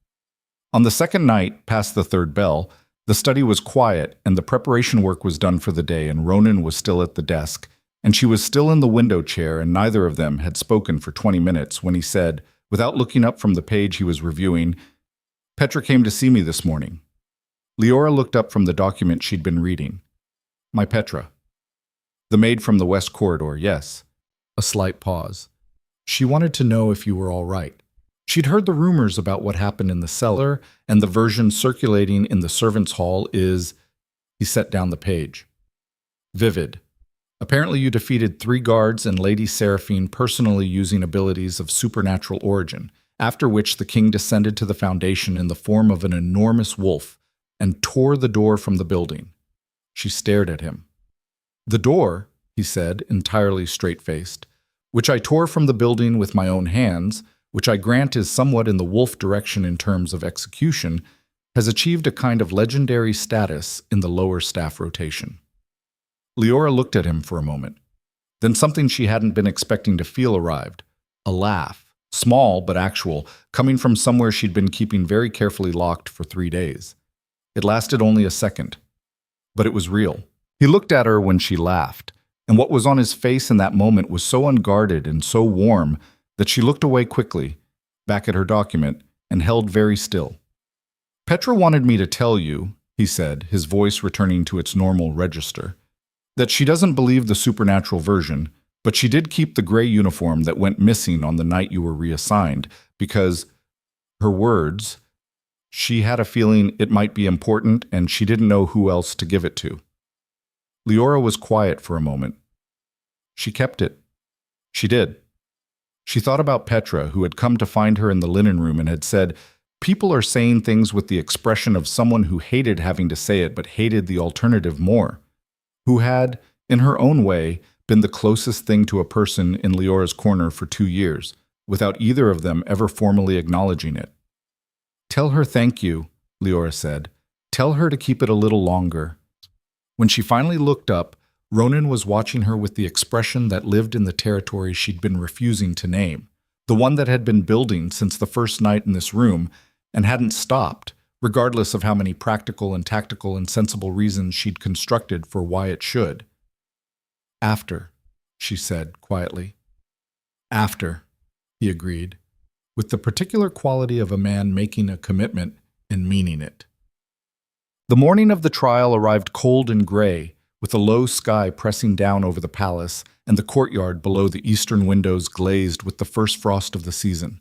On the second night, past the 3rd bell, the study was quiet and the preparation work was done for the day, and Ronan was still at the desk, and she was still in the window chair, and neither of them had spoken for 20 minutes when he said, without looking up from the page he was reviewing, "Petra came to see me this morning." Leora looked up from the document she'd been reading. "My Petra." "The maid from the west corridor, yes." A slight pause. "She wanted to know if you were all right. She'd heard the rumors about what happened in the cellar, and the version circulating in the servants' hall is—" He set down the page. "Vivid. Apparently you defeated 3 guards and Lady Seraphine personally using abilities of supernatural origin, after which the king descended to the foundation in the form of an enormous wolf and tore the door from the building." She stared at him. "The door," he said, entirely straight-faced, "which I tore from the building with my own hands, which I grant is somewhat in the wolf direction in terms of execution, has achieved a kind of legendary status in the lower staff rotation." Leora looked at him for a moment. Then something she hadn't been expecting to feel arrived. A laugh, Small but actual, coming from somewhere she'd been keeping very carefully locked for 3 days. It lasted only a second, but it was real. He looked at her when she laughed, and what was on his face in that moment was so unguarded and so warm that she looked away quickly, back at her document, and held very still. "Petra wanted me to tell you," he said, his voice returning to its normal register, "that she doesn't believe the supernatural version, but she did keep the gray uniform that went missing on the night you were reassigned, because," her words, "she had a feeling it might be important and she didn't know who else to give it to." Leora was quiet for a moment. She kept it. She did. She thought about Petra, who had come to find her in the linen room and had said, "People are saying things with the expression of someone who hated having to say it but hated the alternative more," who had, in her own way, been the closest thing to a person in Leora's corner for 2 years, without either of them ever formally acknowledging it. "Tell her thank you," Leora said. "Tell her to keep it a little longer." When she finally looked up, Ronan was watching her with the expression that lived in the territory she'd been refusing to name, the one that had been building since the first night in this room and hadn't stopped, regardless of how many practical and tactical and sensible reasons she'd constructed for why it should. "After," she said quietly. "After," he agreed, with the particular quality of a man making a commitment and meaning it. The morning of the trial arrived cold and gray, with a low sky pressing down over the palace and the courtyard below the eastern windows glazed with the first frost of the season.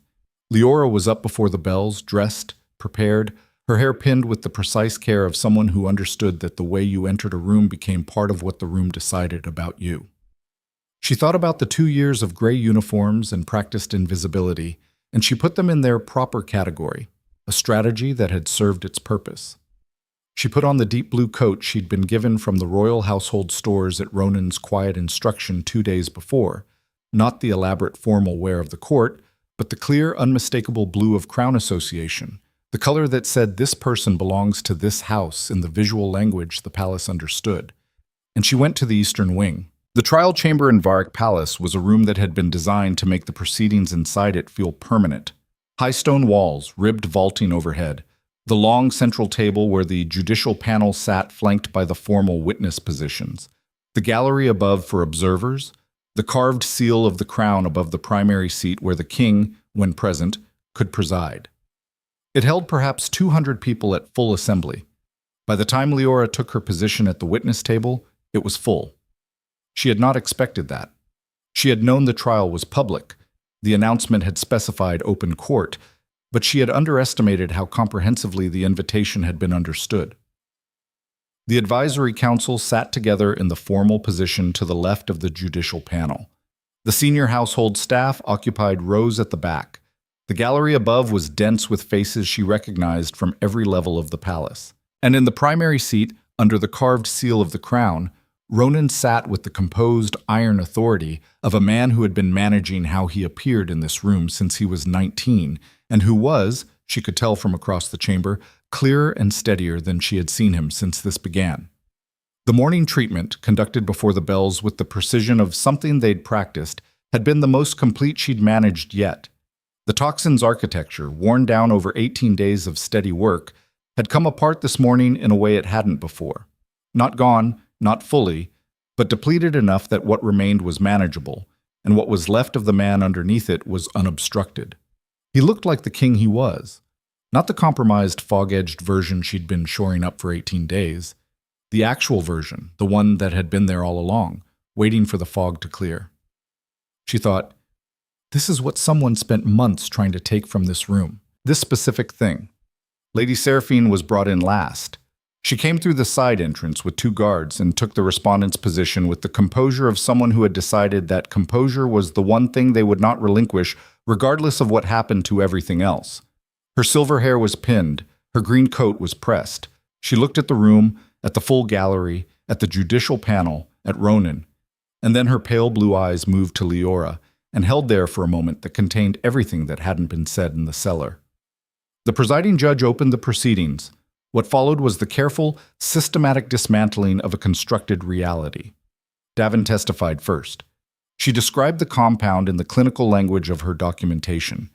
Leora was up before the bells, dressed, prepared, her hair pinned with the precise care of someone who understood that the way you entered a room became part of what the room decided about you. She thought about the 2 years of gray uniforms and practiced invisibility, and she put them in their proper category, a strategy that had served its purpose. She put on the deep blue coat she'd been given from the royal household stores at Ronan's quiet instruction 2 days before, not the elaborate formal wear of the court, but the clear, unmistakable blue of Crown Association, the color that said this person belongs to this house in the visual language the palace understood. And she went to the eastern wing. The trial chamber in Varric Palace was a room that had been designed to make the proceedings inside it feel permanent. High stone walls, ribbed vaulting overhead, the long central table where the judicial panel sat flanked by the formal witness positions, the gallery above for observers, the carved seal of the crown above the primary seat where the king, when present, could preside. It held perhaps 200 people at full assembly. By the time Leora took her position at the witness table, it was full. She had not expected that. She had known the trial was public. The announcement had specified open court, but she had underestimated how comprehensively the invitation had been understood. The advisory council sat together in the formal position to the left of the judicial panel. The senior household staff occupied rows at the back. The gallery above was dense with faces she recognized from every level of the palace. And in the primary seat, under the carved seal of the crown, Ronan sat with the composed iron authority of a man who had been managing how he appeared in this room since he was 19, and who was, she could tell from across the chamber, clearer and steadier than she had seen him since this began. The morning treatment, conducted before the bells with the precision of something they'd practiced, had been the most complete she'd managed yet. The toxin's architecture, worn down over 18 days of steady work, had come apart this morning in a way it hadn't before. Not gone, not fully, but depleted enough that what remained was manageable, and what was left of the man underneath it was unobstructed. He looked like the king he was, not the compromised, fog-edged version she'd been shoring up for 18 days, the actual version, the one that had been there all along, waiting for the fog to clear. She thought, this is what someone spent months trying to take from this room, this specific thing. Lady Seraphine was brought in last. She came through the side entrance with 2 guards and took the respondent's position with the composure of someone who had decided that composure was the one thing they would not relinquish regardless of what happened to everything else. Her silver hair was pinned, her green coat was pressed. She looked at the room, at the full gallery, at the judicial panel, at Ronan, and then her pale blue eyes moved to Leora and held there for a moment that contained everything that hadn't been said in the cellar. The presiding judge opened the proceedings. What followed was the careful, systematic dismantling of a constructed reality. Davin testified first. She described the compound in the clinical language of her documentation,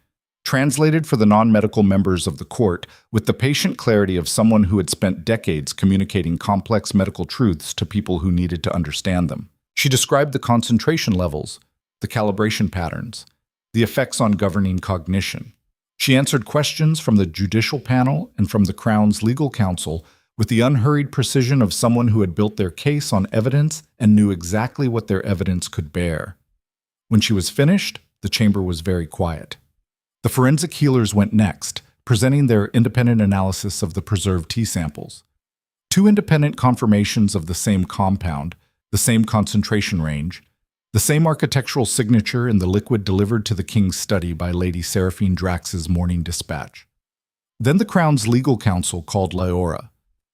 translated for the non-medical members of the court with the patient clarity of someone who had spent decades communicating complex medical truths to people who needed to understand them. She described the concentration levels, the calibration patterns, the effects on governing cognition. She answered questions from the judicial panel and from the Crown's legal counsel with the unhurried precision of someone who had built their case on evidence and knew exactly what their evidence could bear. When she was finished, the chamber was very quiet. The forensic healers went next, presenting their independent analysis of the preserved T samples. 2 independent confirmations of the same compound, the same concentration range, the same architectural signature in the liquid delivered to the king's study by Lady Seraphine Drax's morning dispatch. Then the Crown's legal counsel called Laura.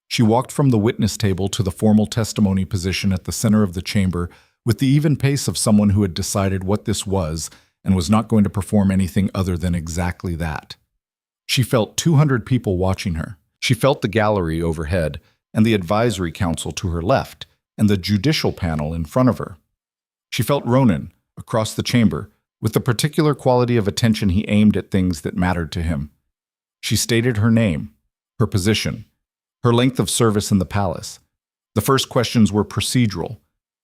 She walked from the witness table to the formal testimony position at the center of the chamber with the even pace of someone who had decided what this was and was not going to perform anything other than exactly that. She felt 200 people watching her. She felt the gallery overhead and the advisory council to her left and the judicial panel in front of her. She felt Ronan, across the chamber, with the particular quality of attention he aimed at things that mattered to him. She stated her name, her position, her length of service in the palace. The first questions were procedural.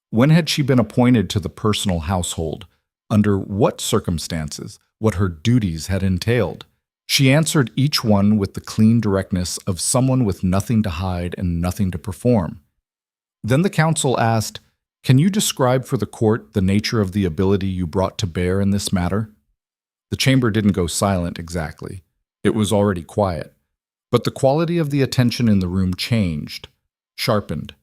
When had she been appointed to the personal household? Under what circumstances? What her duties had entailed? She answered each one with the clean directness of someone with nothing to hide and nothing to perform. Then the counsel asked, "Can you describe for the court the nature of the ability you brought to bear in this matter?" The chamber didn't go silent exactly. It was already quiet. But the quality of the attention in the room changed, sharpened.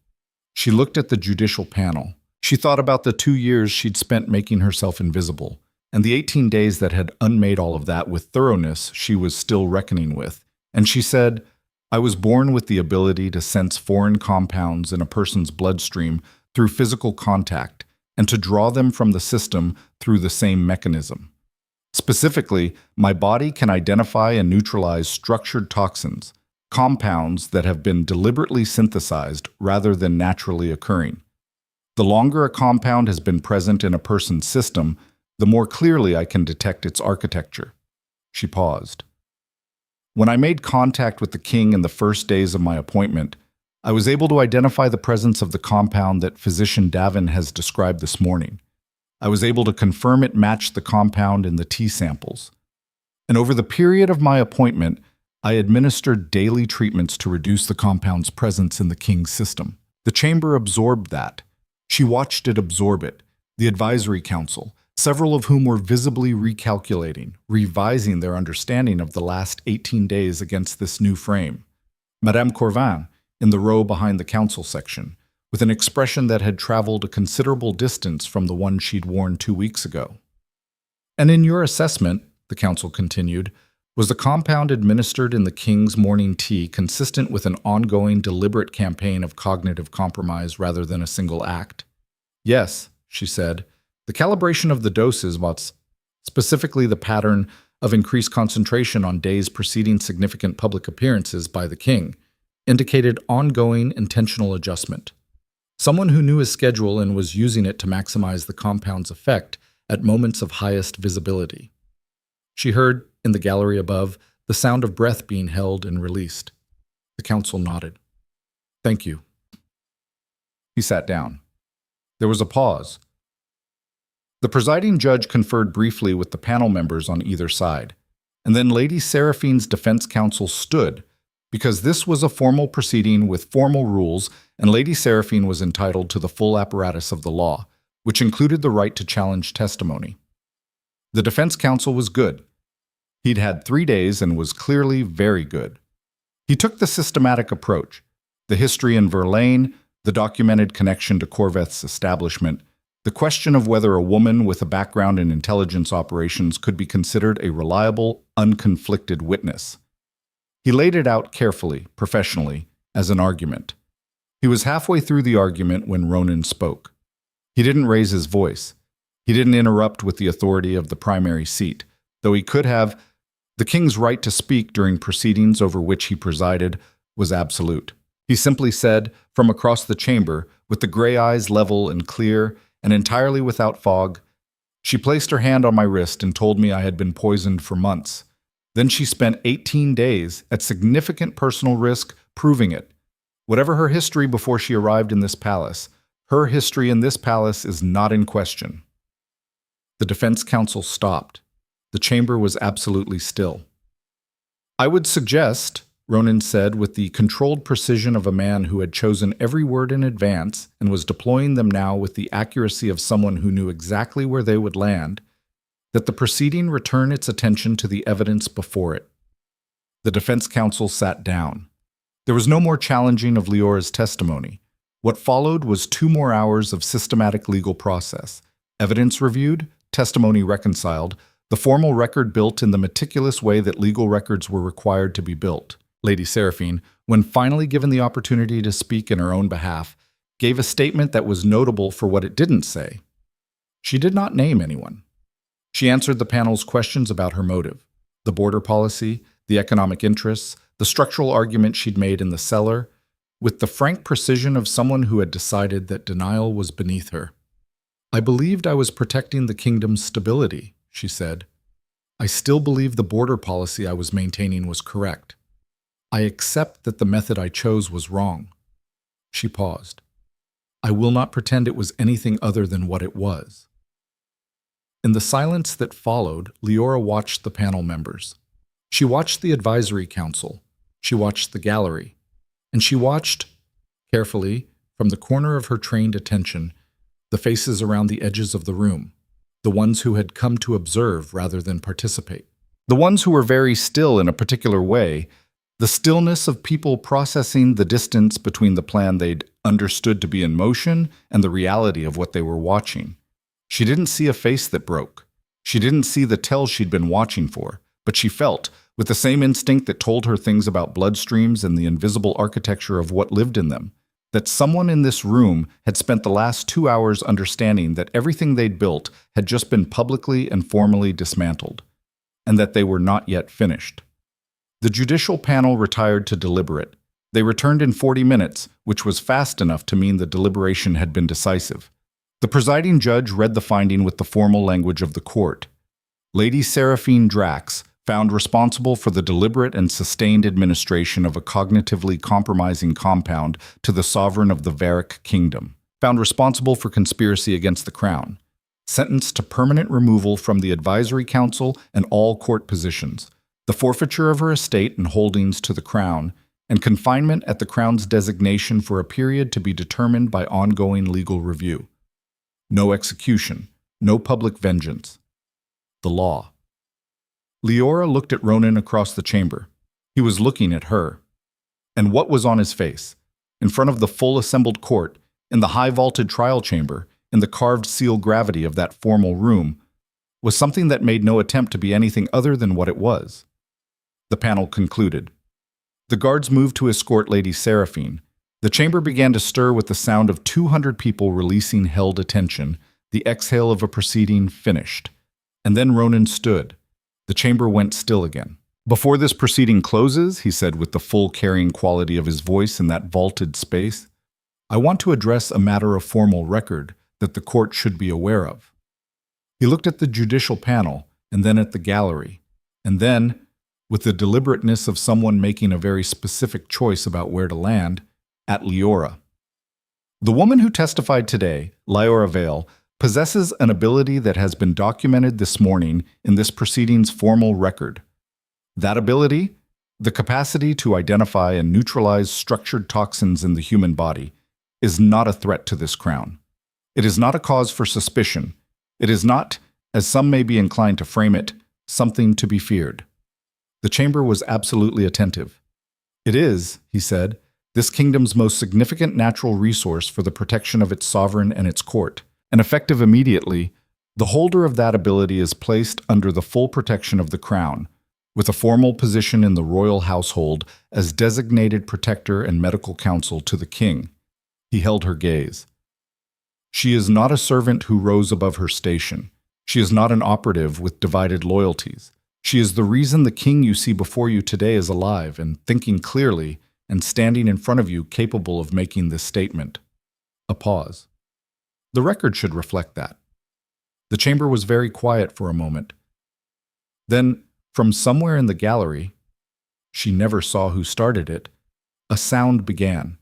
She looked at the judicial panel. She thought about the 2 years she'd spent making herself invisible, and the 18 days that had unmade all of that with thoroughness she was still reckoning with. And she said, "I was born with the ability to sense foreign compounds in a person's bloodstream through physical contact, and to draw them from the system through the same mechanism. Specifically, my body can identify and neutralize structured toxins, compounds that have been deliberately synthesized rather than naturally occurring. The longer a compound has been present in a person's system, the more clearly I can detect its architecture." She paused. "When I made contact with the king in the first days of my appointment, I was able to identify the presence of the compound that physician Davin has described this morning. I was able to confirm it matched the compound in the T samples. And over the period of my appointment, I administered daily treatments to reduce the compound's presence in the king's system. The chamber absorbed that. She watched it absorb it, the advisory council, several of whom were visibly recalculating, revising their understanding of the last 18 days against this new frame. Madame Corvin, in the row behind the council section, with an expression that had traveled a considerable distance from the one she'd worn 2 weeks ago. "And in your assessment," the council continued, "was the compound administered in the king's morning tea consistent with an ongoing, deliberate campaign of cognitive compromise rather than a single act?" "Yes," she said. "The calibration of the doses, specifically the pattern of increased concentration on days preceding significant public appearances by the king, indicated ongoing, intentional adjustment. Someone who knew his schedule and was using it to maximize the compound's effect at moments of highest visibility." She heard, in the gallery above, the sound of breath being held and released. The council nodded. "Thank you." He sat down. There was a pause. The presiding judge conferred briefly with the panel members on either side, and then Lady Seraphine's defense counsel stood, because this was a formal proceeding with formal rules, and Lady Seraphine was entitled to the full apparatus of the law, which included the right to challenge testimony. The defense counsel was good. He'd had 3 days and was clearly very good. He took the systematic approach, the history in Verlaine, the documented connection to Corveth's establishment, the question of whether a woman with a background in intelligence operations could be considered a reliable, unconflicted witness. He laid it out carefully, professionally, as an argument. He was halfway through the argument when Ronan spoke. He didn't raise his voice. He didn't interrupt with the authority of the primary seat, though he could have. The king's right to speak during proceedings over which he presided was absolute. He simply said, from across the chamber, with the gray eyes level and clear, and entirely without fog, She placed her hand on my wrist and told me I had been poisoned for months. Then she spent 18 days at significant personal risk proving it. Whatever her history before she arrived in this palace, her history in this palace is not in question. The defense counsel stopped. The chamber was absolutely still. I would suggest, Ronan said with the controlled precision of a man who had chosen every word in advance and was deploying them now with the accuracy of someone who knew exactly where they would land, that the proceeding return its attention to the evidence before it. The defense counsel sat down. There was no more challenging of Leora's testimony. What followed was 2 more hours of systematic legal process. Evidence reviewed, testimony reconciled, the formal record built in the meticulous way that legal records were required to be built. Lady Seraphine, when finally given the opportunity to speak in her own behalf, gave a statement that was notable for what it didn't say. She did not name anyone. She answered the panel's questions about her motive, the border policy, the economic interests, the structural argument she'd made in the cellar, with the frank precision of someone who had decided that denial was beneath her. I believed I was protecting the kingdom's stability, she said. I still believe the border policy I was maintaining was correct. I accept that the method I chose was wrong. She paused. I will not pretend it was anything other than what it was. In the silence that followed, Leora watched the panel members. She watched the advisory council. She watched the gallery. And she watched, carefully, from the corner of her trained attention, the faces around the edges of the room, the ones who had come to observe rather than participate. The ones who were very still in a particular way, the stillness of people processing the distance between the plan they'd understood to be in motion and the reality of what they were watching. She didn't see a face that broke. She didn't see the tell she'd been watching for, but she felt, with the same instinct that told her things about bloodstreams and the invisible architecture of what lived in them, that someone in this room had spent the last 2 hours understanding that everything they'd built had just been publicly and formally dismantled, and that they were not yet finished. The judicial panel retired to deliberate. They returned in 40 minutes, which was fast enough to mean the deliberation had been decisive. The presiding judge read the finding with the formal language of the court. Lady Seraphine Drax, found responsible for the deliberate and sustained administration of a cognitively compromising compound to the sovereign of the Varick Kingdom, found responsible for conspiracy against the crown, sentenced to permanent removal from the advisory council and all court positions, the forfeiture of her estate and holdings to the crown, and confinement at the crown's designation for a period to be determined by ongoing legal review. No execution, no public vengeance. The law. Leora looked at Ronan across the chamber. He was looking at her. And what was on his face? In front of the full assembled court, in the high-vaulted trial chamber, in the carved seal gravity of that formal room, was something that made no attempt to be anything other than what it was. The panel concluded. The guards moved to escort Lady Seraphine. The chamber began to stir with the sound of 200 people releasing held attention, the exhale of a proceeding finished. And then Ronan stood. The chamber went still again. Before this proceeding closes, he said with the full carrying quality of his voice in that vaulted space, I want to address a matter of formal record that the court should be aware of. He looked at the judicial panel, and then at the gallery, and then, with the deliberateness of someone making a very specific choice about where to land, at Leora. The woman who testified today, Leora Vale, possesses an ability that has been documented this morning in this proceeding's formal record. That ability, the capacity to identify and neutralize structured toxins in the human body, is not a threat to this crown. It is not a cause for suspicion. It is not, as some may be inclined to frame it, something to be feared. The chamber was absolutely attentive. It is, he said, this kingdom's most significant natural resource for the protection of its sovereign and its court, and effective immediately, the holder of that ability is placed under the full protection of the crown, with a formal position in the royal household as designated protector and medical counsel to the king. He held her gaze. She is not a servant who rose above her station. She is not an operative with divided loyalties. She is the reason the king you see before you today is alive and thinking clearly and standing in front of you capable of making this statement. A pause. The record should reflect that. The chamber was very quiet for a moment. Then, from somewhere in the gallery, she never saw who started it, a sound began.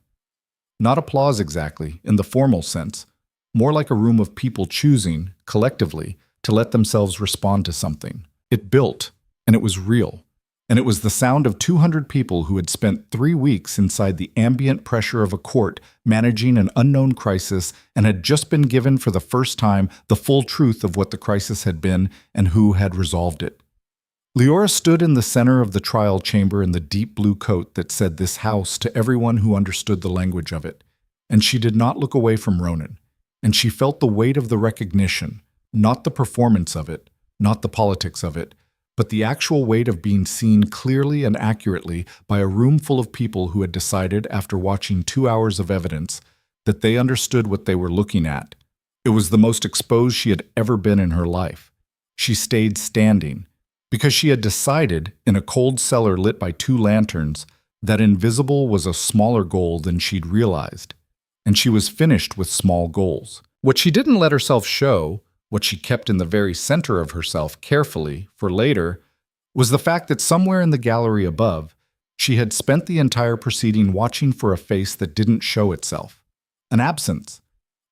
Not applause exactly, in the formal sense, more like a room of people choosing, collectively, to let themselves respond to something. It built, and it was real. And it was the sound of 200 people who had spent 3 weeks inside the ambient pressure of a court managing an unknown crisis and had just been given for the first time the full truth of what the crisis had been and who had resolved it. Leora stood in the center of the trial chamber in the deep blue coat that said "this house" to everyone who understood the language of it, and she did not look away from Ronan, and she felt the weight of the recognition, not the performance of it, not the politics of it, but the actual weight of being seen clearly and accurately by a room full of people who had decided, after watching 2 hours of evidence, that they understood what they were looking at. It was the most exposed she had ever been in her life. She stayed standing, because she had decided, in a cold cellar lit by 2 lanterns, that invisible was a smaller goal than she'd realized, and she was finished with small goals. What she didn't let herself show, what she kept in the very center of herself carefully for later, was the fact that somewhere in the gallery above, she had spent the entire proceeding watching for a face that didn't show itself. An absence.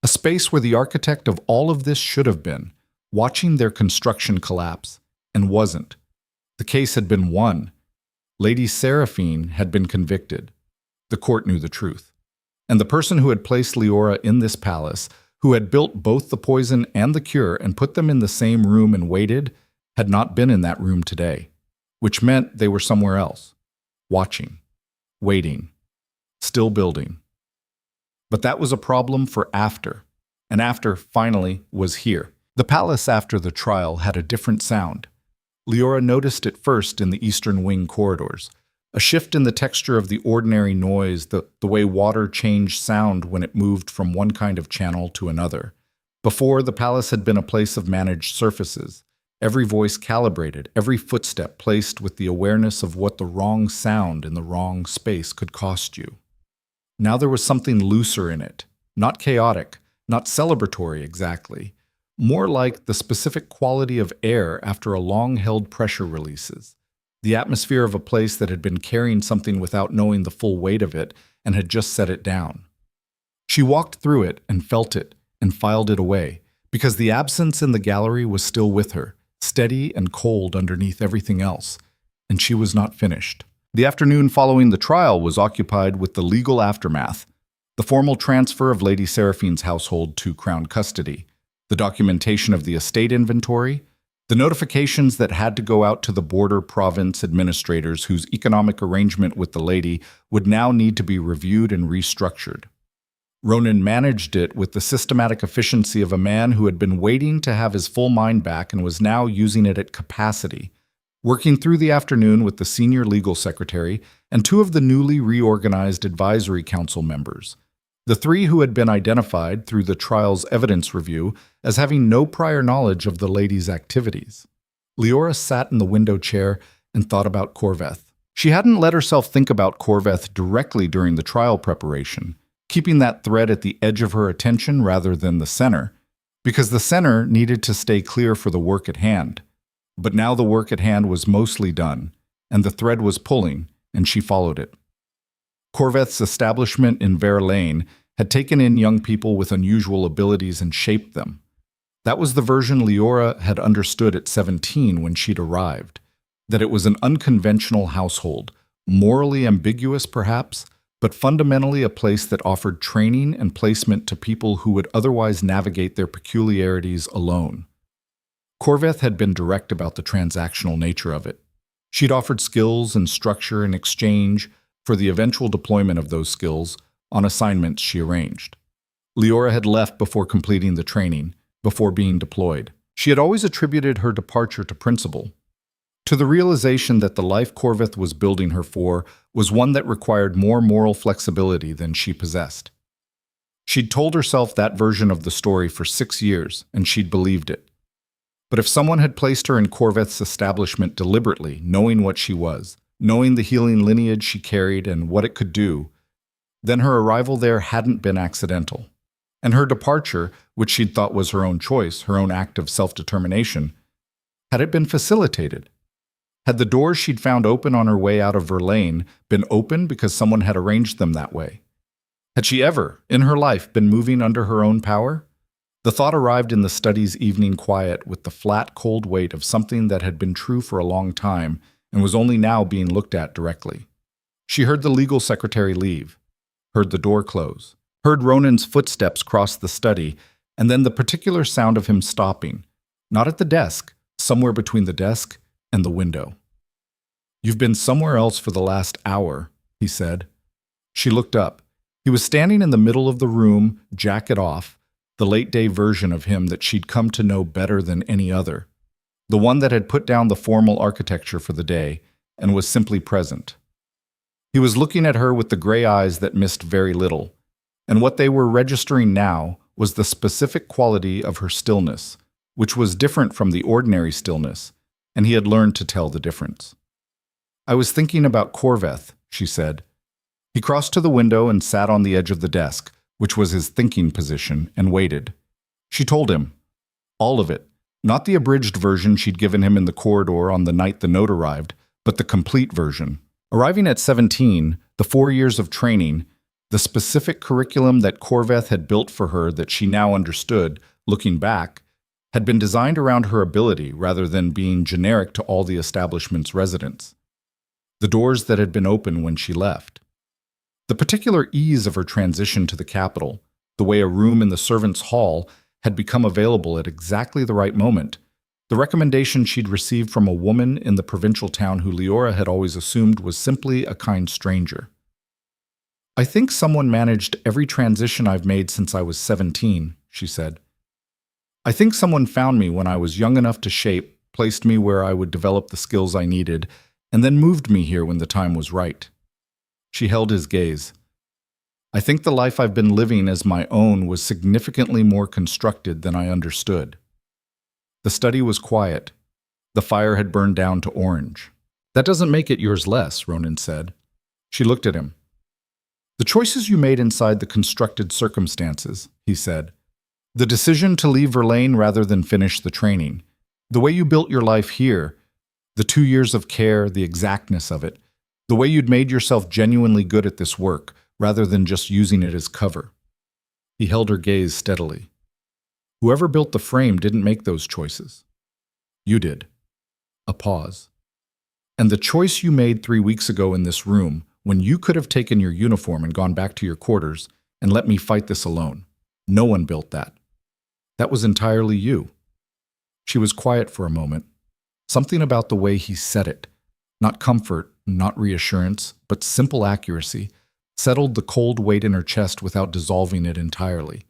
A space where the architect of all of this should have been, watching their construction collapse, and wasn't. The case had been won. Lady Seraphine had been convicted. The court knew the truth. And the person who had placed Leora in this palace, who had built both the poison and the cure and put them in the same room and waited, had not been in that room today, which meant they were somewhere else, watching, waiting, still building. But that was a problem for after, and after, finally, was here. The palace after the trial had a different sound. Leora noticed it first in the eastern wing corridors, a shift in the texture of the ordinary noise, the way water changed sound when it moved from one kind of channel to another. Before, the palace had been a place of managed surfaces, every voice calibrated, every footstep placed with the awareness of what the wrong sound in the wrong space could cost you. Now there was something looser in it, not chaotic, not celebratory exactly, more like the specific quality of air after a long-held pressure releases. The atmosphere of a place that had been carrying something without knowing the full weight of it and had just set it down. She walked through it and felt it and filed it away, because the absence in the gallery was still with her, steady and cold underneath everything else, and she was not finished. The afternoon following the trial was occupied with the legal aftermath, the formal transfer of Lady Seraphine's household to Crown custody, the documentation of the estate inventory, the notifications that had to go out to the border province administrators whose economic arrangement with the lady would now need to be reviewed and restructured. Ronan managed it with the systematic efficiency of a man who had been waiting to have his full mind back and was now using it at capacity, working through the afternoon with the senior legal secretary and 2 of the newly reorganized advisory council members, the 3 who had been identified through the trial's evidence review as having no prior knowledge of the lady's activities. Leora sat in the window chair and thought about Corveth. She hadn't let herself think about Corveth directly during the trial preparation, keeping that thread at the edge of her attention rather than the center, because the center needed to stay clear for the work at hand. But now the work at hand was mostly done, and the thread was pulling, and she followed it. Corveth's establishment in Vare Lane had taken in young people with unusual abilities and shaped them. That was the version Leora had understood at 17 when she'd arrived, that it was an unconventional household, morally ambiguous perhaps, but fundamentally a place that offered training and placement to people who would otherwise navigate their peculiarities alone. Corveth had been direct about the transactional nature of it. She'd offered skills and structure in exchange for the eventual deployment of those skills on assignments she arranged. Leora had left before completing the training, before being deployed. She had always attributed her departure to principle, to the realization that the life Corveth was building her for was one that required more moral flexibility than she possessed. She'd told herself that version of the story for 6 years, and she'd believed it. But if someone had placed her in Corveth's establishment deliberately, knowing what she was, knowing the healing lineage she carried and what it could do, then her arrival there hadn't been accidental. And her departure, which she'd thought was her own choice, her own act of self-determination, had it been facilitated? Had the doors she'd found open on her way out of Verlaine been open because someone had arranged them that way? Had she ever, in her life, been moving under her own power? The thought arrived in the study's evening quiet with the flat, cold weight of something that had been true for a long time and was only now being looked at directly. She heard the legal secretary leave, heard the door close, heard Ronan's footsteps cross the study, and then the particular sound of him stopping, not at the desk, somewhere between the desk and the window. "You've been somewhere else for the last hour," he said. She looked up. He was standing in the middle of the room, jacket off, the late-day version of him that she'd come to know better than any other, the one that had put down the formal architecture for the day and was simply present. He was looking at her with the gray eyes that missed very little, and what they were registering now was the specific quality of her stillness, which was different from the ordinary stillness, and he had learned to tell the difference. "I was thinking about Corveth," she said. He crossed to the window and sat on the edge of the desk, which was his thinking position, and waited. She told him. All of it. Not the abridged version she'd given him in the corridor on the night the note arrived, but the complete version. Arriving at 17, the 4 years of training, the specific curriculum that Corveth had built for her that she now understood, looking back, had been designed around her ability rather than being generic to all the establishment's residents. The doors that had been open when she left. The particular ease of her transition to the capital, the way a room in the servants' hall had become available at exactly the right moment, the recommendation she'd received from a woman in the provincial town who Leora had always assumed was simply a kind stranger. "I think someone managed every transition I've made since I was 17, she said. "I think someone found me when I was young enough to shape, placed me where I would develop the skills I needed, and then moved me here when the time was right." She held his gaze. "I think the life I've been living as my own was significantly more constructed than I understood." The study was quiet. The fire had burned down to orange. "That doesn't make it yours less," Ronan said. She looked at him. "The choices you made inside the constructed circumstances," he said. "The decision to leave Verlaine rather than finish the training. The way you built your life here, the 2 years of care, the exactness of it. The way you'd made yourself genuinely good at this work, rather than just using it as cover." He held her gaze steadily. "Whoever built the frame didn't make those choices. You did." A pause. "And the choice you made 3 weeks ago in this room, when you could have taken your uniform and gone back to your quarters and let me fight this alone. No one built that. That was entirely you." She was quiet for a moment. Something about the way he said it, not comfort, not reassurance, but simple accuracy, settled the cold weight in her chest without dissolving it entirely.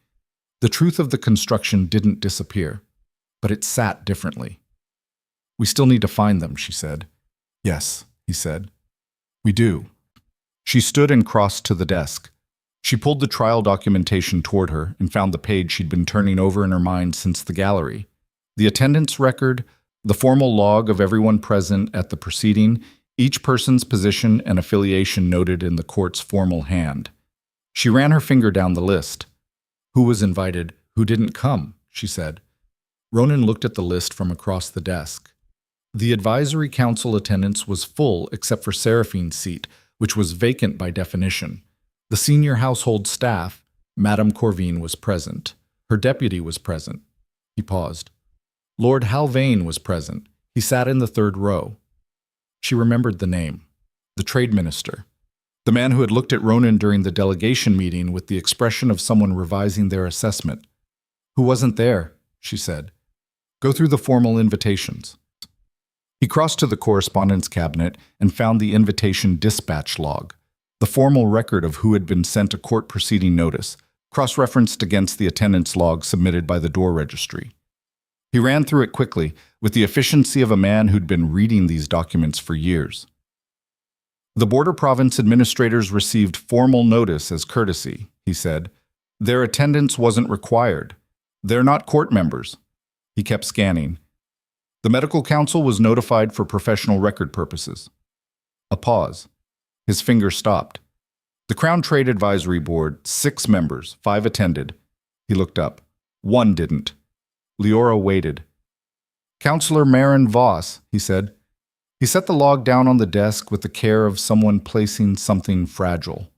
The truth of the construction didn't disappear, but it sat differently. "We still need to find them," she said. "Yes," he said. "We do." She stood and crossed to the desk. She pulled the trial documentation toward her and found the page she'd been turning over in her mind since the gallery. The attendance record, the formal log of everyone present at the proceeding, each person's position and affiliation noted in the court's formal hand. She ran her finger down the list. "Who was invited, who didn't come?" she said. Ronan looked at the list from across the desk. The advisory council attendance was full except for Seraphine's seat, which was vacant by definition. The senior household staff, Madame Corvine, was present. Her deputy was present. He paused. Lord Halvane was present. He sat in the third row. She remembered the name. The trade minister. The man who had looked at Ronan during the delegation meeting with the expression of someone revising their assessment. "Who wasn't there?" she said. "Go through the formal invitations." He crossed to the correspondence cabinet and found the invitation dispatch log, the formal record of who had been sent a court proceeding notice, cross-referenced against the attendance log submitted by the door registry. He ran through it quickly, with the efficiency of a man who'd been reading these documents for years. "The border province administrators received formal notice as courtesy," he said. "Their attendance wasn't required. They're not court members." He kept scanning. "The medical council was notified for professional record purposes." A pause. His finger stopped. "The Crown Trade Advisory Board, 6 members, 5 attended." He looked up. One didn't. Leora waited. Counselor Marin Voss, he said. He set the log down on the desk with the care of someone placing something fragile.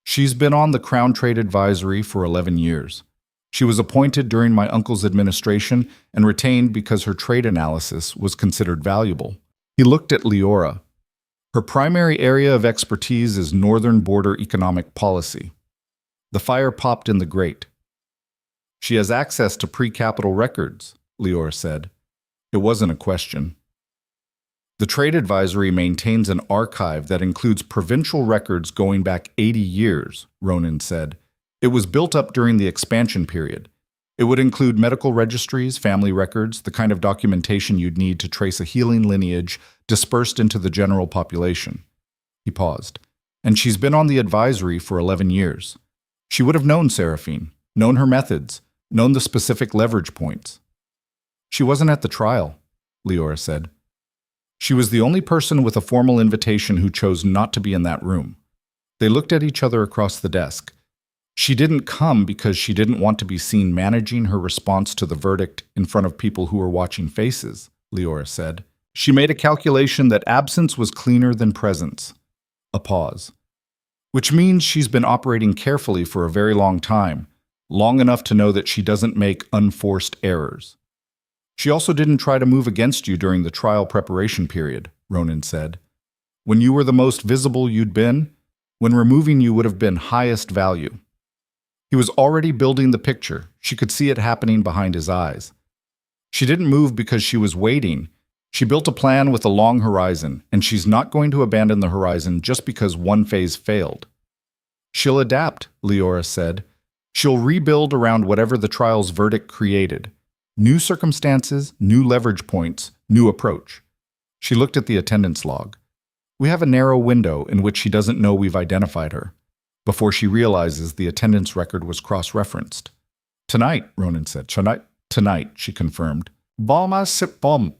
She's been on the Crown Trade Advisory for 11 years. She was appointed during my uncle's administration and retained because her trade analysis was considered valuable. He looked at Leora. Her primary area of expertise is northern border economic policy. The fire popped in the grate. She has access to pre-capital records, Leora said. It wasn't a question. The Trade Advisory maintains an archive that includes provincial records going back 80 years, Ronan said. It was built up during the expansion period. It would include medical registries, family records, the kind of documentation you'd need to trace a healing lineage dispersed into the general population. He paused. And she's been on the advisory for 11 years. She would have known Seraphine, known her methods, known the specific leverage points. She wasn't at the trial, Leora said. She was the only person with a formal invitation who chose not to be in that room. They looked at each other across the desk. She didn't come because she didn't want to be seen managing her response to the verdict in front of people who were watching faces, Leora said. She made a calculation that absence was cleaner than presence. A pause. Which means she's been operating carefully for a very long time, long enough to know that she doesn't make unforced errors. She also didn't try to move against you during the trial preparation period, Ronan said. When you were the most visible you'd been, when removing you would have been highest value. He was already building the picture. She could see it happening behind his eyes. She didn't move because she was waiting. She built a plan with a long horizon, and she's not going to abandon the horizon just because one phase failed. She'll adapt, Leora said. She'll rebuild around whatever the trial's verdict created. New circumstances, new leverage points, new approach. She looked at the attendance log. We have a narrow window in which she doesn't know we've identified her, before she realizes the attendance record was cross-referenced. Tonight, Ronan said. Tonight, she confirmed. Balma sip bom.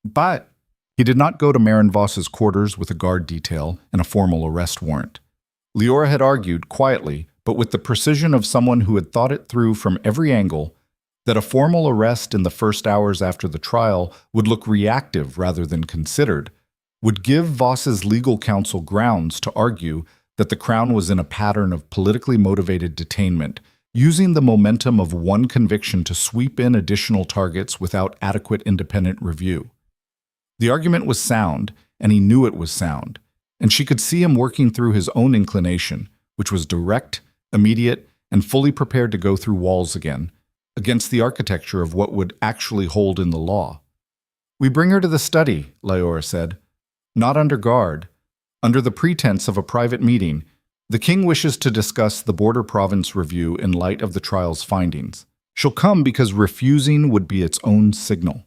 But he did not go to Marin Voss's quarters with a guard detail and a formal arrest warrant. Leora had argued, quietly, but with the precision of someone who had thought it through from every angle, that a formal arrest in the first hours after the trial would look reactive rather than considered, would give Voss's legal counsel grounds to argue that the Crown was in a pattern of politically motivated detainment, using the momentum of one conviction to sweep in additional targets without adequate independent review. The argument was sound, and he knew it was sound, and she could see him working through his own inclination, which was direct, immediate, and fully prepared to go through walls again, against the architecture of what would actually hold in the law. We bring her to the study, Leora said. Not under guard. Under the pretense of a private meeting, the king wishes to discuss the border province review in light of the trial's findings. She'll come because refusing would be its own signal.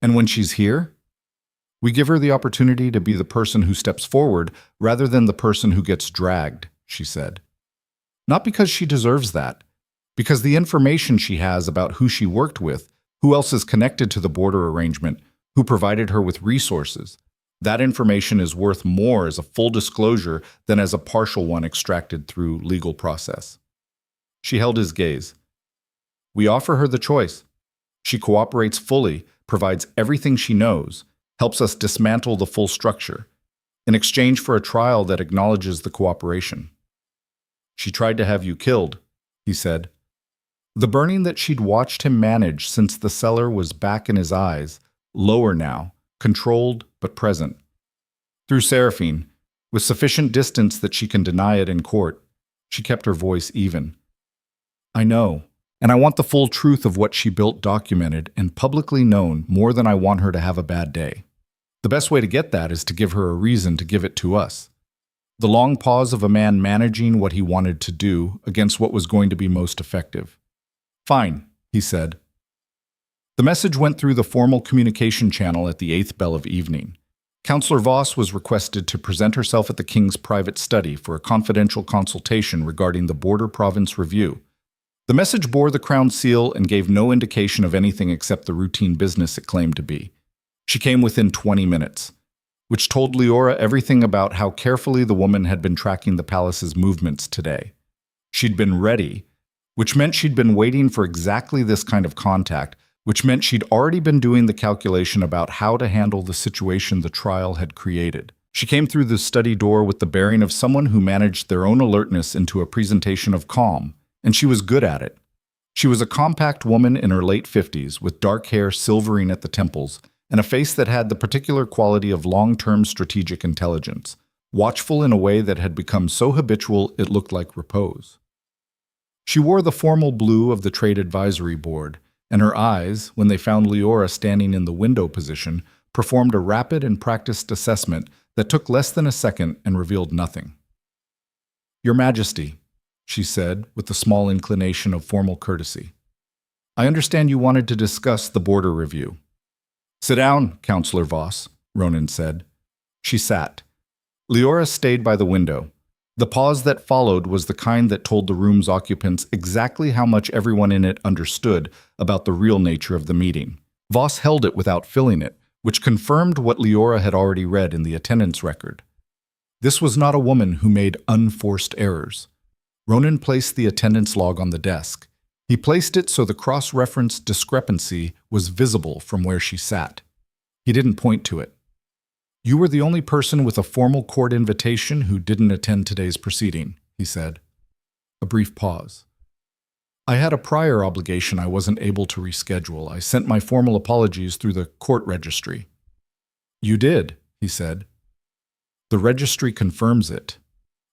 And when she's here, we give her the opportunity to be the person who steps forward rather than the person who gets dragged, she said. Not because she deserves that, because the information she has about who she worked with, who else is connected to the border arrangement, who provided her with resources, that information is worth more as a full disclosure than as a partial one extracted through legal process. She held his gaze. We offer her the choice. She cooperates fully, provides everything she knows, helps us dismantle the full structure, in exchange for a trial that acknowledges the cooperation. She tried to have you killed, he said. The burning that she'd watched him manage since the cellar was back in his eyes, lower now, controlled but present. Through Seraphine, with sufficient distance that she can deny it in court, she kept her voice even. I know, and I want the full truth of what she built documented and publicly known more than I want her to have a bad day. The best way to get that is to give her a reason to give it to us. The long pause of a man managing what he wanted to do against what was going to be most effective. Fine, he said. The message went through the formal communication channel at the 8th bell of evening. Counselor Voss was requested to present herself at the king's private study for a confidential consultation regarding the border province review. The message bore the crown seal and gave no indication of anything except the routine business it claimed to be. She came within 20 minutes, which told Leora everything about how carefully the woman had been tracking the palace's movements today. She'd been ready, which meant she'd been waiting for exactly this kind of contact, which meant she'd already been doing the calculation about how to handle the situation the trial had created. She came through the study door with the bearing of someone who managed their own alertness into a presentation of calm, and she was good at it. She was a compact woman in her late 50s, with dark hair silvering at the temples, and a face that had the particular quality of long-term strategic intelligence, watchful in a way that had become so habitual it looked like repose. She wore the formal blue of the Trade Advisory Board, and her eyes, when they found Leora standing in the window position, performed a rapid and practiced assessment that took less than a second and revealed nothing. "Your Majesty," she said, with a small inclination of formal courtesy, "I understand you wanted to discuss the border review." "Sit down, Councillor Voss," Ronan said. She sat. Leora stayed by the window. The pause that followed was the kind that told the room's occupants exactly how much everyone in it understood about the real nature of the meeting. Voss held it without filling it, which confirmed what Leora had already read in the attendance record. This was not a woman who made unforced errors. Ronan placed the attendance log on the desk. He placed it so the cross-referenced discrepancy was visible from where she sat. He didn't point to it. "You were the only person with a formal court invitation who didn't attend today's proceeding," he said. A brief pause. "I had a prior obligation I wasn't able to reschedule. I sent my formal apologies through the court registry." "You did," he said. "The registry confirms it."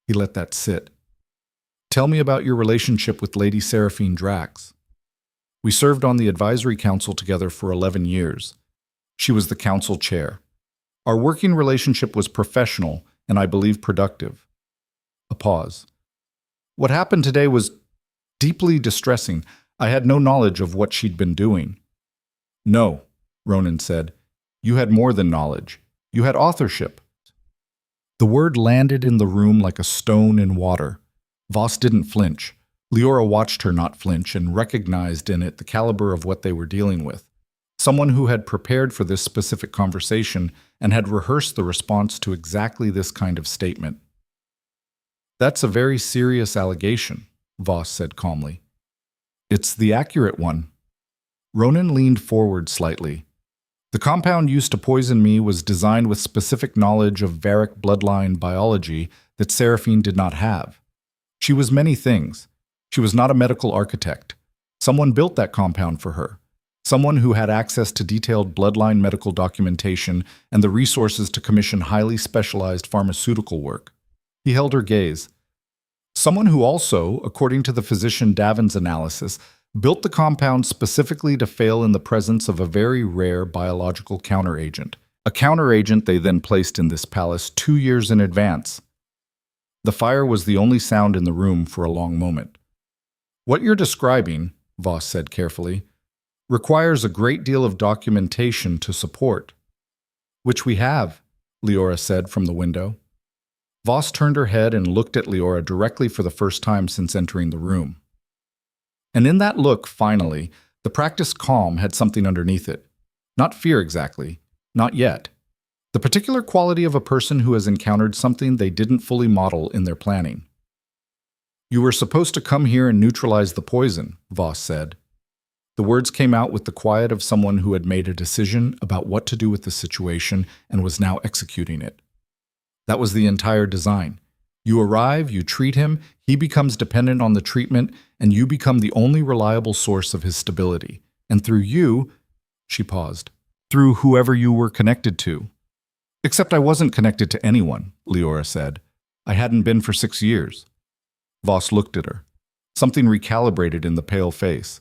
He let that sit. "Tell me about your relationship with Lady Seraphine Drax." "We served on the advisory council together for 11 years. She was the council chair. Our working relationship was professional and I believe productive." A pause. "What happened today was deeply distressing. I had no knowledge of what she'd been doing." "No," Ronan said. "You had more than knowledge. You had authorship." The word landed in the room like a stone in water. Voss didn't flinch. Leora watched her not flinch and recognized in it the caliber of what they were dealing with. Someone who had prepared for this specific conversation and had rehearsed the response to exactly this kind of statement. "That's a very serious allegation," Voss said calmly. "It's the accurate one." Ronan leaned forward slightly. "The compound used to poison me was designed with specific knowledge of Varick bloodline biology that Seraphine did not have. She was many things. She was not a medical architect. Someone built that compound for her. Someone who had access to detailed bloodline medical documentation and the resources to commission highly specialized pharmaceutical work." He held her gaze. "Someone who also, according to the physician Davin's analysis, built the compound specifically to fail in the presence of a very rare biological counteragent. A counteragent they then placed in this palace 2 years in advance." The fire was the only sound in the room for a long moment. "What you're describing," Voss said carefully, "requires a great deal of documentation to support." "Which we have," Leora said from the window. Voss turned her head and looked at Leora directly for the first time since entering the room. And in that look, finally, the practiced calm had something underneath it. Not fear exactly, not yet. The particular quality of a person who has encountered something they didn't fully model in their planning. "You were supposed to come here and neutralize the poison," Voss said. The words came out with the quiet of someone who had made a decision about what to do with the situation and was now executing it. That was the entire design. You arrive, you treat him, he becomes dependent on the treatment, and you become the only reliable source of his stability. And through you, she paused, through whoever you were connected to. "Except I wasn't connected to anyone," Leora said. "I hadn't been for 6 years." Voss looked at her. Something recalibrated in the pale face.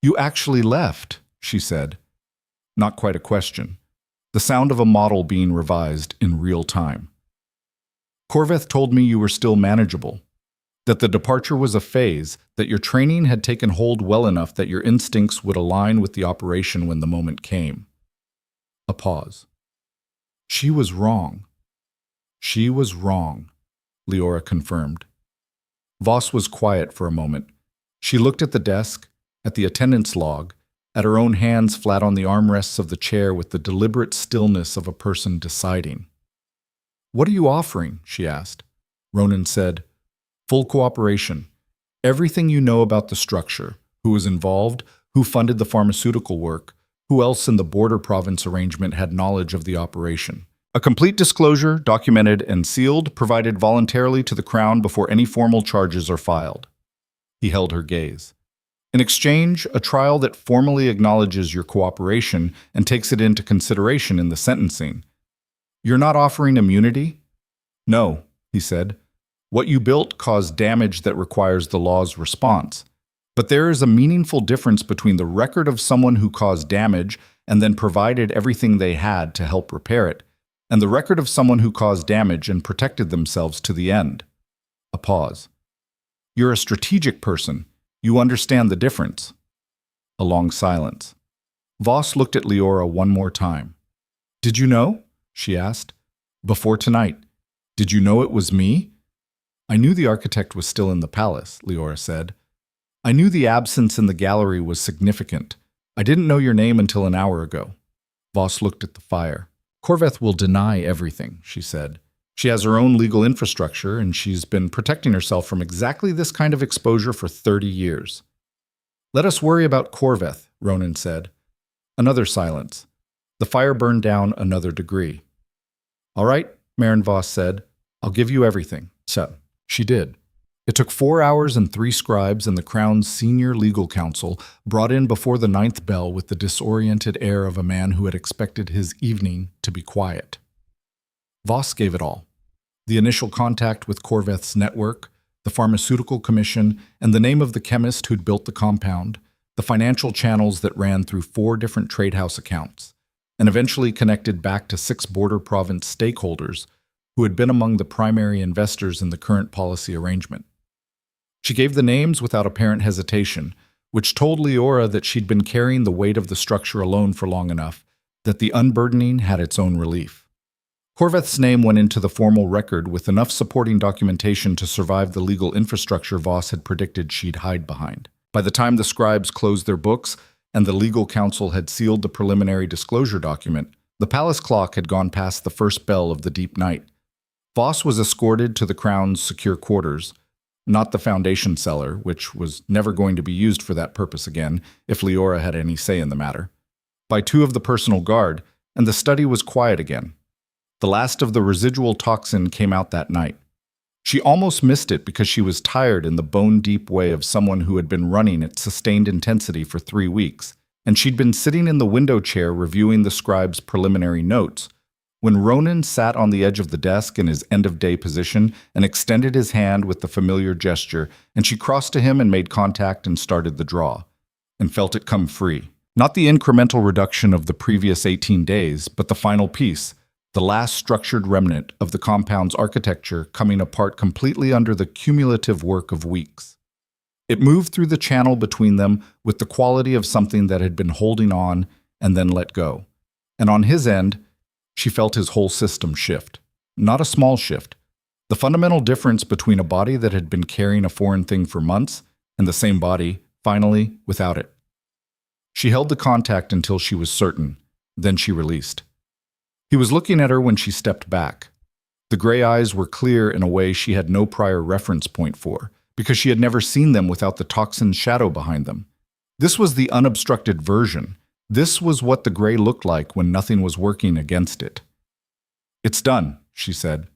"You actually left," she said. Not quite a question. The sound of a model being revised in real time. "Corveth told me you were still manageable, that the departure was a phase, that your training had taken hold well enough that your instincts would align with the operation when the moment came." A pause. "She was wrong." "She was wrong," Leora confirmed. Voss was quiet for a moment. She looked at the desk, at the attendance log, at her own hands flat on the armrests of the chair with the deliberate stillness of a person deciding. "What are you offering?" she asked. Ronan said, "Full cooperation. Everything you know about the structure, who was involved, who funded the pharmaceutical work, who else in the border province arrangement had knowledge of the operation. A complete disclosure, documented and sealed, provided voluntarily to the Crown before any formal charges are filed. He held her gaze. In exchange, a trial that formally acknowledges your cooperation and takes it into consideration in the sentencing. You're not offering immunity? No, he said. What you built caused damage that requires the law's response. But there is a meaningful difference between the record of someone who caused damage and then provided everything they had to help repair it, and the record of someone who caused damage and protected themselves to the end. A pause. You're a strategic person. You understand the difference. A long silence. Voss looked at Leora one more time. Did you know? She asked. Before tonight. Did you know it was me? I knew the architect was still in the palace, Leora said. I knew the absence in the gallery was significant. I didn't know your name until an hour ago. Voss looked at the fire. Corveth will deny everything, she said. She has her own legal infrastructure, and she's been protecting herself from exactly this kind of exposure for 30 years. Let us worry about Corveth, Ronan said. Another silence. The fire burned down another degree. All right, Marin Voss said. I'll give you everything. So she did. It took 4 hours and 3 scribes and the Crown's senior legal counsel brought in before the 9th bell with the disoriented air of a man who had expected his evening to be quiet. Voss gave it all. The initial contact with Corveth's network, the pharmaceutical commission, and the name of the chemist who'd built the compound, the financial channels that ran through 4 different trade house accounts, and eventually connected back to 6 border province stakeholders who had been among the primary investors in the current policy arrangement. She gave the names without apparent hesitation, which told Leora that she'd been carrying the weight of the structure alone for long enough, that the unburdening had its own relief. Corveth's name went into the formal record with enough supporting documentation to survive the legal infrastructure Voss had predicted she'd hide behind. By the time the scribes closed their books and the legal counsel had sealed the preliminary disclosure document, the palace clock had gone past the first bell of the deep night. Voss was escorted to the Crown's secure quarters, not the foundation cellar, which was never going to be used for that purpose again if Leora had any say in the matter, by 2 of the personal guard, and the study was quiet again. The last of the residual toxin came out that night. She almost missed it because she was tired in the bone-deep way of someone who had been running at sustained intensity for 3 weeks, and she'd been sitting in the window chair reviewing the scribe's preliminary notes, when Ronan sat on the edge of the desk in his end-of-day position and extended his hand with the familiar gesture, and she crossed to him and made contact and started the draw, and felt it come free. Not the incremental reduction of the previous 18 days, but the final piece, the last structured remnant of the compound's architecture coming apart completely under the cumulative work of weeks. It moved through the channel between them with the quality of something that had been holding on and then let go. And on his end, she felt his whole system shift. Not a small shift. The fundamental difference between a body that had been carrying a foreign thing for months and the same body, finally, without it. She held the contact until she was certain, then she released. He was looking at her when she stepped back. The gray eyes were clear in a way she had no prior reference point for, because she had never seen them without the toxin's shadow behind them. This was the unobstructed version. This was what the gray looked like when nothing was working against it. "It's done," she said.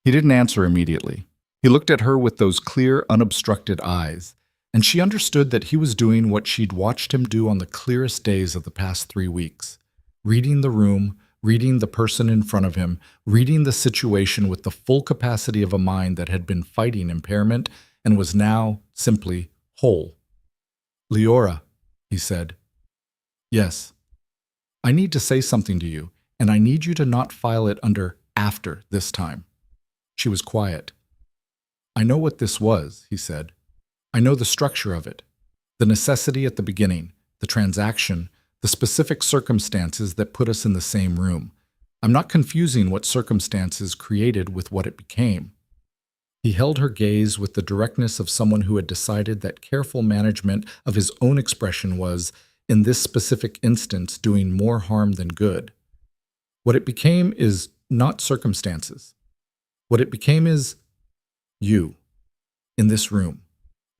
He didn't answer immediately. He looked at her with those clear, unobstructed eyes, and she understood that he was doing what she'd watched him do on the clearest days of the past 3 weeks, reading the room, reading the person in front of him, reading the situation with the full capacity of a mind that had been fighting impairment and was now simply whole. "Leora," he said. "Yes. I need to say something to you, and I need you to not file it under 'after' this time." She was quiet. "I know what this was," he said. "I know the structure of it, the necessity at the beginning, the transaction, the specific circumstances that put us in the same room. I'm not confusing what circumstances created with what it became." He held her gaze with the directness of someone who had decided that careful management of his own expression was, in this specific instance, doing more harm than good. What it became is not circumstances. What it became is you, in this room.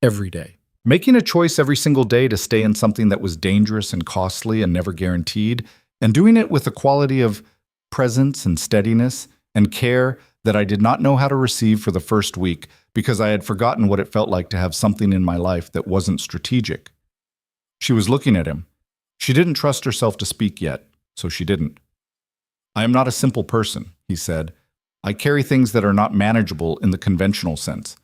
every day. Making a choice every single day to stay in something that was dangerous and costly and never guaranteed, and doing it with a quality of presence and steadiness and care that I did not know how to receive for the first week because I had forgotten what it felt like to have something in my life that wasn't strategic. She was looking at him. She didn't trust herself to speak yet, so she didn't. "I am not a simple person," he said. "I carry things that are not manageable in the conventional sense.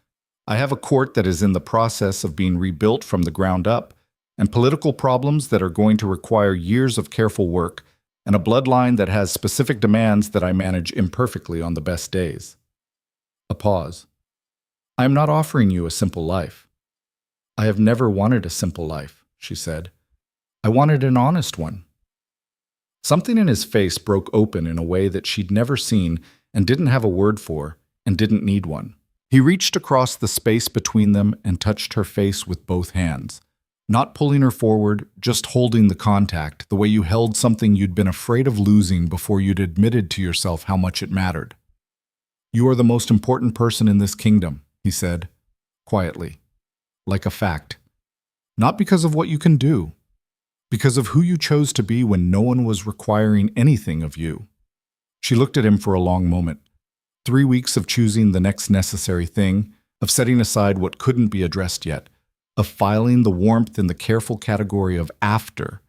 I have a court that is in the process of being rebuilt from the ground up, and political problems that are going to require years of careful work, and a bloodline that has specific demands that I manage imperfectly on the best days." A pause. "I am not offering you a simple life. I have never wanted a simple life," she said. "I wanted an honest one." Something in his face broke open in a way that she'd never seen and didn't have a word for and didn't need one. He reached across the space between them and touched her face with both hands. Not pulling her forward, just holding the contact, the way you held something you'd been afraid of losing before you'd admitted to yourself how much it mattered. "You are the most important person in this kingdom," he said, quietly, like a fact. "Not because of what you can do, because of who you chose to be when no one was requiring anything of you." She looked at him for a long moment. 3 weeks of choosing the next necessary thing, of setting aside what couldn't be addressed yet, of filing the warmth in the careful category of after.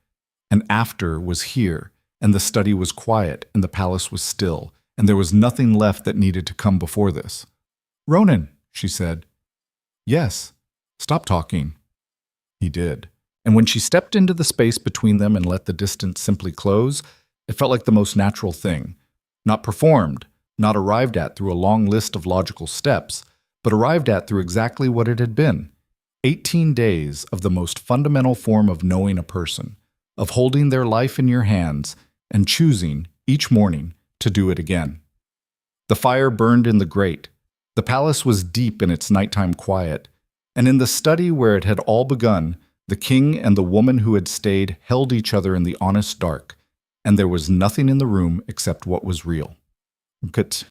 And after was here, and the study was quiet, and the palace was still, and there was nothing left that needed to come before this. "Ronan," she said. "Yes, stop talking." He did. And when she stepped into the space between them and let the distance simply close, it felt like the most natural thing. Not performed, not arrived at through a long list of logical steps, but arrived at through exactly what it had been. 18 days of the most fundamental form of knowing a person, of holding their life in your hands and choosing, each morning, to do it again. The fire burned in the grate. The palace was deep in its nighttime quiet, and in the study where it had all begun, the king and the woman who had stayed held each other in the honest dark, and there was nothing in the room except what was real.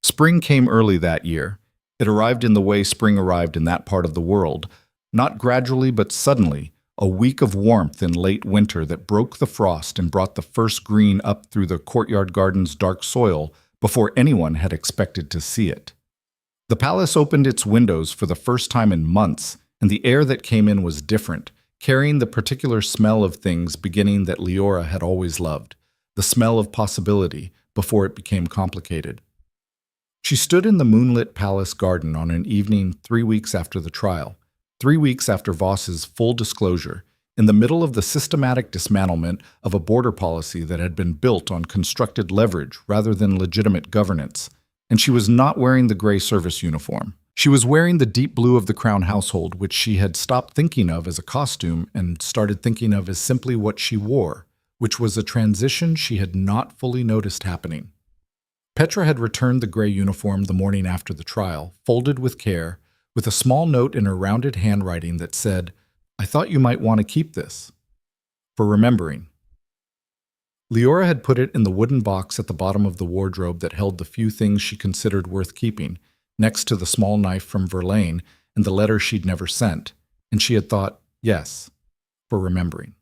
Spring came early that year. It arrived in the way spring arrived in that part of the world, not gradually but suddenly, a week of warmth in late winter that broke the frost and brought the first green up through the courtyard garden's dark soil before anyone had expected to see it. The palace opened its windows for the first time in months, and the air that came in was different, carrying the particular smell of things beginning that Leora had always loved, the smell of possibility before it became complicated. She stood in the moonlit palace garden on an evening 3 weeks after the trial, 3 weeks after Voss's full disclosure, in the middle of the systematic dismantlement of a border policy that had been built on constructed leverage rather than legitimate governance, and she was not wearing the gray service uniform. She was wearing the deep blue of the Crown household, which she had stopped thinking of as a costume and started thinking of as simply what she wore, which was a transition she had not fully noticed happening. Petra had returned the gray uniform the morning after the trial, folded with care, with a small note in her rounded handwriting that said, "I thought you might want to keep this. For remembering." Leora had put it in the wooden box at the bottom of the wardrobe that held the few things she considered worth keeping, next to the small knife from Verlaine and the letter she'd never sent, and she had thought, yes, for remembering.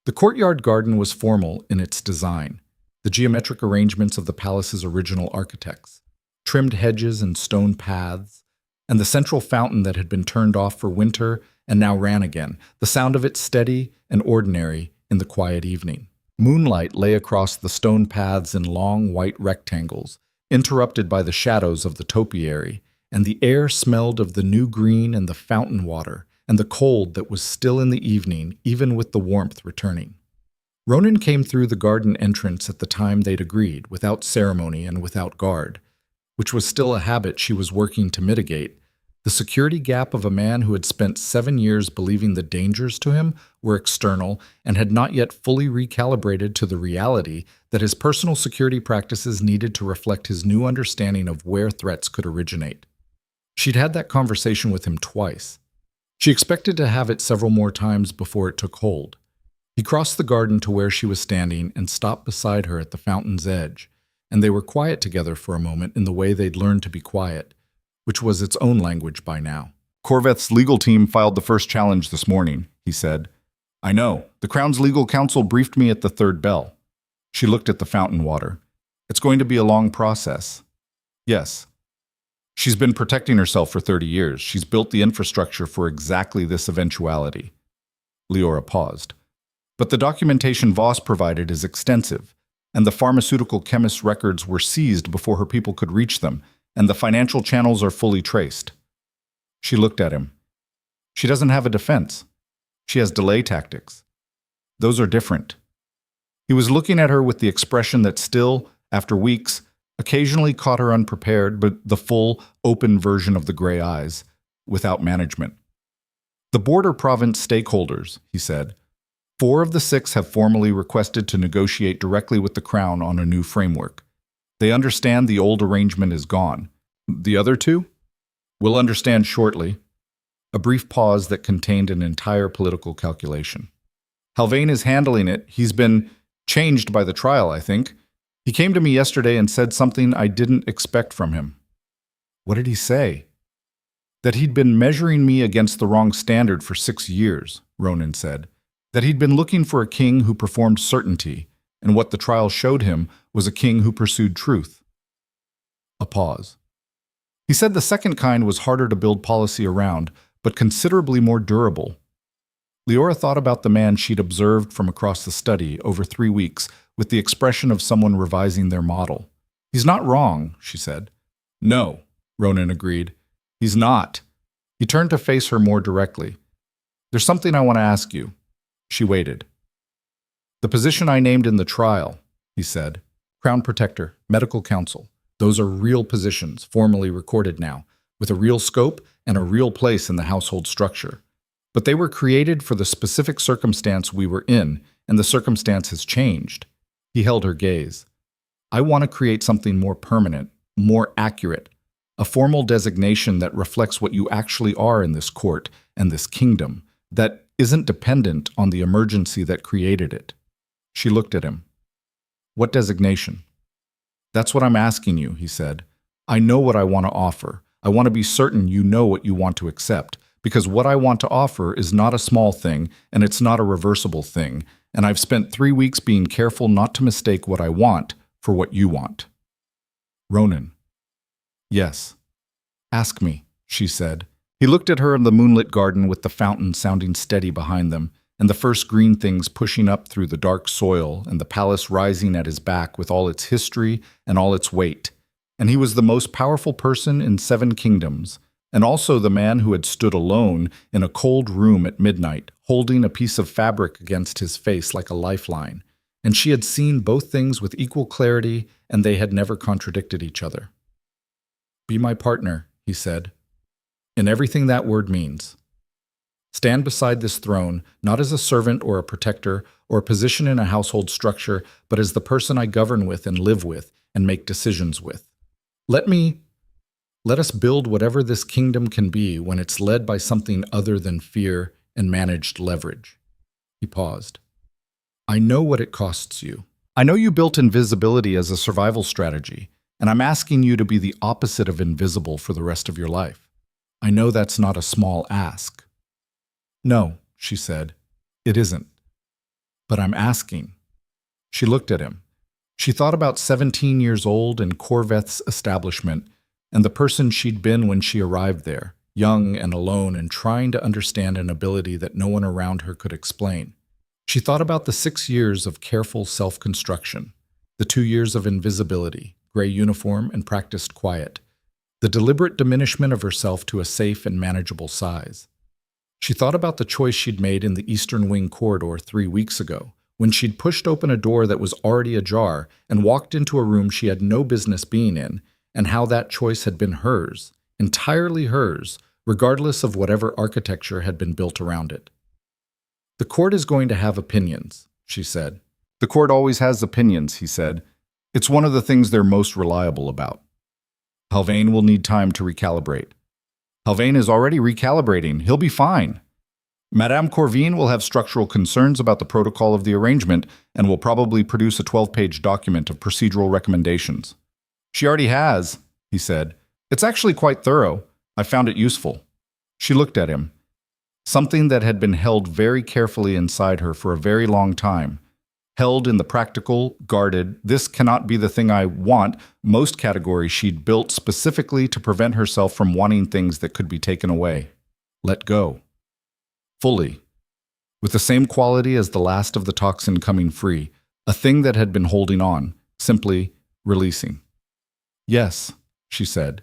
The courtyard garden was formal in its design, the geometric arrangements of the palace's original architects, trimmed hedges and stone paths, and the central fountain that had been turned off for winter and now ran again, the sound of it steady and ordinary in the quiet evening. Moonlight lay across the stone paths in long white rectangles, interrupted by the shadows of the topiary, and the air smelled of the new green and the fountain water, and the cold that was still in the evening, even with the warmth returning. Ronan came through the garden entrance at the time they'd agreed, without ceremony and without guard, which was still a habit she was working to mitigate. The security gap of a man who had spent 7 years believing the dangers to him were external and had not yet fully recalibrated to the reality that his personal security practices needed to reflect his new understanding of where threats could originate. She'd had that conversation with him twice. She expected to have it several more times before it took hold. He crossed the garden to where she was standing and stopped beside her at the fountain's edge, and they were quiet together for a moment in the way they'd learned to be quiet, which was its own language by now. Corveth's legal team filed the first challenge this morning, he said. I know. The Crown's legal counsel briefed me at the third bell. She looked at the fountain water. It's going to be a long process. Yes. She's been protecting herself for 30 years. She's built the infrastructure for exactly this eventuality. Leora paused. But the documentation Voss provided is extensive, and the pharmaceutical chemist's records were seized before her people could reach them, and the financial channels are fully traced. She looked at him. She doesn't have a defense. She has delay tactics. Those are different. He was looking at her with the expression that still, after weeks, occasionally caught her unprepared, but the full, open version of the gray eyes, without management. The border province stakeholders, he said. 4 of the 6 have formally requested to negotiate directly with the Crown on a new framework. They understand the old arrangement is gone. The other 2? We'll understand shortly. A brief pause that contained an entire political calculation. Halvain is handling it. He's been changed by the trial, I think. He came to me yesterday and said something I didn't expect from him. What did he say? That he'd been measuring me against the wrong standard for 6 years, Ronan said. That he'd been looking for a king who performed certainty, and what the trial showed him was a king who pursued truth. A pause. He said the second kind was harder to build policy around, but considerably more durable. Leora thought about the man she'd observed from across the study over 3 weeks with the expression of someone revising their model. He's not wrong, she said. No, Ronan agreed. He's not. He turned to face her more directly. There's something I want to ask you. She waited. The position I named in the trial, he said. Crown Protector, Medical Counsel. Those are real positions, formally recorded now, with a real scope and a real place in the household structure. But they were created for the specific circumstance we were in, and the circumstance has changed. He held her gaze. I want to create something more permanent, more accurate, a formal designation that reflects what you actually are in this court and this kingdom, that isn't dependent on the emergency that created it. She looked at him. What designation? That's what I'm asking you, he said. I know what I want to offer. I want to be certain you know what you want to accept, because what I want to offer is not a small thing, and it's not a reversible thing, and I've spent 3 weeks being careful not to mistake what I want for what you want. Ronan. Yes. Ask me, she said. He looked at her in the moonlit garden with the fountain sounding steady behind them, and the first green things pushing up through the dark soil, and the palace rising at his back with all its history and all its weight. And he was the most powerful person in 7 kingdoms, and also the man who had stood alone in a cold room at midnight, holding a piece of fabric against his face like a lifeline. And she had seen both things with equal clarity, and they had never contradicted each other. Be my partner, he said, in everything that word means. Stand beside this throne, not as a servant or a protector or a position in a household structure, but as the person I govern with and live with and make decisions with. Let us build whatever this kingdom can be when it's led by something other than fear and managed leverage. He paused. I know what it costs you. I know you built invisibility as a survival strategy, and I'm asking you to be the opposite of invisible for the rest of your life. I know that's not a small ask. No, she said, it isn't. But I'm asking. She looked at him. She thought about 17 years old and Corveth's establishment, and the person she'd been when she arrived there, young and alone and trying to understand an ability that no one around her could explain. She thought about the 6 years of careful self-construction, the 2 years of invisibility, gray uniform and practiced quiet, the deliberate diminishment of herself to a safe and manageable size. She thought about the choice she'd made in the Eastern Wing corridor 3 weeks ago, when she'd pushed open a door that was already ajar and walked into a room she had no business being in, and how that choice had been hers, entirely hers, regardless of whatever architecture had been built around it. The court is going to have opinions, she said. The court always has opinions, he said. It's one of the things they're most reliable about. Halvain will need time to recalibrate. Halvain is already recalibrating. He'll be fine. Madame Corvine will have structural concerns about the protocol of the arrangement and will probably produce a 12-page document of procedural recommendations. She already has, he said. It's actually quite thorough. I found it useful. She looked at him. Something that had been held very carefully inside her for a very long time. Held in the practical, guarded, this cannot be the thing I want, most category she'd built specifically to prevent herself from wanting things that could be taken away. Let go. Fully. With the same quality as the last of the toxin coming free, a thing that had been holding on, simply releasing. Yes, she said.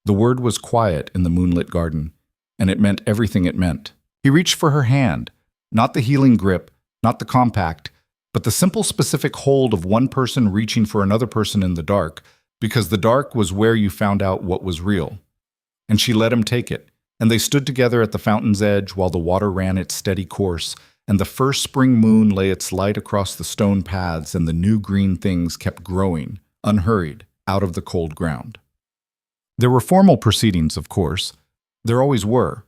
The word was quiet in the moonlit garden, and it meant everything it meant. He reached for her hand, not the healing grip, not the compact, but the simple specific hold of one person reaching for another person in the dark, because the dark was where you found out what was real. And she let him take it, and they stood together at the fountain's edge while the water ran its steady course, and the first spring moon lay its light across the stone paths, and the new green things kept growing, unhurried, out of the cold ground. There were formal proceedings, of course. There always were.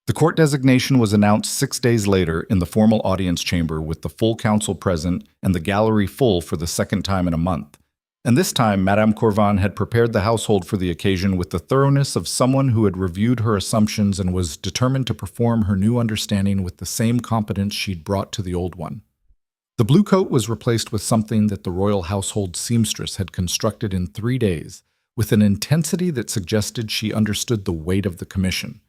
The court designation was announced 6 days later in the formal audience chamber with the full council present and the gallery full for the second time in a month. And this time, Madame Corvan had prepared the household for the occasion with the thoroughness of someone who had reviewed her assumptions and was determined to perform her new understanding with the same competence she'd brought to the old one. The blue coat was replaced with something that the royal household seamstress had constructed in 3 days, with an intensity that suggested she understood the weight of the commission.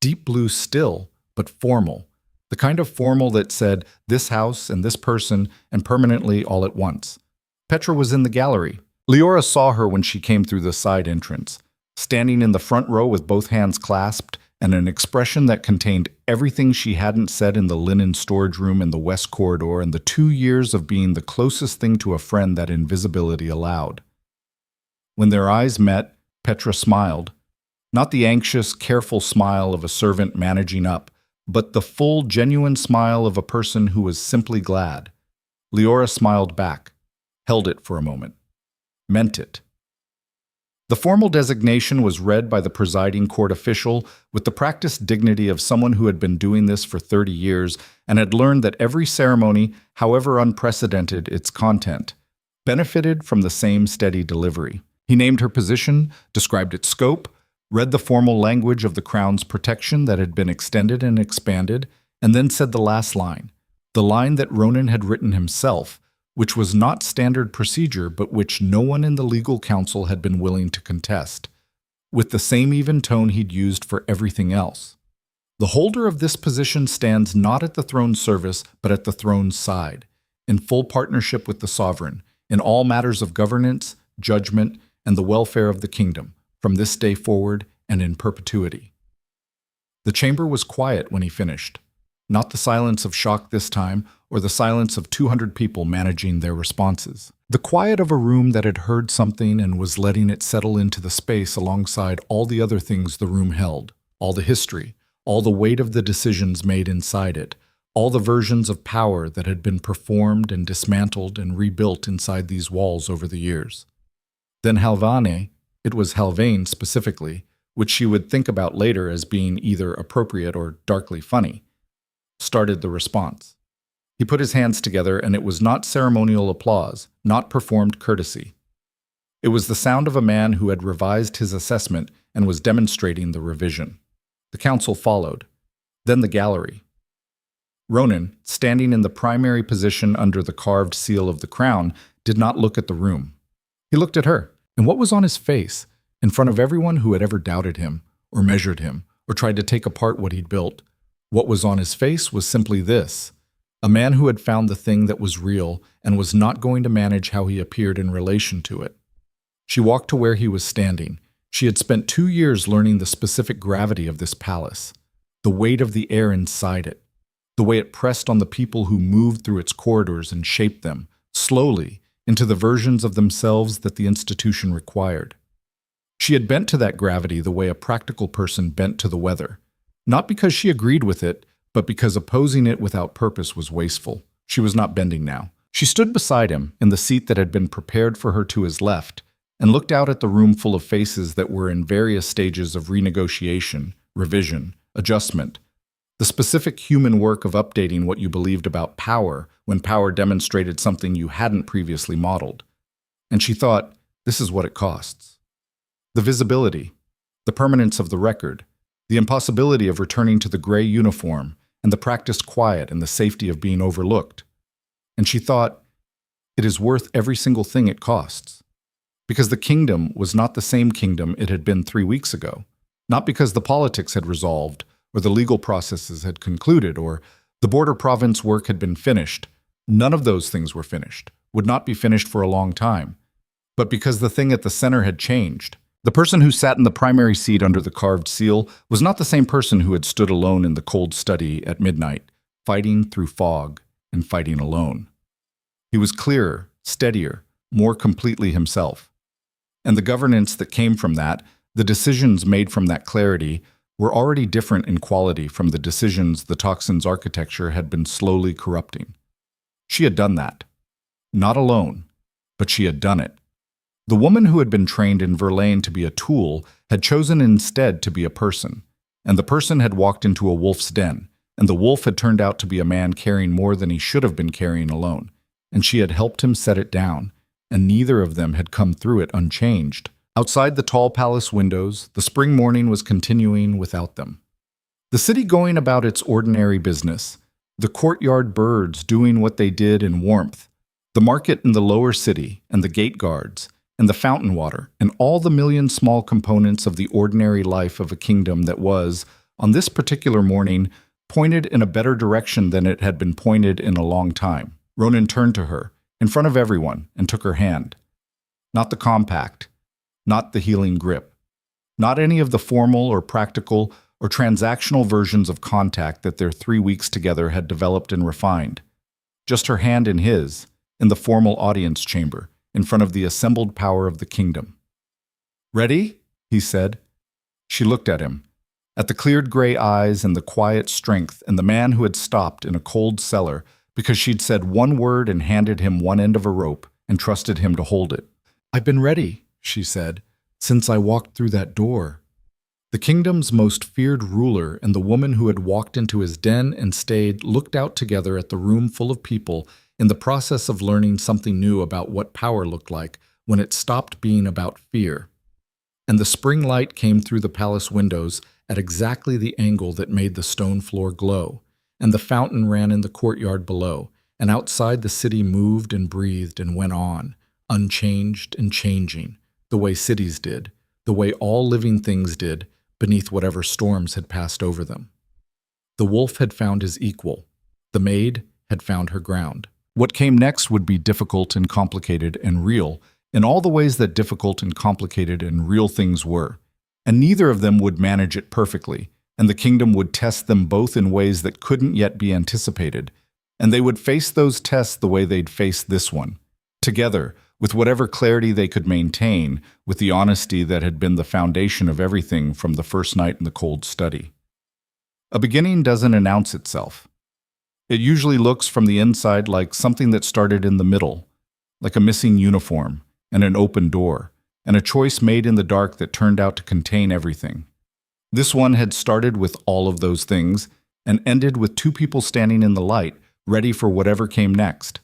Deep blue still, but formal. The kind of formal that said, this house and this person, and permanently all at once. Petra was in the gallery. Leora saw her when she came through the side entrance, standing in the front row with both hands clasped and an expression that contained everything she hadn't said in the linen storage room in the west corridor and the 2 years of being the closest thing to a friend that invisibility allowed. When their eyes met, Petra smiled. Not the anxious, careful smile of a servant managing up, but the full, genuine smile of a person who was simply glad. Leora smiled back, held it for a moment, meant it. The formal designation was read by the presiding court official with the practiced dignity of someone who had been doing this for 30 years and had learned that every ceremony, however unprecedented its content, benefited from the same steady delivery. He named her position, described its scope, read the formal language of the crown's protection that had been extended and expanded, and then said the last line, the line that Ronan had written himself, which was not standard procedure but which no one in the legal council had been willing to contest, with the same even tone he'd used for everything else. The holder of this position stands not at the throne's service but at the throne's side, in full partnership with the sovereign, in all matters of governance, judgment, and the welfare of the kingdom, from this day forward and in perpetuity. The chamber was quiet when he finished. Not the silence of shock this time, or the silence of 200 people managing their responses. The quiet of a room that had heard something and was letting it settle into the space alongside all the other things the room held, all the history, all the weight of the decisions made inside it, all the versions of power that had been performed and dismantled and rebuilt inside these walls over the years. Then Halvane, it was Halvane specifically, which she would think about later as being either appropriate or darkly funny, started the response. He put his hands together, and it was not ceremonial applause, not performed courtesy. It was the sound of a man who had revised his assessment and was demonstrating the revision. The council followed, then the gallery. Ronan, standing in the primary position under the carved seal of the crown, did not look at the room. He looked at her, and what was on his face, in front of everyone who had ever doubted him, or measured him, or tried to take apart what he'd built? What was on his face was simply this: a man who had found the thing that was real and was not going to manage how he appeared in relation to it. She walked to where he was standing. She had spent 2 years learning the specific gravity of this palace, the weight of the air inside it, the way it pressed on the people who moved through its corridors and shaped them, slowly, into the versions of themselves that the institution required. She had bent to that gravity the way a practical person bent to the weather, not because she agreed with it, but because opposing it without purpose was wasteful. She was not bending now. She stood beside him in the seat that had been prepared for her to his left and looked out at the room full of faces that were in various stages of renegotiation, revision, adjustment, the specific human work of updating what you believed about power when power demonstrated something you hadn't previously modeled. And she thought, this is what it costs. The visibility, the permanence of the record, the impossibility of returning to the gray uniform, and the practiced quiet and the safety of being overlooked. And she thought, it is worth every single thing it costs. Because the kingdom was not the same kingdom it had been 3 weeks ago. Not because the politics had resolved, or the legal processes had concluded, or the border province work had been finished. None of those things were finished, would not be finished for a long time. But because the thing at the center had changed. The person who sat in the primary seat under the carved seal was not the same person who had stood alone in the cold study at midnight, fighting through fog and fighting alone. He was clearer, steadier, more completely himself. And the governance that came from that, the decisions made from that clarity, were already different in quality from the decisions the toxin's architecture had been slowly corrupting. She had done that. Not alone, but she had done it. The woman who had been trained in Verlaine to be a tool had chosen instead to be a person, and the person had walked into a wolf's den, and the wolf had turned out to be a man carrying more than he should have been carrying alone, and she had helped him set it down, and neither of them had come through it unchanged. Outside the tall palace windows, the spring morning was continuing without them. The city going about its ordinary business, the courtyard birds doing what they did in warmth, the market in the lower city, and the gate guards, and the fountain water, and all the million small components of the ordinary life of a kingdom that was, on this particular morning, pointed in a better direction than it had been pointed in a long time. Ronan turned to her, in front of everyone, and took her hand. Not the compact, not the healing grip, not any of the formal or practical or transactional versions of contact that their 3 weeks together had developed and refined. Just her hand in his, in the formal audience chamber, in front of the assembled power of the kingdom. "Ready?" he said. She looked at him, at the cleared gray eyes and the quiet strength and the man who had stopped in a cold cellar because she'd said one word and handed him one end of a rope and trusted him to hold it. "I've been ready," she said, "since I walked through that door." The kingdom's most feared ruler and the woman who had walked into his den and stayed looked out together at the room full of people in the process of learning something new about what power looked like when it stopped being about fear. And the spring light came through the palace windows at exactly the angle that made the stone floor glow, and the fountain ran in the courtyard below, and outside the city moved and breathed and went on, unchanged and changing, the way cities did, the way all living things did, beneath whatever storms had passed over them. The wolf had found his equal. The maid had found her ground. What came next would be difficult and complicated and real, in all the ways that difficult and complicated and real things were. And neither of them would manage it perfectly, and the kingdom would test them both in ways that couldn't yet be anticipated. And they would face those tests the way they'd face this one, together, with whatever clarity they could maintain, with the honesty that had been the foundation of everything from the first night in the cold study. A beginning doesn't announce itself. It usually looks from the inside like something that started in the middle, like a missing uniform, and an open door, and a choice made in the dark that turned out to contain everything. This one had started with all of those things, and ended with two people standing in the light, ready for whatever came next.